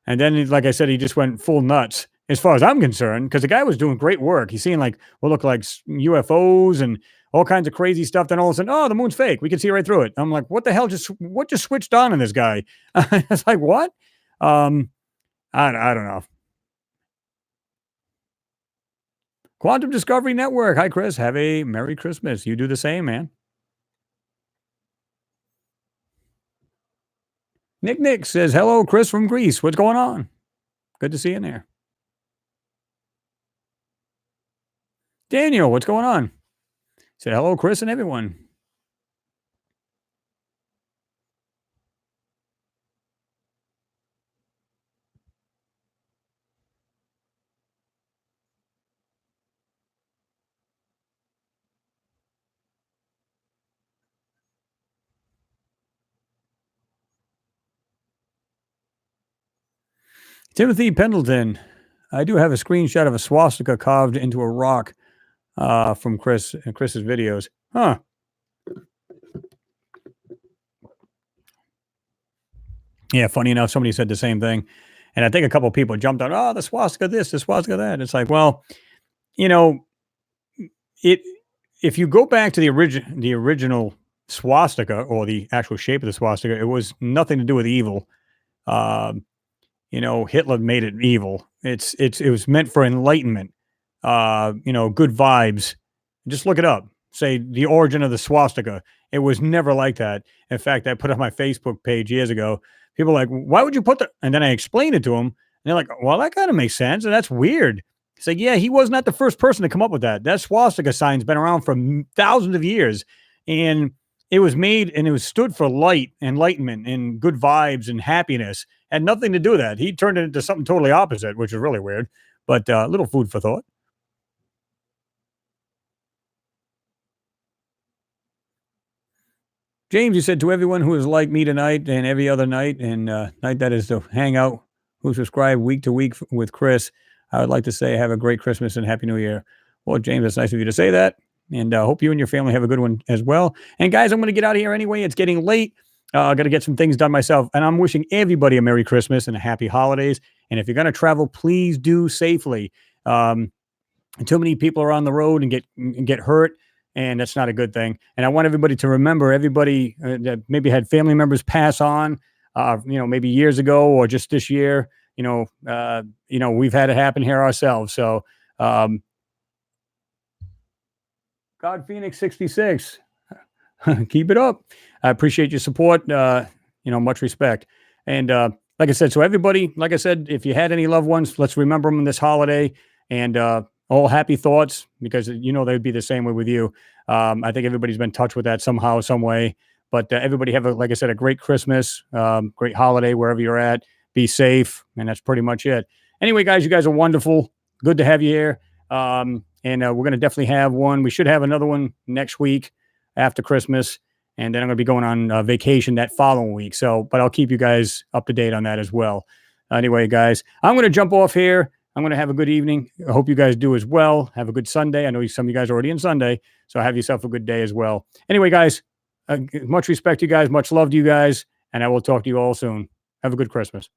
And then, like I said, he just went full nuts as far as I'm concerned, because the guy was doing great work. He's seeing what looked like UFOs and all kinds of crazy stuff. Then all of a sudden, oh, the moon's fake. We can see right through it. I'm like, what the hell? What just switched on in this guy? It's like, what? I don't know. Quantum Discovery Network. Hi, Chris. Have a Merry Christmas. You do the same, man. Nick says, hello, Chris from Greece. What's going on? Good to see you in there. Daniel, what's going on? Say hello, Chris and everyone. Timothy Pendleton. I do have a screenshot of a swastika carved into a rock from Chris's videos. Huh. Yeah, funny enough, somebody said the same thing. And I think a couple of people jumped on, oh, the swastika this, the swastika that. It's like, well, if you go back to the original swastika, or the actual shape of the swastika, it was nothing to do with evil. Hitler made it evil. It was meant for enlightenment. Good vibes. Just look it up. Say the origin of the swastika. It was never like that. In fact, I put on my Facebook page years ago. People are like, why would you put that? And then I explained it to them. And they're like, well, that kind of makes sense. And that's weird. It's like, yeah, he was not the first person to come up with that. That swastika sign's been around for thousands of years. And it was made, and it was stood for light, enlightenment, and good vibes and happiness. Had nothing to do with that. He turned it into something totally opposite, which is really weird. But a little food for thought. James, you said, to everyone who is like me tonight and every other night, and night that is to Hangout, who subscribe week to week with Chris, I would like to say have a great Christmas and Happy New Year. Well, James, it's nice of you to say that. And I hope you and your family have a good one as well. And guys, I'm going to get out of here anyway. It's getting late. I got to get some things done myself. And I'm wishing everybody a Merry Christmas and a Happy Holidays. And if you're going to travel, please do safely. Too many people are on the road and get hurt. And that's not a good thing. And I want everybody to remember, everybody that maybe had family members pass on, maybe years ago or just this year, we've had it happen here ourselves. So, God Phoenix 66, keep it up. I appreciate your support. Much respect. And like I said, so everybody, like I said, if you had any loved ones, let's remember them this holiday. And all happy thoughts, because they'd be the same way with you. I think everybody's been in touch with that somehow, some way. But everybody have, like I said, a great Christmas, great holiday wherever you're at. Be safe, and that's pretty much it. Anyway, guys, you guys are wonderful. Good to have you here. And we're going to definitely have one. We should have another one next week after Christmas. And then I'm going to be going on vacation that following week. But I'll keep you guys up to date on that as well. Anyway, guys, I'm going to jump off here. I'm going to have a good evening. I hope you guys do as well. Have a good Sunday. I know some of you guys are already in Sunday, so have yourself a good day as well. Anyway, guys, much respect to you guys. Much love to you guys. And I will talk to you all soon. Have a good Christmas.